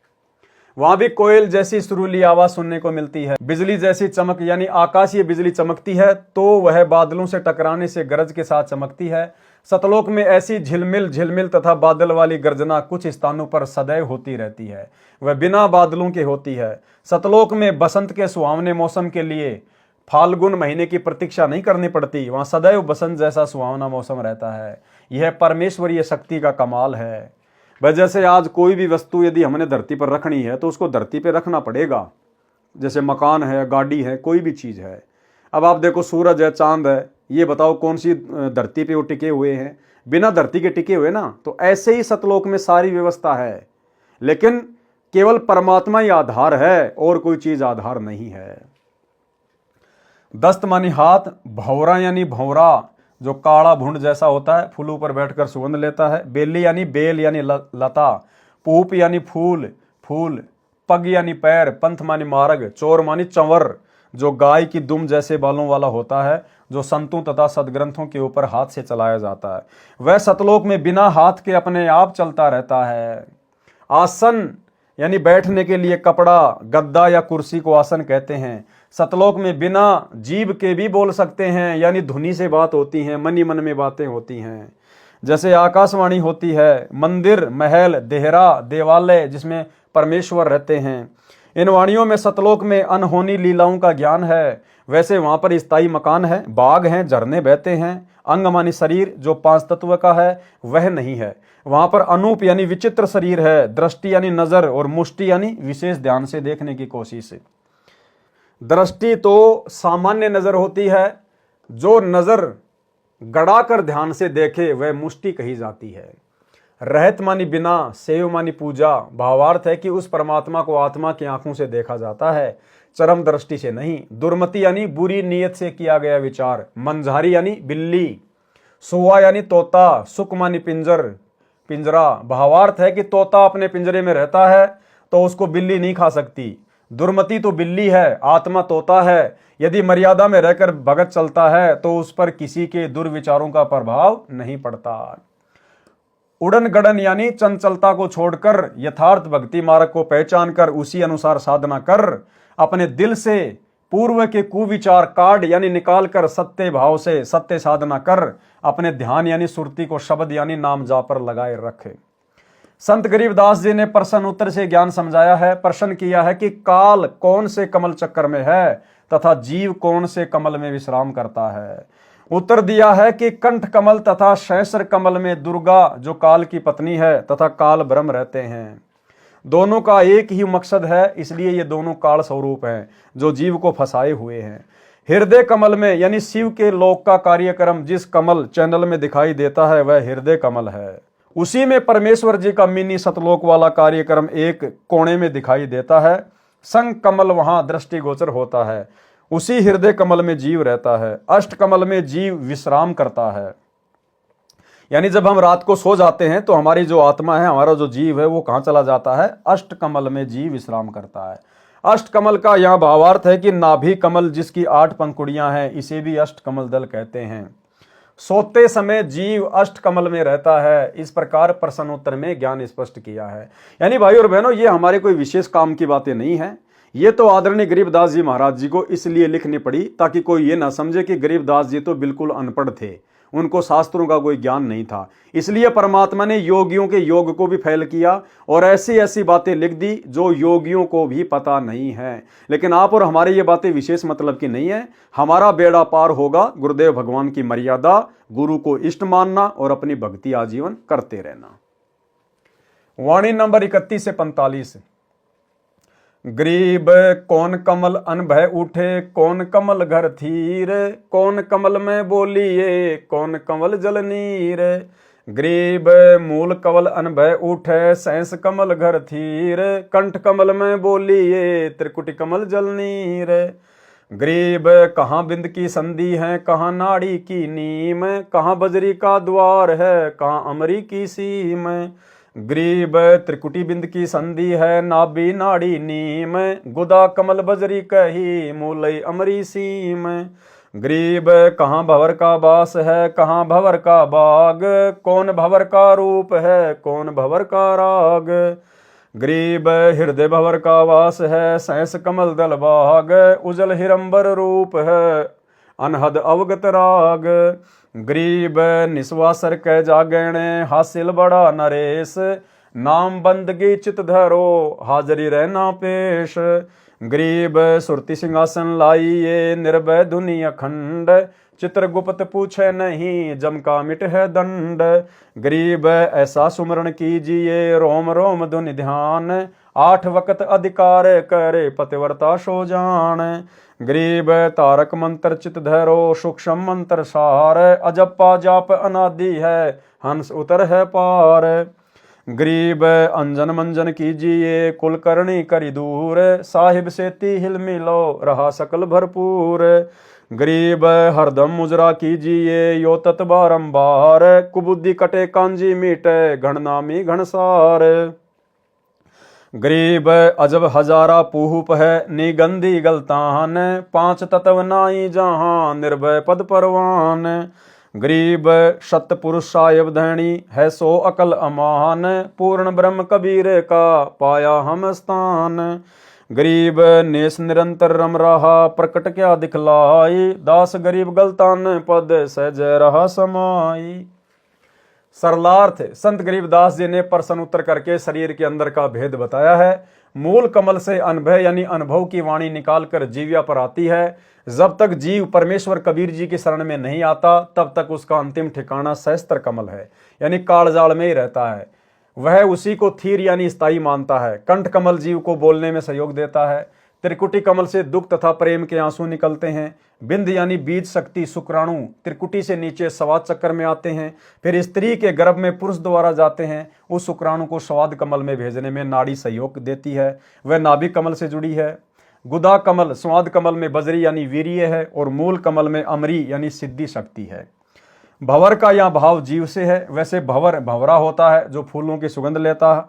वहां भी कोयल जैसी सुरीली आवाज सुनने को मिलती है। बिजली जैसी चमक, यानी आकाशीय बिजली चमकती है तो वह बादलों से टकराने से गरज के साथ चमकती है। सतलोक में ऐसी झिलमिल झिलमिल तथा बादल वाली गर्जना कुछ स्थानों पर सदैव होती रहती है, वह बिना बादलों के होती है। सतलोक में बसंत के सुहावने मौसम के लिए फाल्गुन महीने की प्रतीक्षा नहीं करनी पड़ती, वहां सदैव बसंत जैसा सुहावना मौसम रहता है। यह परमेश्वरीय शक्ति का कमाल है। वजह से आज कोई भी वस्तु यदि हमने धरती पर रखनी है तो उसको धरती पर रखना पड़ेगा। जैसे मकान है, गाड़ी है, कोई भी चीज है। अब आप देखो, सूरज है, चांद है, ये बताओ कौन सी धरती पे वो टिके हुए हैं? बिना धरती के टिके हुए ना। तो ऐसे ही सतलोक में सारी व्यवस्था है, लेकिन केवल परमात्मा ही आधार है और कोई चीज आधार नहीं है। दस्त मानी हाथ, भौरा यानी भौरा जो काला भुंड जैसा होता है, फूलों पर बैठकर सुगंध लेता है। बेली यानी बेल यानी लता, पूप यानी फूल फूल, पग यानी पैर, पंथ मानी मार्ग, चोर मानी चंवर जो गाय की दुम जैसे बालों वाला होता है, जो संतों तथा सदग्रंथों के ऊपर हाथ से चलाया जाता है। वह सतलोक में बिना हाथ के अपने आप चलता रहता है। आसन यानी बैठने के लिए कपड़ा, गद्दा या कुर्सी को आसन कहते हैं। सतलोक में बिना जीभ के भी बोल सकते हैं, यानी धुनी से बात होती है, मन ही मन में बातें होती हैं। जैसे आकाशवाणी होती है, मंदिर, महल, देहरा, देवालय जिसमें परमेश्वर रहते हैं। इन वाणियों में सतलोक में अनहोनी लीलाओं का ज्ञान है। वैसे वहां पर स्थायी मकान है, बाग हैं, झरने बहते हैं। अंग मानी शरीर जो 5 तत्व का है वह नहीं है। वहां पर अनूप यानी विचित्र शरीर है। दृष्टि यानी नजर, और मुष्टि यानी विशेष ध्यान से देखने की कोशिश। दृष्टि तो सामान्य नजर होती है, जो नजर गड़ाकर ध्यान से देखे वह मुष्टि कही जाती है। रहत मानी बिना, सेव मानी पूजा। भावार्थ है कि उस परमात्मा को आत्मा की आंखों से देखा जाता है, चरम दृष्टि से नहीं। दुर्मति यानी बुरी नीयत से किया गया विचार। मंझारी यानी बिल्ली। सुआ यानी तोता। सुक मानी पिंजरा। भावार्थ है कि तोता अपने पिंजरे में रहता है तो उसको बिल्ली नहीं खा सकती। दुर्मति तो बिल्ली है, आत्मा तोता है। यदि मर्यादा में रहकर भगत चलता है तो उस पर किसी के दुर्विचारों का प्रभाव नहीं पड़ता। उड़न गड़न यानी चंचलता को छोड़कर यथार्थ भक्ति मार्ग को पहचान कर उसी अनुसार साधना कर अपने दिल से पूर्व के कुविचार काट यानी निकाल कर सत्य भाव से सत्य साधना कर अपने ध्यान यानी सुरती को शब्द यानी नाम जा पर लगाए रखे। संत गरीबदास जी ने प्रश्न उत्तर से ज्ञान समझाया है। प्रश्न किया है कि काल कौन से कमल चक्कर में है तथा जीव कौन से कमल में विश्राम करता है। उत्तर दिया है कि कंठ कमल तथा सहस्र कमल में दुर्गा जो काल की पत्नी है तथा काल ब्रह्म रहते हैं। दोनों का एक ही मकसद है, इसलिए ये दोनों काल स्वरूप हैं जो जीव को फंसाए हुए हैं। हृदय कमल में यानी शिव के लोक का कार्यक्रम जिस कमल चैनल में दिखाई देता है वह हृदय कमल है। उसी में परमेश्वर जी का मिनी सतलोक वाला कार्यक्रम एक कोने में दिखाई देता है। संग कमल वहां दृष्टिगोचर होता है। उसी हृदय कमल में जीव रहता है। अष्ट कमल में जीव विश्राम करता है। यानी जब हम रात को सो जाते हैं तो हमारी जो आत्मा है, हमारा जो जीव है, वो कहां चला जाता है? अष्ट कमल में जीव विश्राम करता है। अष्ट कमल का यहां भावार्थ है कि नाभि कमल जिसकी 8 पंखुड़ियां हैं, इसे भी अष्ट कमल दल कहते हैं। सोते समय जीव अष्ट कमल में रहता है। इस प्रकार प्रश्नोत्तर में ज्ञान स्पष्ट किया है। यानी भाई और बहनों, ये हमारे कोई विशेष काम की बातें नहीं है। ये तो आदरणीय गरीबदास जी महाराज जी को इसलिए लिखनी पड़ी ताकि कोई ये ना समझे कि गरीबदास जी तो बिल्कुल अनपढ़ थे, उनको शास्त्रों का कोई ज्ञान नहीं था। इसलिए परमात्मा ने योगियों के योग को भी फैल किया और ऐसी ऐसी बातें लिख दी जो योगियों को भी पता नहीं है। लेकिन आप और हमारे ये बातें विशेष मतलब की नहीं है। हमारा बेड़ा पार होगा गुरुदेव भगवान की मर्यादा, गुरु को इष्ट मानना और अपनी भक्ति आजीवन करते रहना। वाणी नंबर 31 से 45। गरीब कौन कमल अनभय उठे, कौन कमल घर थीर, कौन कमल में बोलिए, कौन कमल जल नीर। गरीब मूल कमल अनभय उठे, सहस कमल घर थीर, कंठ कमल में बोलिए, त्रिकुटी कमल जल नीर। गरीब कहाँ बिंद की संधि है, कहाँ नाड़ी की नीम, कहाँ बजरी का द्वार है, कहाँ अमरी की सीम। गरीब त्रिकुटी बिंद की संधि है, नाभि नाड़ी नीम, गुदा कमल बजरी कही, मूलई अमरी सीम। गरीब कहाँ भंवर का बास है, कहाँ भंवर का बाग, कौन भंवर का रूप है, कौन भंवर का राग। गरीब हृदय भंवर का वास है, सहस कमल दल बाग, उजल हिरंबर रूप है, अनहद अवगत राग। गरीब निस्वासर कै जागणे, हासिल बड़ा नरेश, नाम बंदगी चित धरो, हाजरी रहना पेश। गरीब सुरति सिंहासन लाइए, निर्भय धुनि अखंड, चित्रगुप्त पूछे नहीं, जम का मिट है दंड। गरीब ऐसा सुमरण कीजिए, रोम रोम धुनि ध्यान, 8 वक्त अधिकार करे, पतिव्रता सो जान। गरीब तारक मंत्र चित धरो, सूक्ष्म मंत्र सार, अजप्पा जाप अनादि है, हंस उतर है पार। गरीब अंजन मंजन कीजिए, कुलकर्णी करी दूर, साहिब सेती हिल मिलो, रहा सकल भरपूर। गरीब हरदम मुजरा कीजिए, यो तत् बारंबार, कुबुद्धि कटे कांजी मीटे, घननामी घनसार। गरीब अजब हजारा पूप है, निगंधी गलतान, 5 तत्व नाई जहां, निर्भय पद परवान। गरीब सतपुरुष साहेब धैणी है, सो अकल अमान, पूर्ण ब्रह्म कबीर का पाया हम स्थान। गरीब नेस निरंतर रम रहा, प्रकट क्या दिखलाई, दास गरीब गलतान पद सहज रहा समाई। सरलार्थ संत गरीबदास जी ने प्रश्न उत्तर करके शरीर के अंदर का भेद बताया है। मूल कमल से अनभय यानी अनुभव की वाणी निकालकर जीविया पर आती है। जब तक जीव परमेश्वर कबीर जी की शरण में नहीं आता, तब तक उसका अंतिम ठिकाना सहस्त्र कमल है, यानी कालजाल में ही रहता है। वह उसी को थीर यानी स्थायी मानता है। कंठ कमल जीव को बोलने में सहयोग देता है। त्रिकुटी कमल से दुख तथा प्रेम के आंसू निकलते हैं। बिंद यानी बीज शक्ति शुक्राणु त्रिकुटी से नीचे स्वाद चक्कर में आते हैं, फिर स्त्री के गर्भ में पुरुष द्वारा जाते हैं। उस शुक्राणु को स्वाद कमल में भेजने में नाड़ी सहयोग देती है, वह नाभिक कमल से जुड़ी है। गुदा कमल स्वाद कमल में बजरी यानी वीर्य है, और मूल कमल में अमरी यानी सिद्धि शक्ति है। भंवर का यह भाव जीव से है। वैसे भंवर भंवरा होता है जो फूलों की सुगंध लेता है,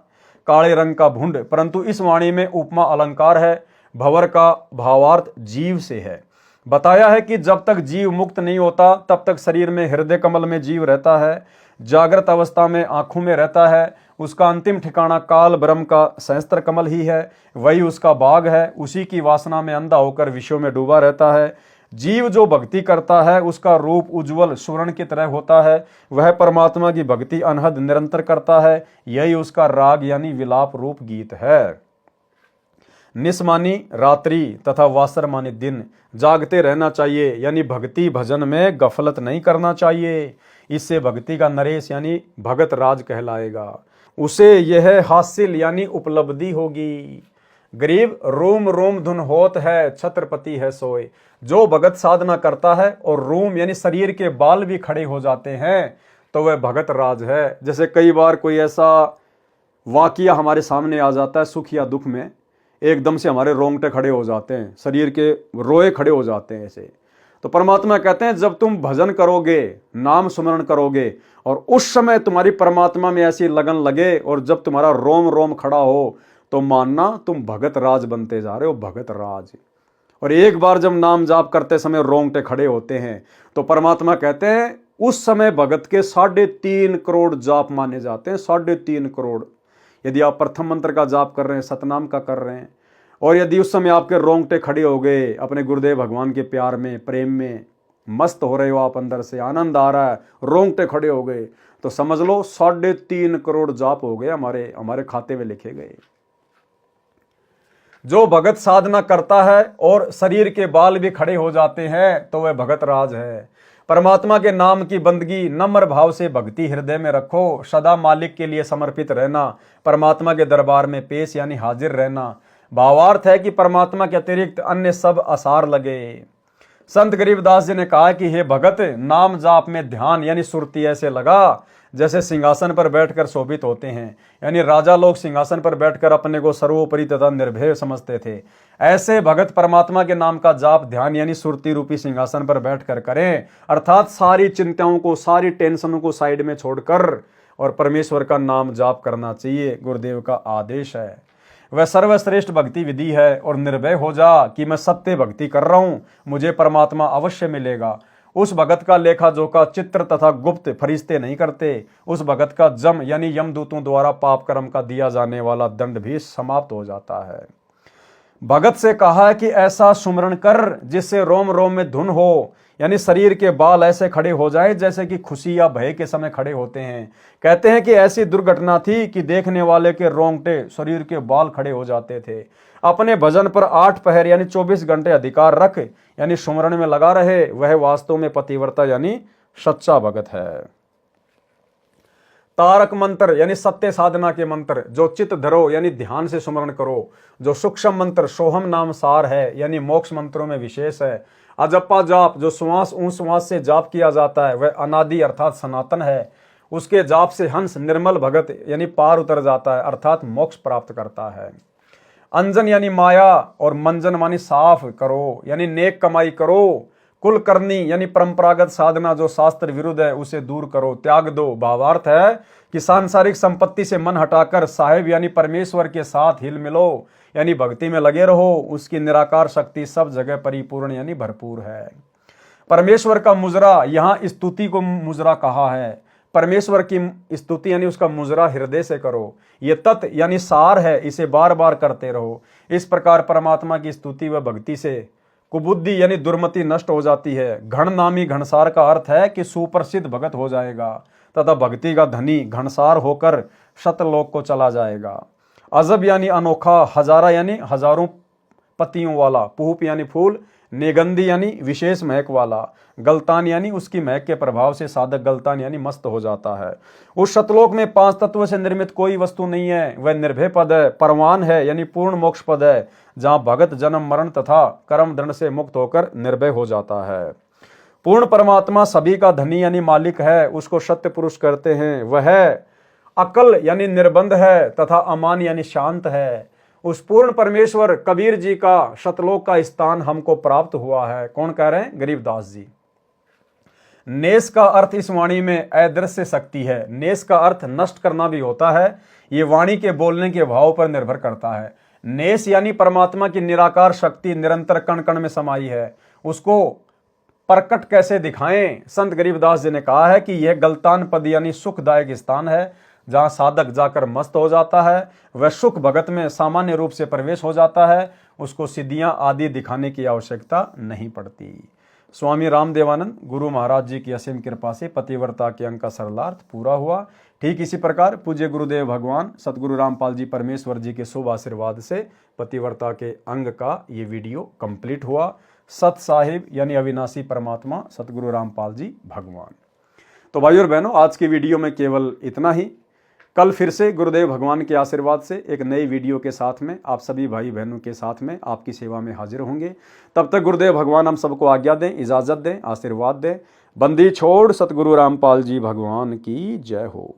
काले रंग का भुंड, परंतु इस वाणी में उपमा अलंकार है। भंवर का भावार्थ जीव से है। बताया है कि जब तक जीव मुक्त नहीं होता, तब तक शरीर में हृदय कमल में जीव रहता है, जागृत अवस्था में आंखों में रहता है। उसका अंतिम ठिकाना काल ब्रह्म का सहस्त्र कमल ही है, वही उसका बाग है। उसी की वासना में अंधा होकर विषयों में डूबा रहता है। जीव जो भक्ति करता है, उसका रूप उज्जवल स्वर्ण की तरह होता है। वह परमात्मा की भक्ति अनहद निरंतर करता है। यही उसका राग यानी विलाप रूप गीत है। निस्मानी रात्रि तथा वासर मानी दिन जागते रहना चाहिए, यानी भक्ति भजन में गफलत नहीं करना चाहिए। इससे भक्ति का नरेश यानी भगत राज कहलाएगा। उसे यह हासिल यानी उपलब्धि होगी। गरीब रोम रोम धुन होत है, छत्रपति है सोए। जो भगत साधना करता है और रोम यानी शरीर के बाल भी खड़े हो जाते हैं, तो वह भगत राज है। जैसे कई बार कोई ऐसा वाकया हमारे सामने आ जाता है सुख या दुख में, एकदम से हमारे रोंगटे खड़े हो जाते हैं, शरीर के रोए खड़े हो जाते हैं ऐसे। तो परमात्मा कहते हैं जब तुम भजन करोगे, नाम सुमरण करोगे, और उस समय तुम्हारी परमात्मा में ऐसी लगन लगे, और जब तुम्हारा रोम रोम खड़ा हो, तो मानना तुम भगत राज बनते जा रहे हो, भगत राज। और एक बार जब नाम जाप करते समय रोंगटे खड़े होते हैं, तो परमात्मा कहते हैं उस समय भगत के 3.5 करोड़ जाप माने जाते हैं। 3.5 करोड़। यदि आप प्रथम मंत्र का जाप कर रहे हैं, सतनाम का कर रहे हैं, और यदि उस समय आपके रोंगटे खड़े हो गए, अपने गुरुदेव भगवान के प्यार में, प्रेम में मस्त हो रहे हो आप, अंदर से आनंद आ रहा है, रोंगटे खड़े हो गए, तो समझ लो 3.5 करोड़ जाप हो गए, हमारे खाते में लिखे गए। जो भगत साधना करता है और शरीर के बाल भी खड़े हो जाते हैं, तो वह भगत राज है। परमात्मा के नाम की बंदगी नम्र भाव से भक्ति हृदय में रखो। सदा मालिक के लिए समर्पित रहना, परमात्मा के दरबार में पेश यानी हाजिर रहना। भावार्थ है कि परमात्मा के अतिरिक्त अन्य सब आसार लगे। संत गरीबदास जी ने कहा कि हे भगत, नाम जाप में ध्यान यानी सुरती ऐसे लगा जैसे सिंहासन पर बैठकर शोभित होते हैं। यानी राजा लोग सिंहासन पर बैठकर अपने को सर्वोपरि तथा निर्भय समझते थे। ऐसे भगत परमात्मा के नाम का जाप ध्यान यानी सुरती रूपी सिंहासन पर बैठकर करें, अर्थात सारी चिंताओं को, सारी टेंशनों को साइड में छोड़कर और परमेश्वर का नाम जाप करना चाहिए। गुरुदेव का आदेश है, वह सर्वश्रेष्ठ भक्ति विधि है। और निर्भय हो जा कि मैं सत्य भक्ति कर रहा हूं, मुझे परमात्मा अवश्य मिलेगा। उस भगत का लेखा जोखा चित्र तथा गुप्त फरिश्ते नहीं करते। उस भगत का जम यानी यमदूतों द्वारा पाप कर्म का दिया जाने वाला दंड भी समाप्त हो जाता है। भगत से कहा है कि ऐसा सुमरण कर जिससे रोम रोम में धुन हो, यानी शरीर के बाल ऐसे खड़े हो जाए जैसे कि खुशी या भय के समय खड़े होते हैं। कहते हैं कि ऐसी दुर्घटना थी कि देखने वाले के रोंगटे, शरीर के बाल खड़े हो जाते थे। अपने भजन पर 8 पहर यानी 24 घंटे अधिकार रख यानी सुमरण में लगा रहे, वह वास्तव में पतिव्रता यानी सच्चा भगत है। तारक मंत्र यानी सत्य साधना के मंत्र, जो चित धरो यानी ध्यान से सुमरण करो। जो सूक्ष्म मंत्र सोहम नाम सार है यानी मोक्ष मंत्रों में विशेष है। अजप्पा जाप, जो श्वास श्वास से जाप किया जाता है, वह अनादि अर्थात सनातन है। उसके जाप से हंस निर्मल भगत यानी पार उतर जाता है, अर्थात मोक्ष प्राप्त करता है। अंजन यानी माया और मंजन मानी साफ करो यानी नेक कमाई करो। कुल करनी यानी परंपरागत साधना जो शास्त्र विरुद्ध है उसे दूर करो, त्याग दो। भावार्थ है कि सांसारिक संपत्ति से मन हटाकर साहिब यानी परमेश्वर के साथ हिल मिलो यानी भक्ति में लगे रहो। उसकी निराकार शक्ति सब जगह परिपूर्ण यानी भरपूर है। परमेश्वर का मुजरा, यहाँ स्तुति को मुजरा कहा है। परमेश्वर की स्तुति यानी उसका मुजरा हृदय से करो। ये तत् यानी सार है, इसे बार बार करते रहो। इस प्रकार परमात्मा की स्तुति व भक्ति से कुबुद्धि यानी दुर्मति नष्ट हो जाती है। घण नामी घणसार का अर्थ है कि सुप्रसिद्ध भगत हो जाएगा तथा भक्ति का धनी घणसार होकर शतलोक को चला जाएगा। अजब यानी अनोखा, हजारा यानी हजारों पत्तियों वाला, पूप यानी फूल, नेगंदी यानी विशेष महक वाला, गलतान यानी उसकी महक के प्रभाव से साधक गलतान यानी मस्त हो जाता है। उस शतलोक में 5 तत्व से निर्मित कोई वस्तु नहीं है, वह निर्भय पद है, परवान है यानी पूर्ण मोक्ष पद है, जहां भगत जन्म मरण तथा कर्म दंड से मुक्त होकर निर्भय हो जाता है। पूर्ण परमात्मा सभी का धनी यानी मालिक है, उसको सत्य पुरुष कहते हैं। वह अकल यानी निर्बंध है तथा अमान यानी शांत है। उस पूर्ण परमेश्वर कबीर जी का शतलोक का स्थान हमको प्राप्त हुआ है। कौन कह रहे हैं? गरीबदास जी। नेस का अर्थ इस वाणी में अदृश्य शक्ति है। नेस का अर्थ नष्ट करना भी होता है। ये वाणी के बोलने के भाव पर निर्भर करता है। नेस यानी परमात्मा की निराकार शक्ति निरंतर कण कण में समाई है। उसको प्रकट कैसे दिखाएं? संत गरीबदास जी ने कहा है कि यह गलतान पद यानी सुखदायक स्थान है, जहां साधक जाकर मस्त हो जाता है। वह सुख भगत में सामान्य रूप से प्रवेश हो जाता है। उसको सिद्धियां आदि दिखाने की आवश्यकता नहीं पड़ती। स्वामी रामदेवानंद गुरु महाराज जी की असीम कृपा से पतिव्रता के अंग का सरलार्थ पूरा हुआ। ठीक इसी प्रकार पूज्य गुरुदेव भगवान सतगुरु रामपाल जी परमेश्वर जी के शुभ आशीर्वाद से पतिव्रता के अंग का ये वीडियो कंप्लीट हुआ। सत साहिब यानी अविनाशी परमात्मा सतगुरु रामपाल जी भगवान। तो भाइयों और बहनों, आज की वीडियो में केवल इतना ही। कल फिर से गुरुदेव भगवान के आशीर्वाद से एक नई वीडियो के साथ में आप सभी भाई बहनों के साथ में आपकी सेवा में हाजिर होंगे। तब तक गुरुदेव भगवान हम सबको आज्ञा दें, इजाज़त दें, आशीर्वाद दें। बंदी छोड़ सतगुरु रामपाल जी भगवान की जय हो।